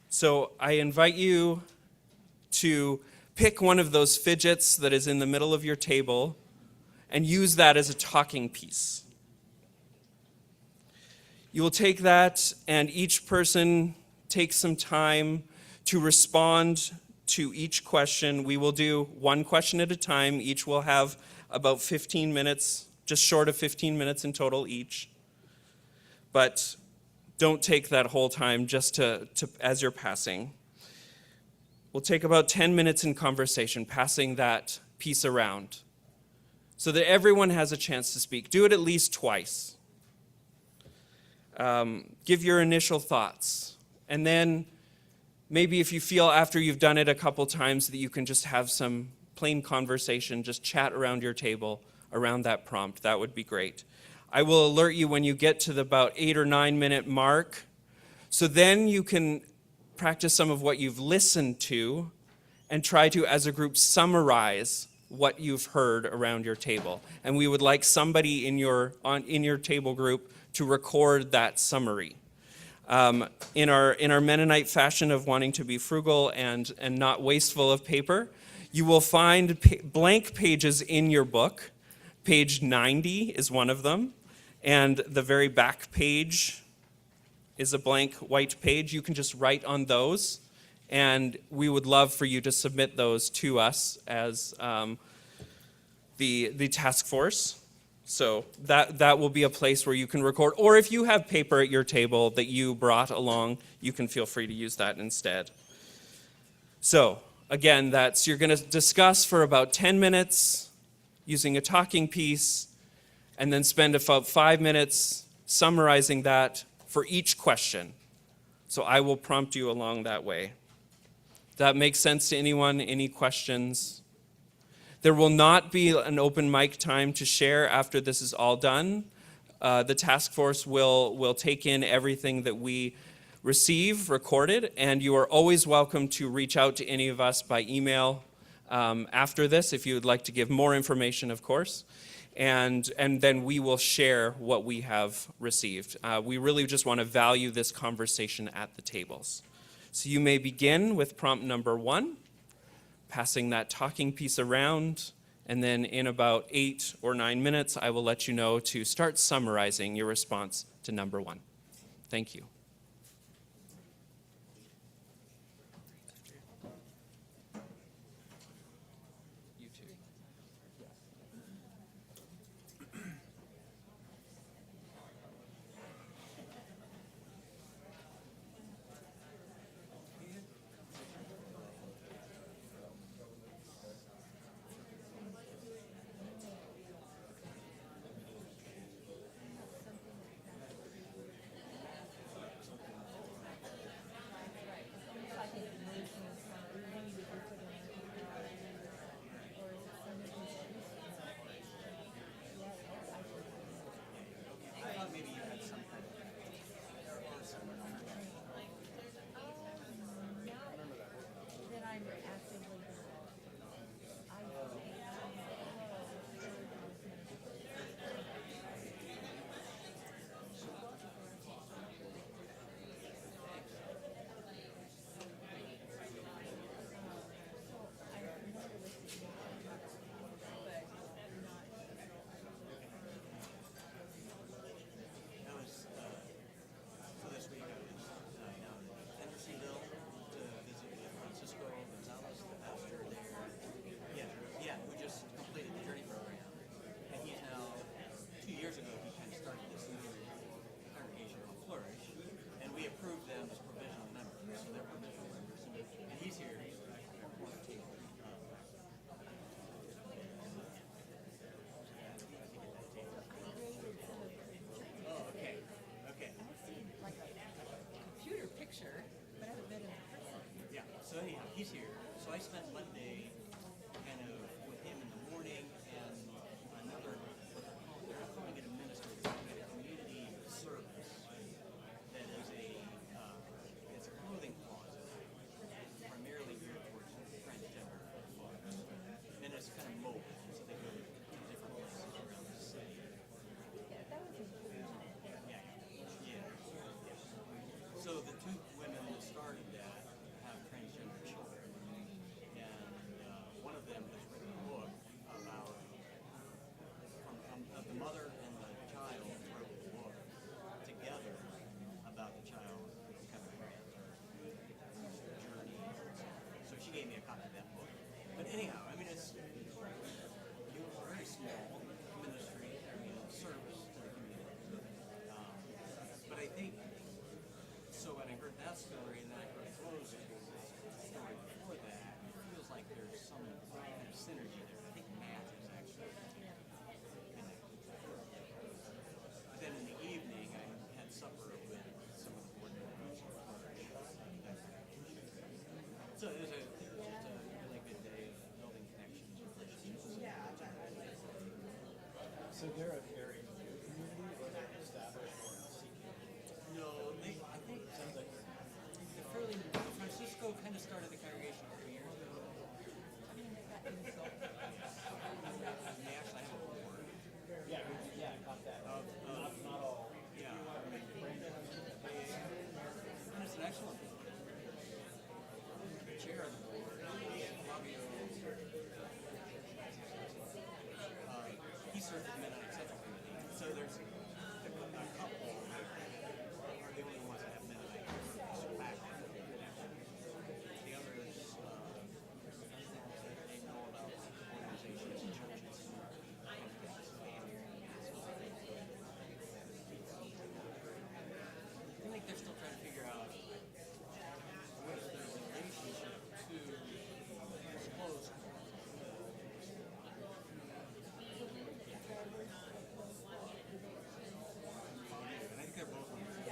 So I invite you to pick one of those fidgets that is in the middle of your table and use that as a talking piece. You will take that, and each person takes some time to respond to each question. We will do one question at a time. Each will have about 15 minutes just short of 15 minutes in total each. But don't take that whole time just to as you're passing. We'll take about 10 minutes in conversation, passing that piece around, so that everyone has a chance to speak. Do it at least twice. Give your initial thoughts. And then maybe if you feel after you've done it a couple times that you can just have some plain conversation, just chat around your table around that prompt, that would be great. I will alert you when you get to the about 8 or 9 minute mark. So then you can practice some of what you've listened to and try to, as a group, summarize what you've heard around your table. And we would like somebody in your table group to record that summary. In our Mennonite fashion of wanting to be frugal and not wasteful of paper, you will find blank pages in your book. Page 90 is one of them, and the very back page is a blank white page. You can just write on those, and we would love for you to submit those to us as the task force. So that will be a place where you can record, or if you have paper at your table that you brought along, you can feel free to use that instead. So again, you're going to discuss for about 10 minutes using a talking piece, and then spend about 5 minutes summarizing that for each question. So I will prompt you along that way. That makes sense to anyone? Any questions? There will not be an open mic time to share after this is all done. The task force will take in everything that we receive recorded, and you are always welcome to reach out to any of us by email after this if you would like to give more information, of course. And then we will share what we have received. We really just want to value this conversation at the tables. So you may begin with prompt number 1, passing that talking piece around, and then in about 8 or 9 minutes, I will let you know to start summarizing your response to number 1. Thank you. that story, and then I can close with the story before that. It feels like there's some kind of synergy there. I think Matt is actually connected. But then in the evening, I had supper with some of the board members. So it was just a really good day of building connections and relationships. So they're a very new community, or they're established or seeking? No, I think Sounds like they're fairly new. Francisco kind of started the congregation 3 years ago. And they actually have a board. yeah, I caught that. Not all. Yeah. And it's an excellent board. The chair of the board, Fabio, he served at the Mennonite Central Committee. So there's a couple that are the only ones that have Mennonite background. The others, they know about organizations and churches. I think they're still trying to figure out what is their relationship to this close. I think they're both on the board.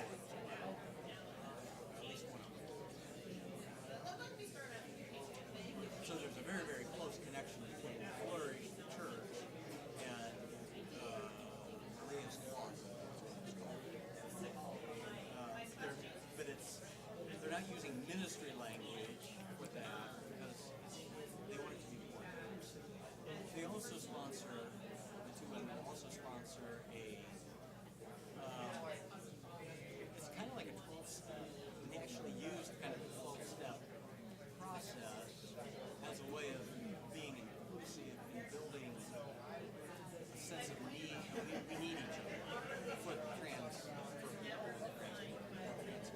At least one of them. So there's a very, very close connection between Flourish, the church, and Maria's Farm. But they're not using ministry language with that because they want it to be more. They also sponsor, the two women also sponsor a, it's kind of like a 12-step. They actually use kind of a 12-step process as a way of being inclusive and building a sense of need. We need each other for trans, for trans parents.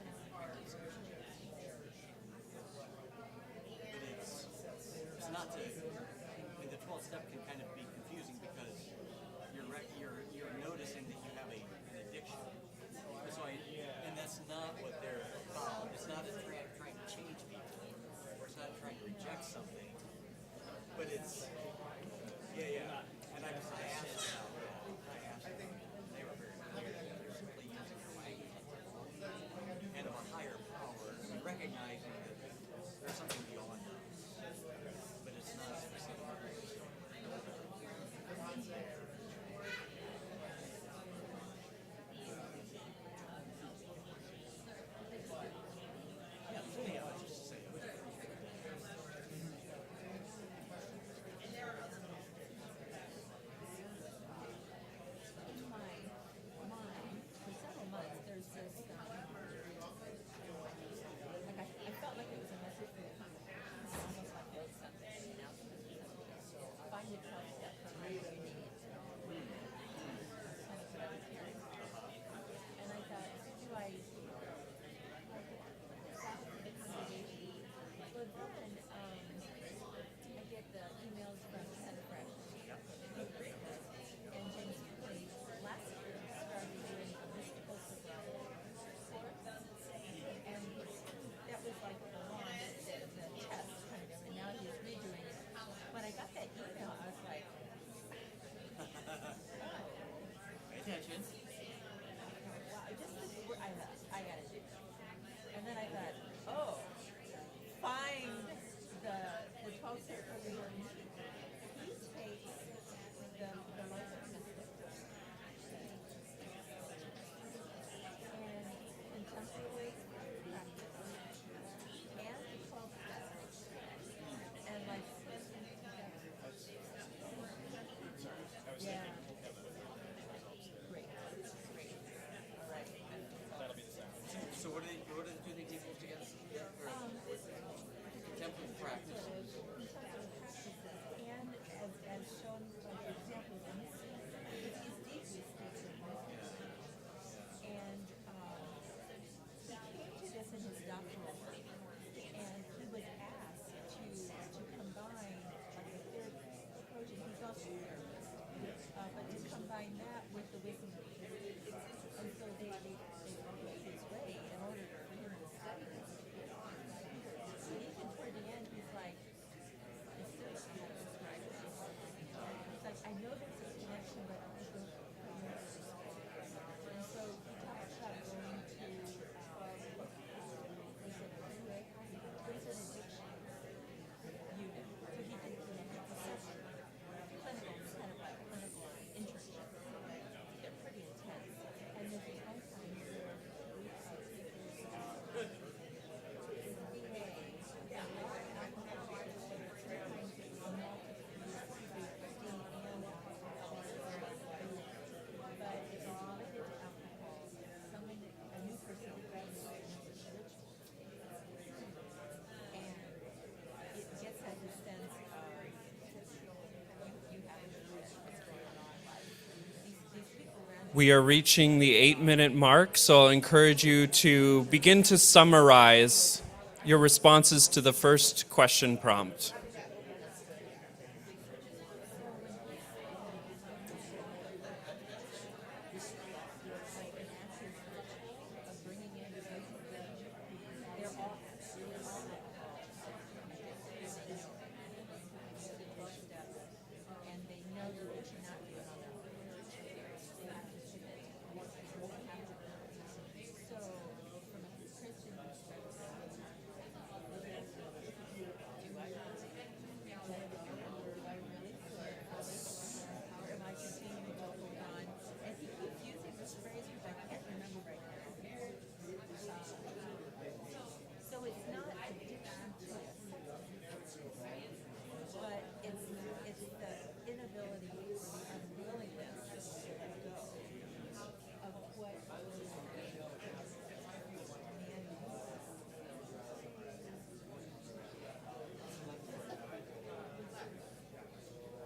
We are reaching the 8-minute mark, so I'll encourage you to begin to summarize your responses to the first question prompt.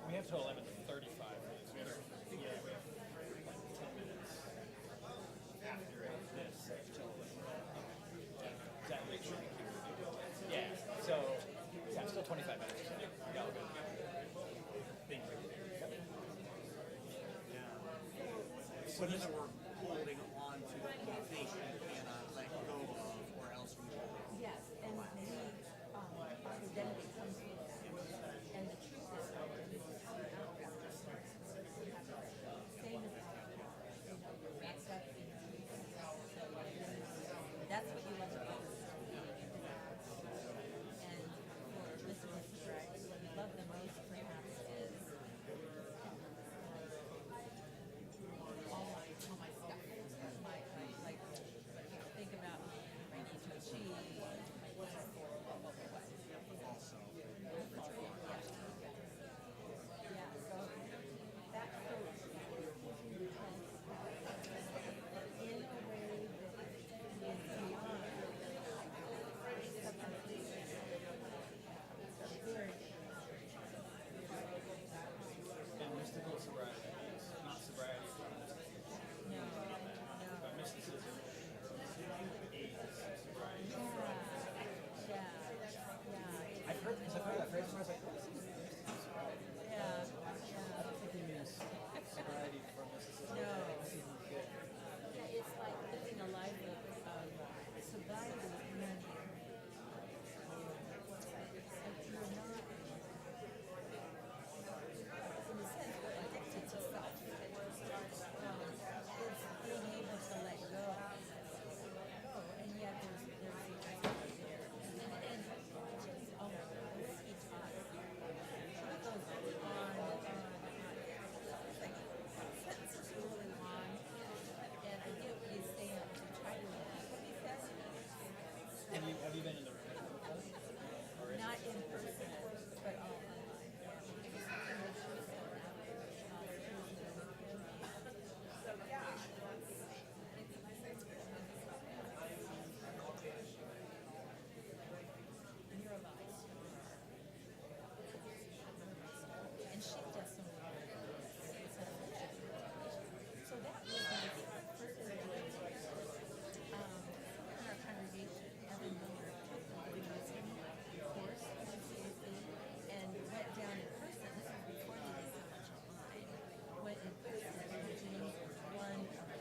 We have till 11:35. We have 10 minutes after this till 11. Does that make sure? Yeah. So yeah, still 25 minutes. Yeah, all good. Thank you. What is it we're holding on to that we think we cannot let go of, or else we will? Yes, and our identity comes with that. And the truth is, that's what you love about this. And for Mr. and Mrs. Wright, what you love the most perhaps is all my stuff. My like think about my need to achieve. And mystical sobriety is not sobriety. But mysticism is sobriety. I've heard that phrase before. I was like, what is this? I don't think he means sobriety from mysticism. No. This is good. Yeah, it's like living a life of sobriety and you're not, in a sense, we're addicted to self. It's being able to let go. And yet there's the idea there. And oh my God, he taught. It goes on and on. It's like sentences really long. And I get what he's saying to try to repeat what he says. Have you been in the room? Not in person, but online. And she does some really good so that was my first in our congregation, Evan Miller took the living wisdom course and went down in person. This was before they did so much online. Went in person to James 1 of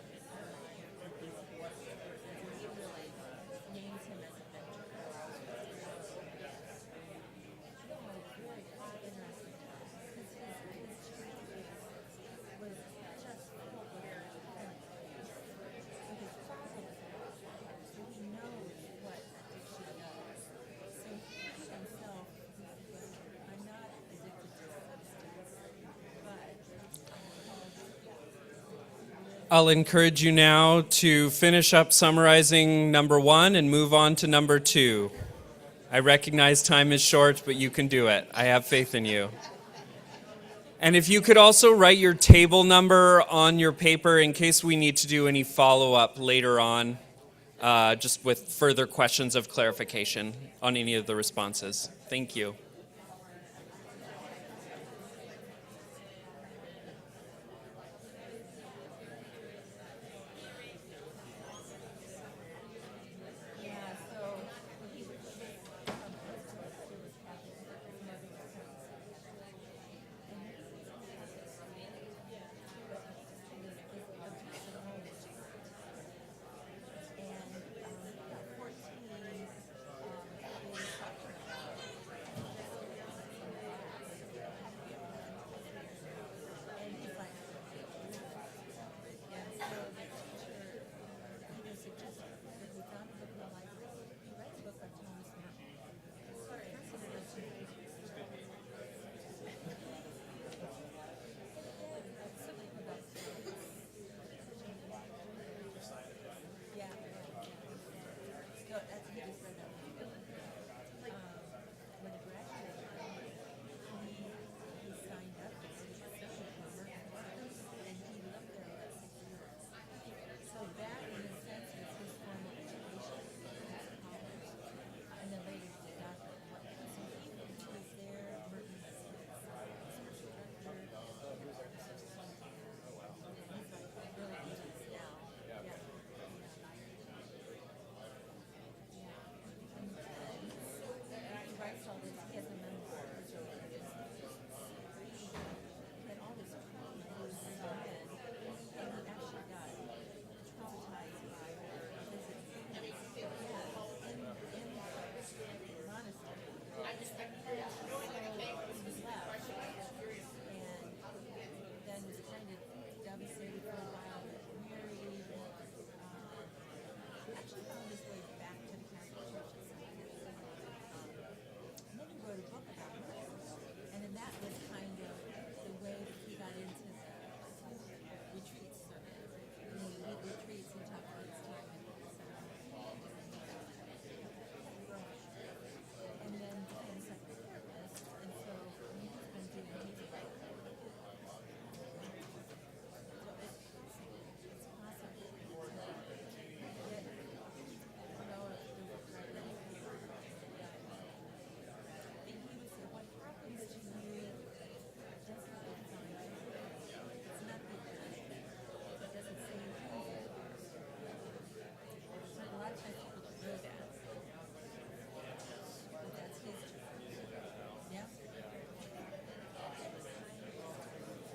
and he really named him as a mentor. Very interesting because his training was just full of so his father was an alcoholic, so he knows what addiction does. So he himself, I'm not addicted to substance, but I'll encourage you now to finish up summarizing number 1 and move on to number 2. I recognize time is short, but you can do it. I have faith in you. And if you could also write your table number on your paper in case we need to do any follow-up later on, just with further questions of clarification on any of the responses. Thank you.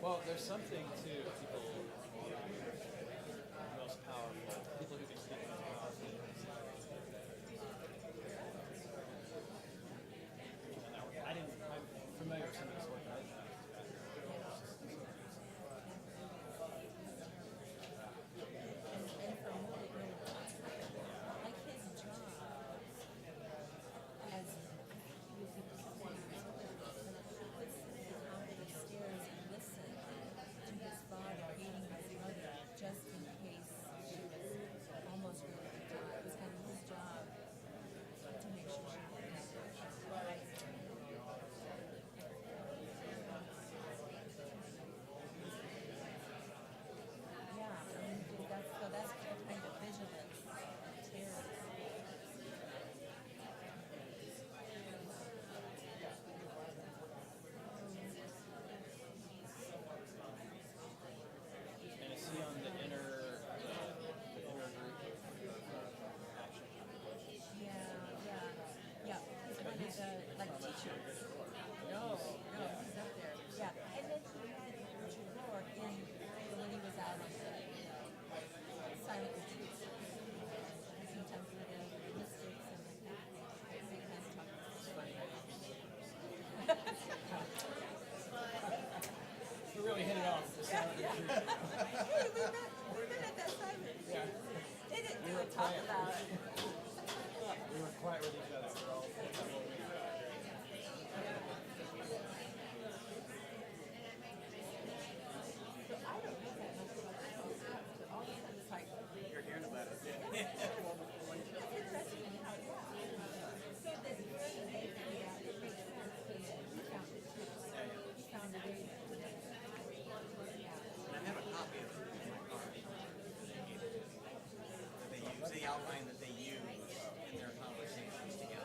Well, there's something to people most powerful, people who can speak most powerfully. I'm familiar with some of this work. We really hit it off. We've been at that Simon. Yeah. They didn't do a talk about it. We were quiet with each other for all the whole week. You're hearing about it. And I have a copy of it in my car. They use the outline that they use in their conversations together.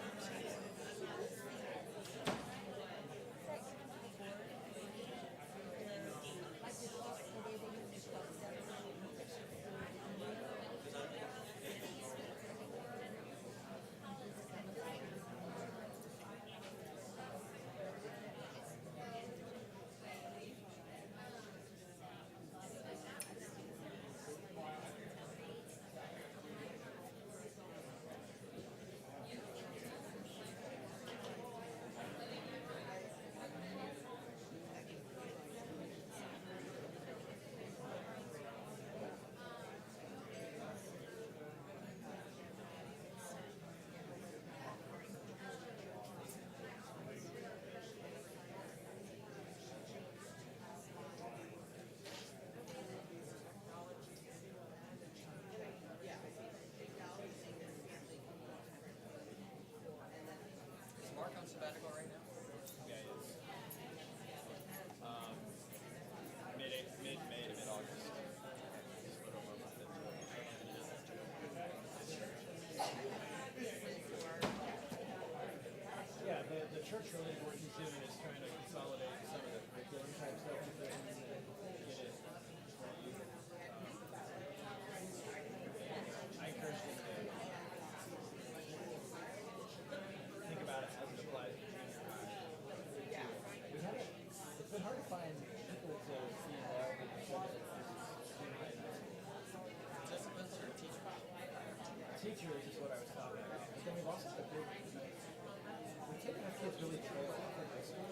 kids really trail off in high school?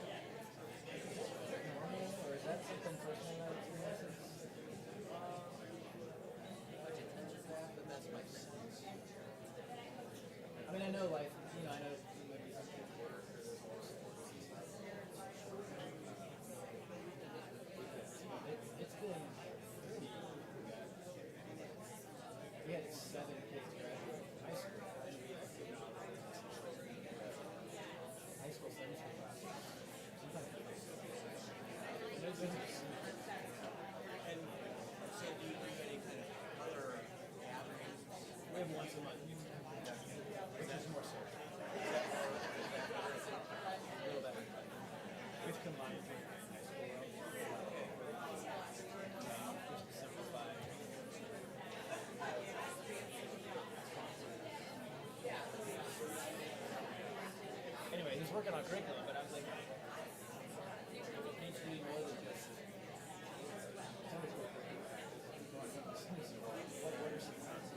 Normal, or is that something personally that experiences? But that's my sense. I mean, I know life, you know, I know maybe some kids work or there's more sports and stuff. It's been pretty. We had 7 kids graduate from high school, and we had high school Sunday school classes. Sometimes and so do you do any kind of other gatherings? We have once a month. Which is more social. A little better. We've combined junior and high school. Just to simplify. Anyway, he's working on curriculum, but I was like, it needs to be more than just Sunday school curriculum. What are some concepts?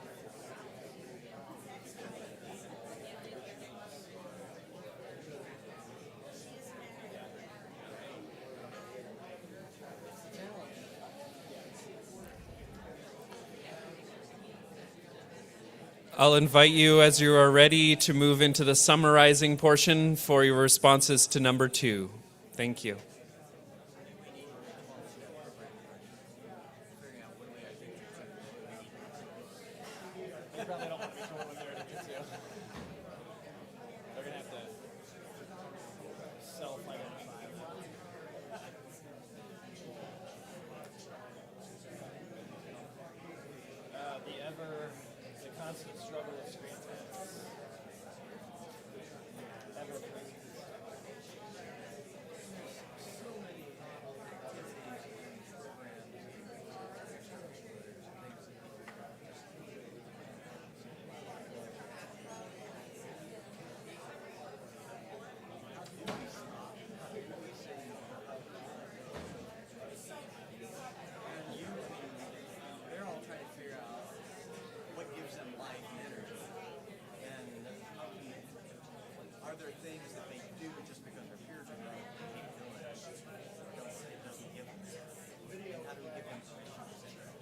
I'll invite you as you are ready to move into the summarizing portion for your responses to number 2. Thank you. You probably don't want to throw one there to get to. They're going to have to self-identify. The constant struggle of screen time. Ever present. So many activities and programs. They're all trying to figure out what gives them life and energy, and are there things that they do just because their peers are doing it, they keep doing it, because it doesn't give them that? And how do we give them permission to say that?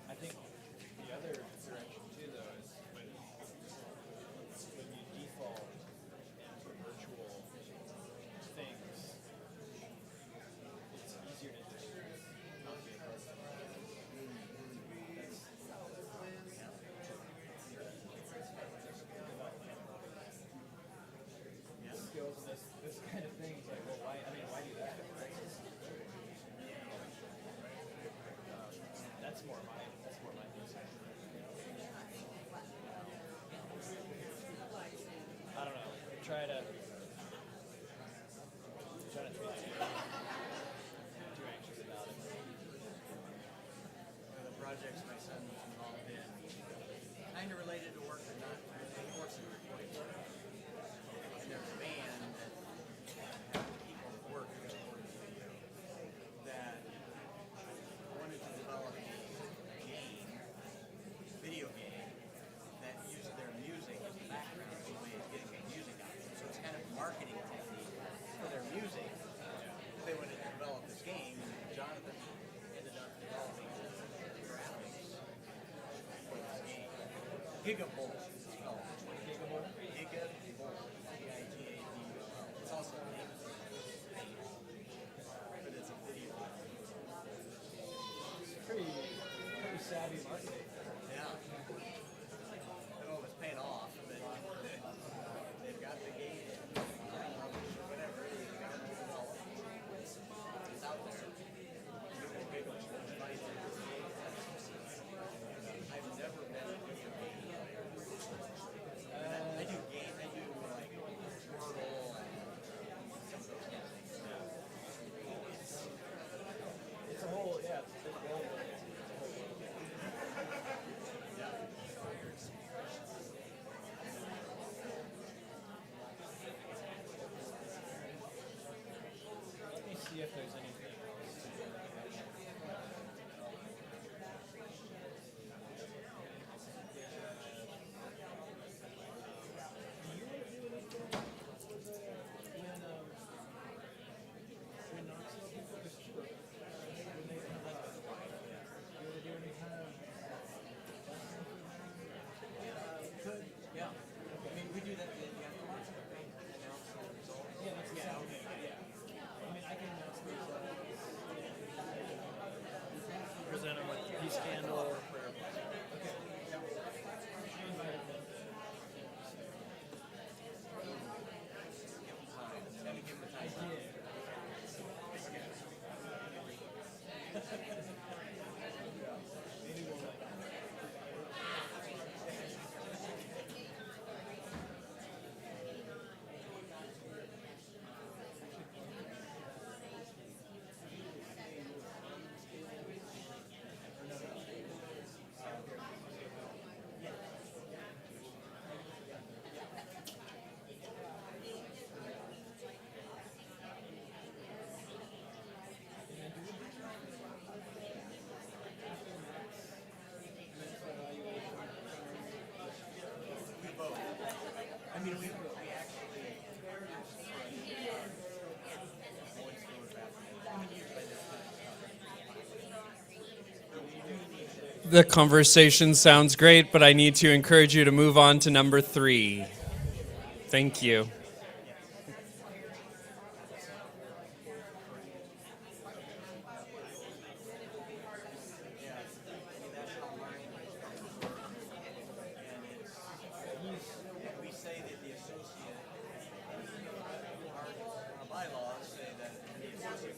I think the other direction too, though, is when you default into virtual things, it's easier to just not be a part of it. Skills and this kind of thing is like, well, why? I mean, why do that? Right? That's more my concern. I don't know. Try to treat it too anxious about it. One of the projects my son was involved in, kind of related to work, but not really. He works in a place. And there's a band that had people work that wanted to develop a video game that used their music as the background as a way of getting their music out. So it's kind of a marketing technique for their music. They wanted to develop this game, and Jonathan ended up developing the graphics for this game. Gigabolt is called. Gigabolt? Gigabolt. G-I-G-A-B-O-L. It's also a name. But it's a video. Pretty savvy marketing. Yeah. I don't know if it's paying off, but they've got the game, whatever it is, they've got it developed. It's out there. I've never been a video game player. I do like Wordle and some of those kind of things. It's a whole, yeah, it's a big world. Let me see if there's anything else. incense candle. The conversation sounds great, but I need to encourage you to move on to number 3. Thank you. We say that the associate, our bylaws say that the associate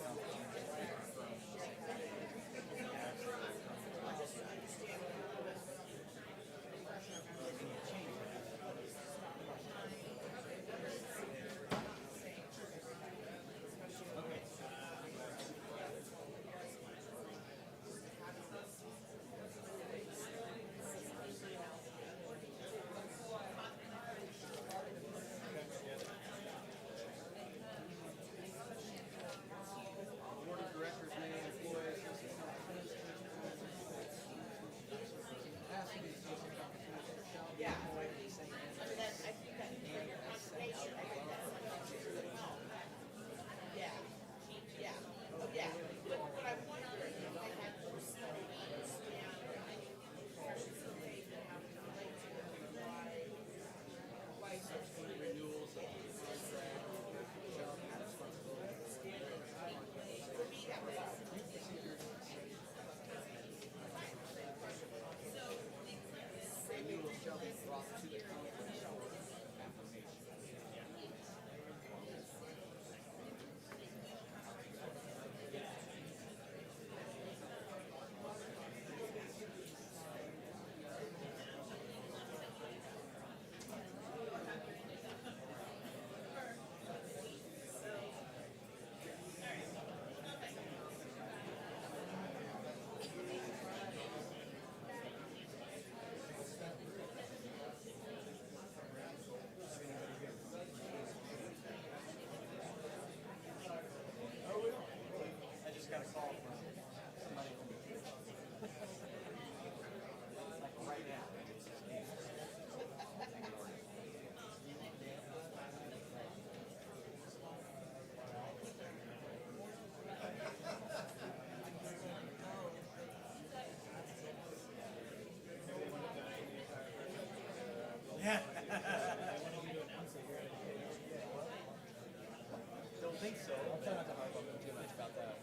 Don't think so. I'll try not to harp on too much about that.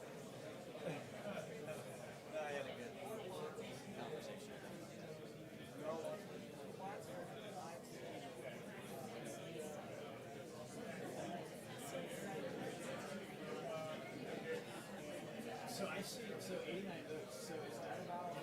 No, I had a good conversation. So I see, so 89 votes, so is that about?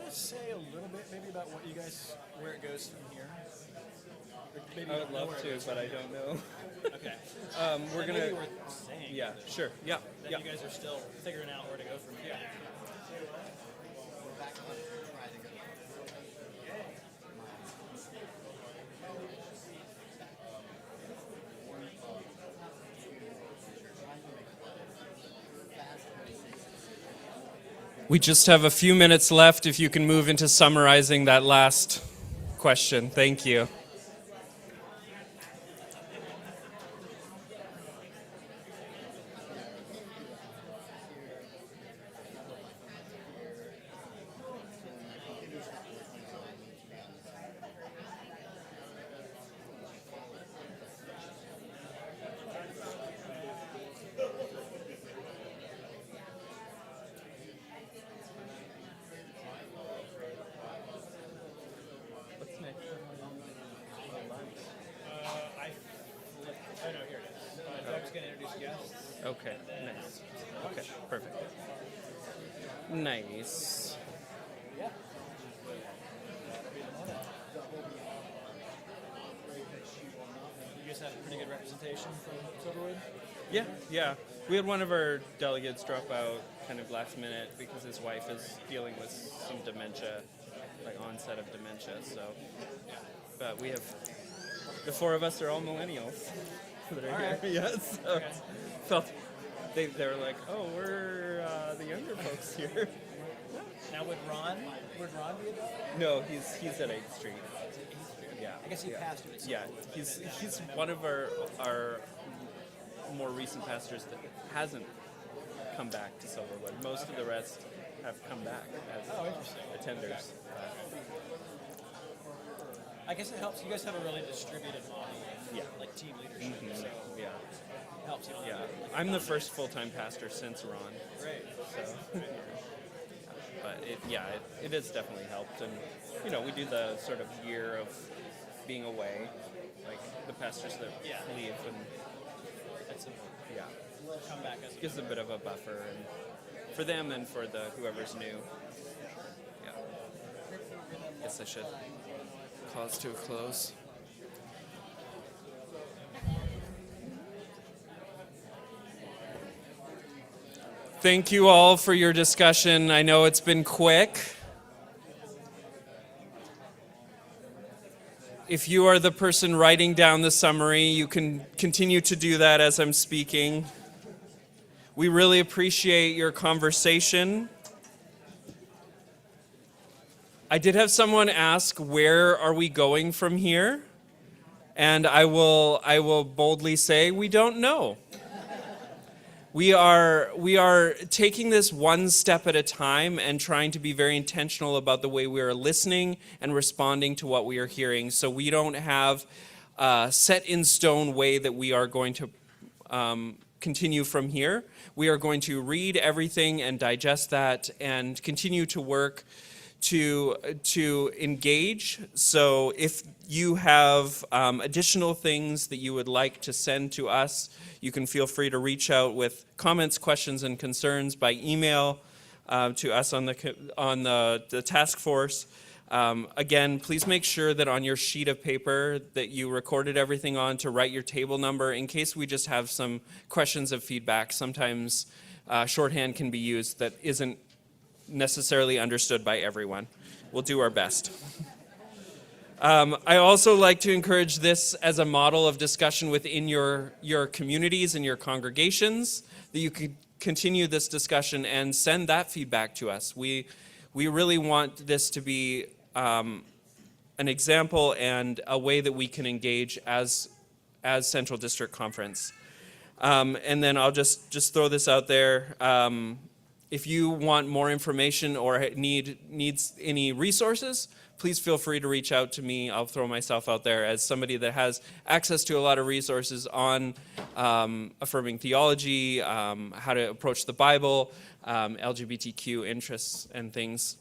to say a little bit maybe about what you guys, where it goes from here? Or maybe I would know love where it to, goes but from I here. don't know. Okay. We're That gonna. may be worth saying. Yeah, sure. Yeah. That Yeah. you guys are still figuring out where to go from here. We just have a few minutes left if you can move into summarizing that last question. Thank you. What's next? Oh, no, here it is. Doug's going to introduce guests. Okay, nice. Okay, perfect. Nice. Yeah. You guys have pretty good representation from Silverwood? Yeah, yeah. We had one of our delegates drop out kind of last minute because his wife is dealing with some dementia, like onset of dementia. So, but we have the four of us are all millennials that are All here. right. Yes. So Okay. felt they were like, oh, we're the younger folks here. Now would Ron be a delegate? No, he's at 8th Street. Yeah. I guess he pastored at Yeah, he's one of our more recent pastors that hasn't come back to Silverwood. Most of the rest have come back as attenders. I guess it helps. You guys have a really distributed model of Yeah. like team leadership. Mhm. So Yeah. it helps you. Yeah. I'm the first full-time pastor since Ron. Great. So, but it has definitely helped, and we do the sort of year of being away, like the pastors that leave, and That's a, yeah, come back as gives a bit of a buffer, and for them and for the whoever's new. Yeah. Guess I should cause to a close. Thank you all for your discussion. I know it's been quick. If you are the person writing down the summary, you can continue to do that as I'm speaking. We really appreciate your conversation. I did have someone ask, where are we going from here? And I will boldly say, we don't know. We are taking this one step at a time and trying to be very intentional about the way we are listening and responding to what we are hearing. So we don't have a set in stone way that we are going to continue from here. We are going to read everything and digest that and continue to work to engage. So if you have additional things that you would like to send to us, you can feel free to reach out with comments, questions, and concerns by email to us on the task force. Again, please make sure that on your sheet of paper that you recorded everything on to write your table number in case we just have some questions of feedback. Sometimes shorthand can be used that isn't necessarily understood by everyone. We'll do our best. I also like to encourage this as a model of discussion within your communities and your congregations, that you could continue this discussion and send that feedback to us. We really want this to be an example and a way that we can engage as Central District Conference. And then I'll just throw this out there. If you want more information or needs any resources, please feel free to reach out to me. I'll throw myself out there as somebody that has access to a lot of resources on affirming theology, how to approach the Bible, LGBTQ interests and things.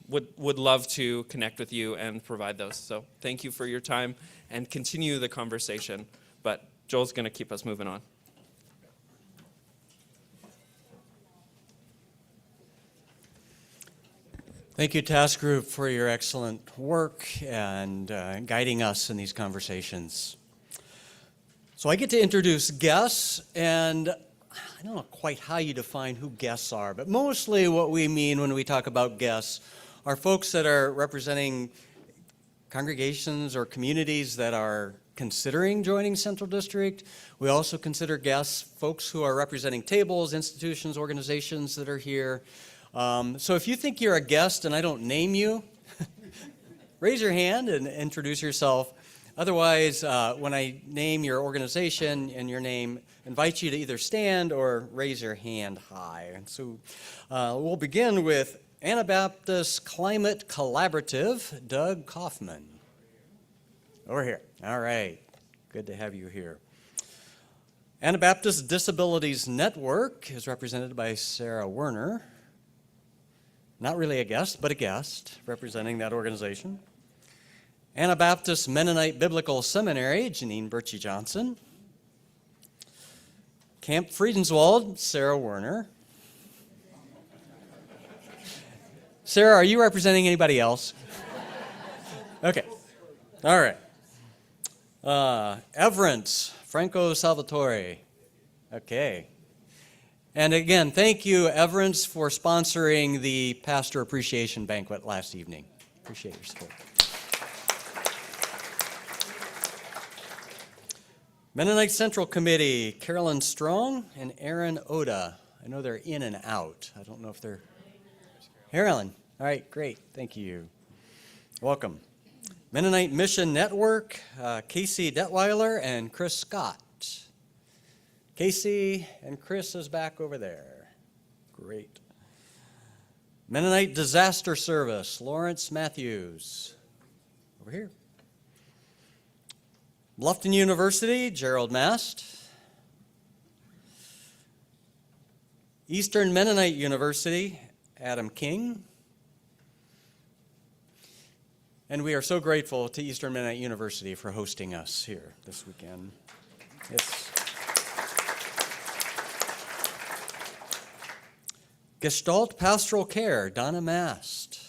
Would love to connect with you and provide those. So thank you for your time and continue the conversation. But Joel's going to keep us moving on. Thank you, Task Group, for your excellent work and guiding us in these conversations. So I get to introduce guests, and I don't know quite how you define who guests are, but mostly what we mean when we talk about guests are folks that are representing congregations or communities that are considering joining Central District. We also consider guests folks who are representing tables, institutions, organizations that are here. So if you think you're a guest and I don't name you, raise your hand and introduce yourself. Otherwise, when I name your organization and your name, invite you to either stand or raise your hand high. And so we'll begin with Anabaptist Climate Collaborative, Doug Kaufman. Over here. All right. Good to have you here. Anabaptist Disabilities Network is represented by Sarah Werner. Not really a guest, but a guest representing that organization. Anabaptist Mennonite Biblical Seminary, Janine Birchie Johnson. Camp Friedenswald, Sarah Werner. Sarah, are you representing anybody else? Okay. All right. Everence, Franco Salvatore. Okay. And again, thank you, Everence, for sponsoring the Pastor Appreciation Banquet last evening. Appreciate your support. Mennonite Central Committee, Carolyn Strong and Aaron Oda. I know they're in and out. I don't know if they're... Carolyn. All right, great. Thank you. Welcome. Mennonite Mission Network, Casey Detweiler and Chris Scott. Casey and Chris is back over there. Great. Mennonite Disaster Service, Lawrence Matthews. Over here. Bluffton University, Gerald Mast. Eastern Mennonite University, Adam King. And we are so grateful to Eastern Mennonite University for hosting us here this weekend. It's Gestalt Pastoral Care, Donna Mast.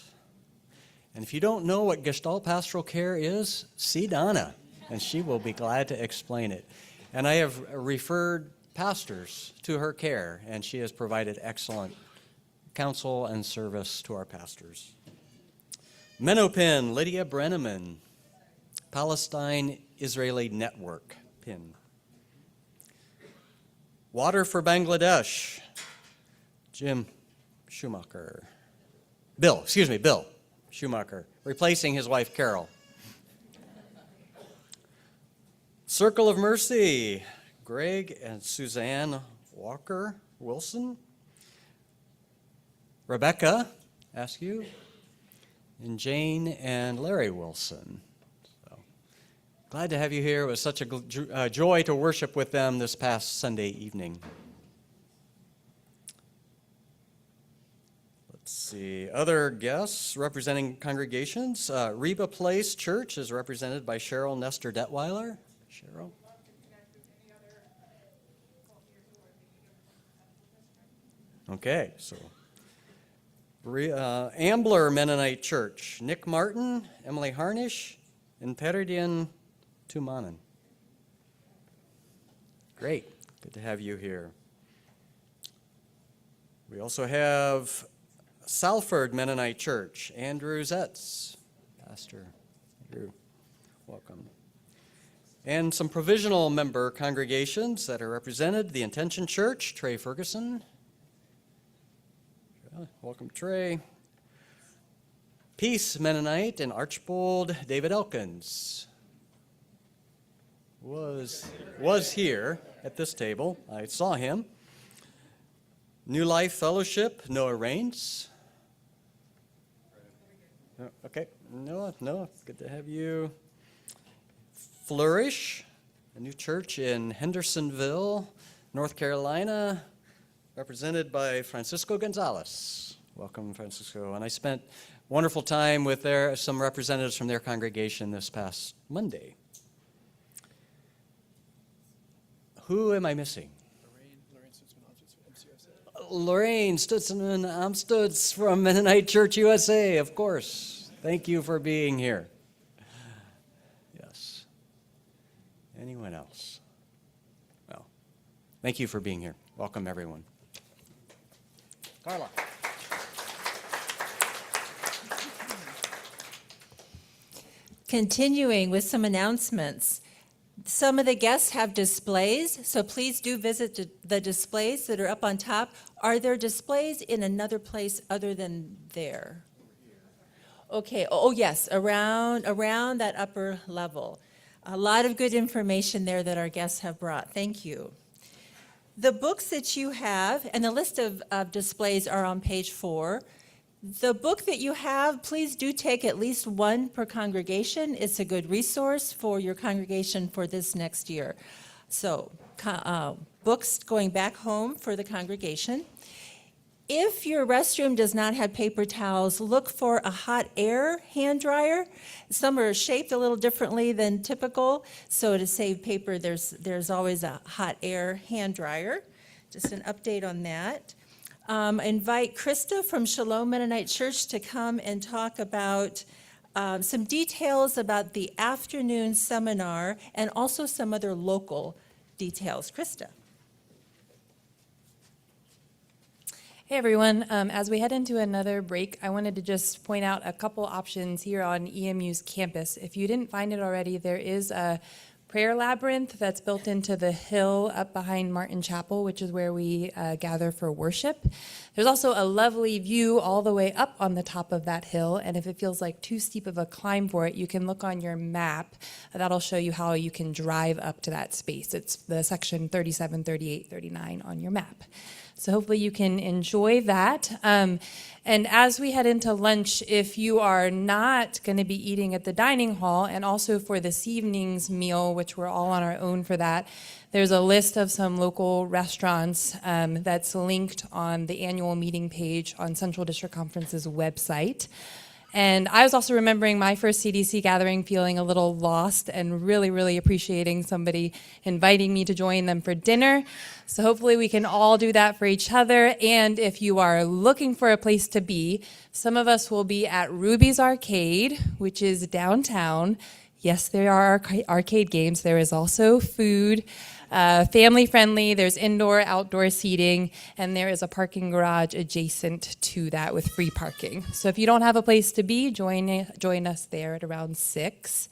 And if you don't know what Gestalt Pastoral Care is, see Donna, and she will be glad to explain it. And I have referred pastors to her care, and she has provided excellent counsel and service to our pastors. Menopin, Lydia Brenneman, Palestine Israeli Network, PIN. Water for Bangladesh, Jim Schumacher. Bill Schumacher, replacing his wife Carol. Circle of Mercy, Greg and Suzanne Walker Wilson. Rebecca Askew, and Jane and Larry Wilson. So, glad to have you here. It was such a joy to worship with them this past Sunday evening. Let's see, other guests representing congregations. Reba Place Church is represented by Cheryl Nestor Detweiler. Cheryl. Okay, so Ambler Mennonite Church, Nick Martin, Emily Harnish, and Peridian Tumanen. Great, good to have you here. We also have Salford Mennonite Church, Andrew Zetz, Pastor Andrew, welcome. And some provisional member congregations that are represented, the Intention Church, Trey Ferguson. Welcome, Trey. Peace Mennonite and Archbold David Elkins was here at this table. I saw him. New Life Fellowship, Noah Rains. Okay, Noah, good to have you. Flourish, a new church in Hendersonville, North Carolina, represented by Francisco Gonzalez. Welcome, Francisco. And I spent wonderful time with some representatives from their congregation this past Monday. Lorraine Stutzman Amstutz from Mennonite Church USA, of course. Thank you for being here. Yes. Anyone else? Well, thank you for being here. Welcome, everyone. Carla. Continuing with some announcements. Some of the guests have displays, so please do visit the displays that are up on top. Are there displays in another place other than there? Okay, oh yes, around that upper level. A lot of good information there that our guests have brought. Thank you. The books that you have, and the list of displays are on page 4. The book that you have, please do take at least one per congregation. It's a good resource for your congregation for this next year. So, books going back home for the congregation. If your restroom does not have paper towels, look for a hot air hand dryer. Some are shaped a little differently than typical, so to save paper, there's always a hot air hand dryer. Just an update on that. Invite Krista from Shalom Mennonite Church to come and talk about some details about the afternoon seminar and also some other local details. Krista. Hey everyone, as we head into another break, I wanted to just point out a couple options here on EMU's campus. If you didn't find it already, there is a prayer labyrinth that's built into the hill up behind Martin Chapel, which is where we gather for worship. There's also a lovely view all the way up on the top of that hill, and if it feels like too steep of a climb for it, you can look on your map. That'll show you how you can drive up to that space. It's the section 37, 38, 39 on your map. So hopefully you can enjoy that. And as we head into lunch, if you are not going to be eating at the dining hall, and also for this evening's meal, which we're all on our own for that, there's a list of some local restaurants that's linked on the annual meeting page on Central District Conference's website. And I was also remembering my first CDC gathering, feeling a little lost and really, really appreciating somebody inviting me to join them for dinner. So hopefully we can all do that for each other. And if you are looking for a place to be, some of us will be at Ruby's Arcade, which is downtown. Yes, there are arcade games. There is also food. Family friendly, there's indoor, outdoor seating, and there is a parking garage adjacent to that with free parking. So if you don't have a place to be, join us there at around 6.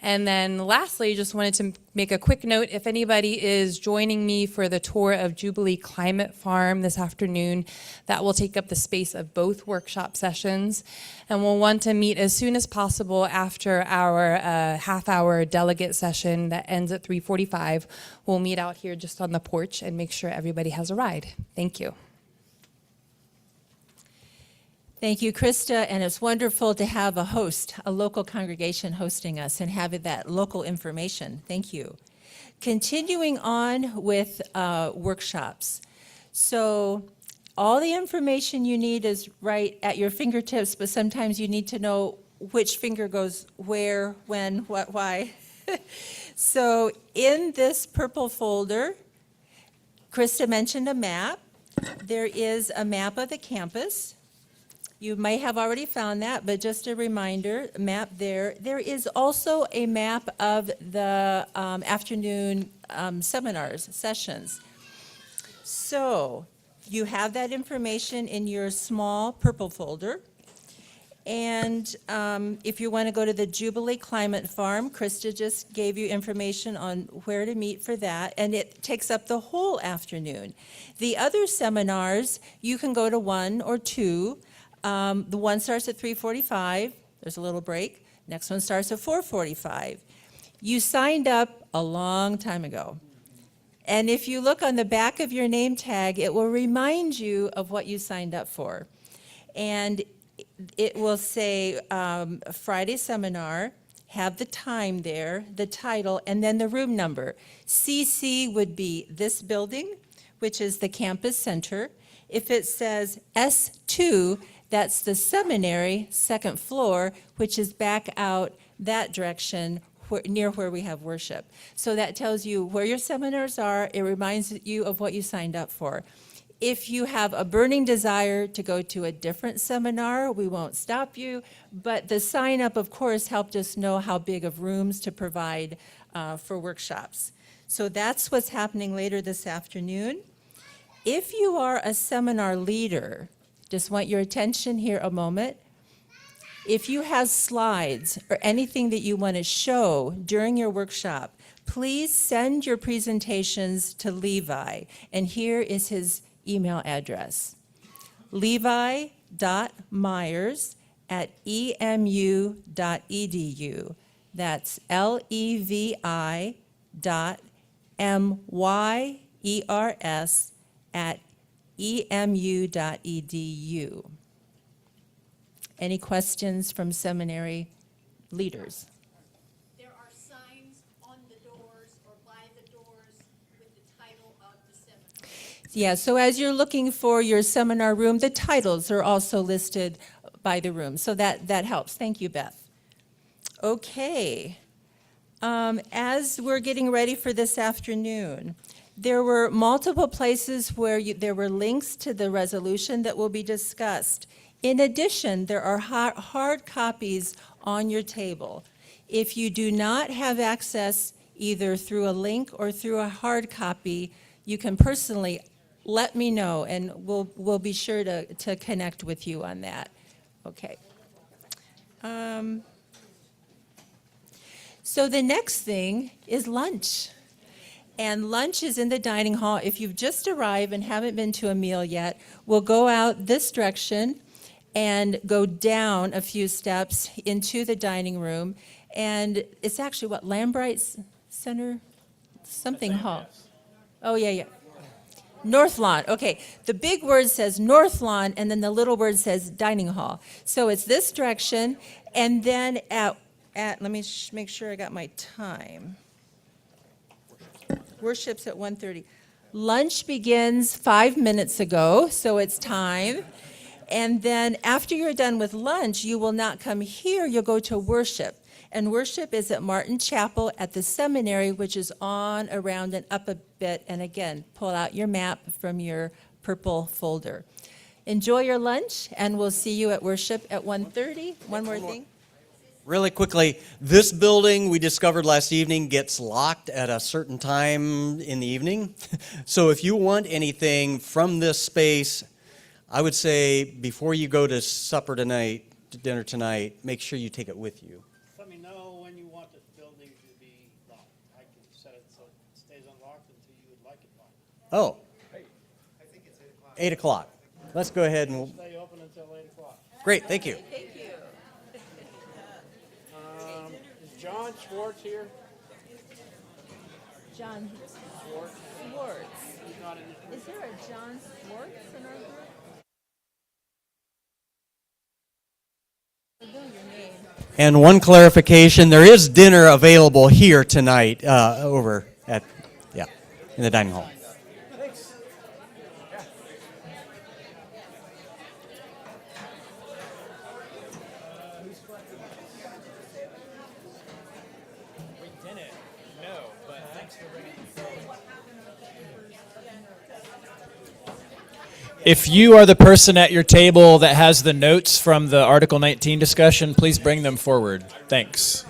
And then lastly, just wanted to make a quick note, if anybody is joining me for the tour of Jubilee Climate Farm this afternoon, that will take up the space of both workshop sessions. And we'll want to meet as soon as possible after our half-hour delegate session that ends at 3:45. We'll meet out here just on the porch and make sure everybody has a ride. Thank you. Thank you, Krista, and it's wonderful to have a host, a local congregation hosting us and having that local information. Thank you. Continuing on with workshops. So all the information you need is right at your fingertips, but sometimes you need to know which finger goes where, when, what, why. So in this purple folder, Krista mentioned a map. There is a map of the campus. You may have already found that, but just a reminder, map there. There is also a map of the afternoon seminars, sessions. So you have that information in your small purple folder. And if you want to go to the Jubilee Climate Farm, Krista just gave you information on where to meet for that, and it takes up the whole afternoon. The other seminars, you can go to 1 or 2. The one starts at 3:45. There's a little break. Next one starts at 4:45. You signed up a long time ago. And if you look on the back of your name tag, it will remind you of what you signed up for. And it will say Friday seminar, have the time there, the title, and then the room number. CC would be this building, which is the campus center. If it says S2, that's the seminary, second floor, which is back out that direction near where we have worship. So that tells you where your seminars are. It reminds you of what you signed up for. If you have a burning desire to go to a different seminar, we won't stop you, but the sign up, of course, helped us know how big of rooms to provide for workshops. So that's what's happening later this afternoon. If you are a seminar leader, just want your attention here a moment. If you have slides or anything that you want to show during your workshop, please send your presentations to Levi, and here is his email address: levi.myers@emu.edu. That's levi.myers@emu.edu. Any questions from seminary leaders? There are signs on the doors or by the doors with the title of the seminar. Yeah, so as you're looking for your seminar room, the titles are also listed by the room, so that helps. Thank you, Beth. Okay. As we're getting ready for this afternoon, there were multiple places where there were links to the resolution that will be discussed. In addition, there are hard copies on your table. If you do not have access either through a link or through a hard copy, you can personally let me know, and we'll be sure to connect with you on that. Okay. So the next thing is lunch. And lunch is in the dining hall. If you've just arrived and haven't been to a meal yet, we'll go out this direction and go down a few steps into the dining room. And it's actually what, Lambright's Center? Something hall. Oh, yeah. North Lawn, okay. The big word says North Lawn, and then the little word says dining hall. So it's this direction, and then at let me make sure I got my time. Worship's at 1:30. Lunch begins 5 minutes ago, so it's time. And then after you're done with lunch, you will not come here, you'll go to worship. And worship is at Martin Chapel at the seminary, which is on, around, and up a bit. And again, pull out your map from your purple folder. Enjoy your lunch, and we'll see you at worship at 1:30. One more thing. Really quickly, this building we discovered last evening gets locked at a certain time in the evening. So if you want anything from this space, I would say before you go to supper tonight, to dinner tonight, make sure you take it with you. Let me know when you want the building to be locked. I can set it so it stays unlocked until you would like it locked. Oh, I think it's 8 o'clock. 8 o'clock. Let's go ahead and we'll... Stay open until 8 o'clock. Great, thank you. Thank you. Is John Schwartz here? John Schwartz. He's not in the... Is there a John Schwartz in our group? I know your name. And one clarification, there is dinner available here tonight over at, in the dining hall. Thanks. We didn't, no, but thanks for bringing it. If you are the person at your table that has the notes from the Article 19 discussion, please bring them forward. Thanks.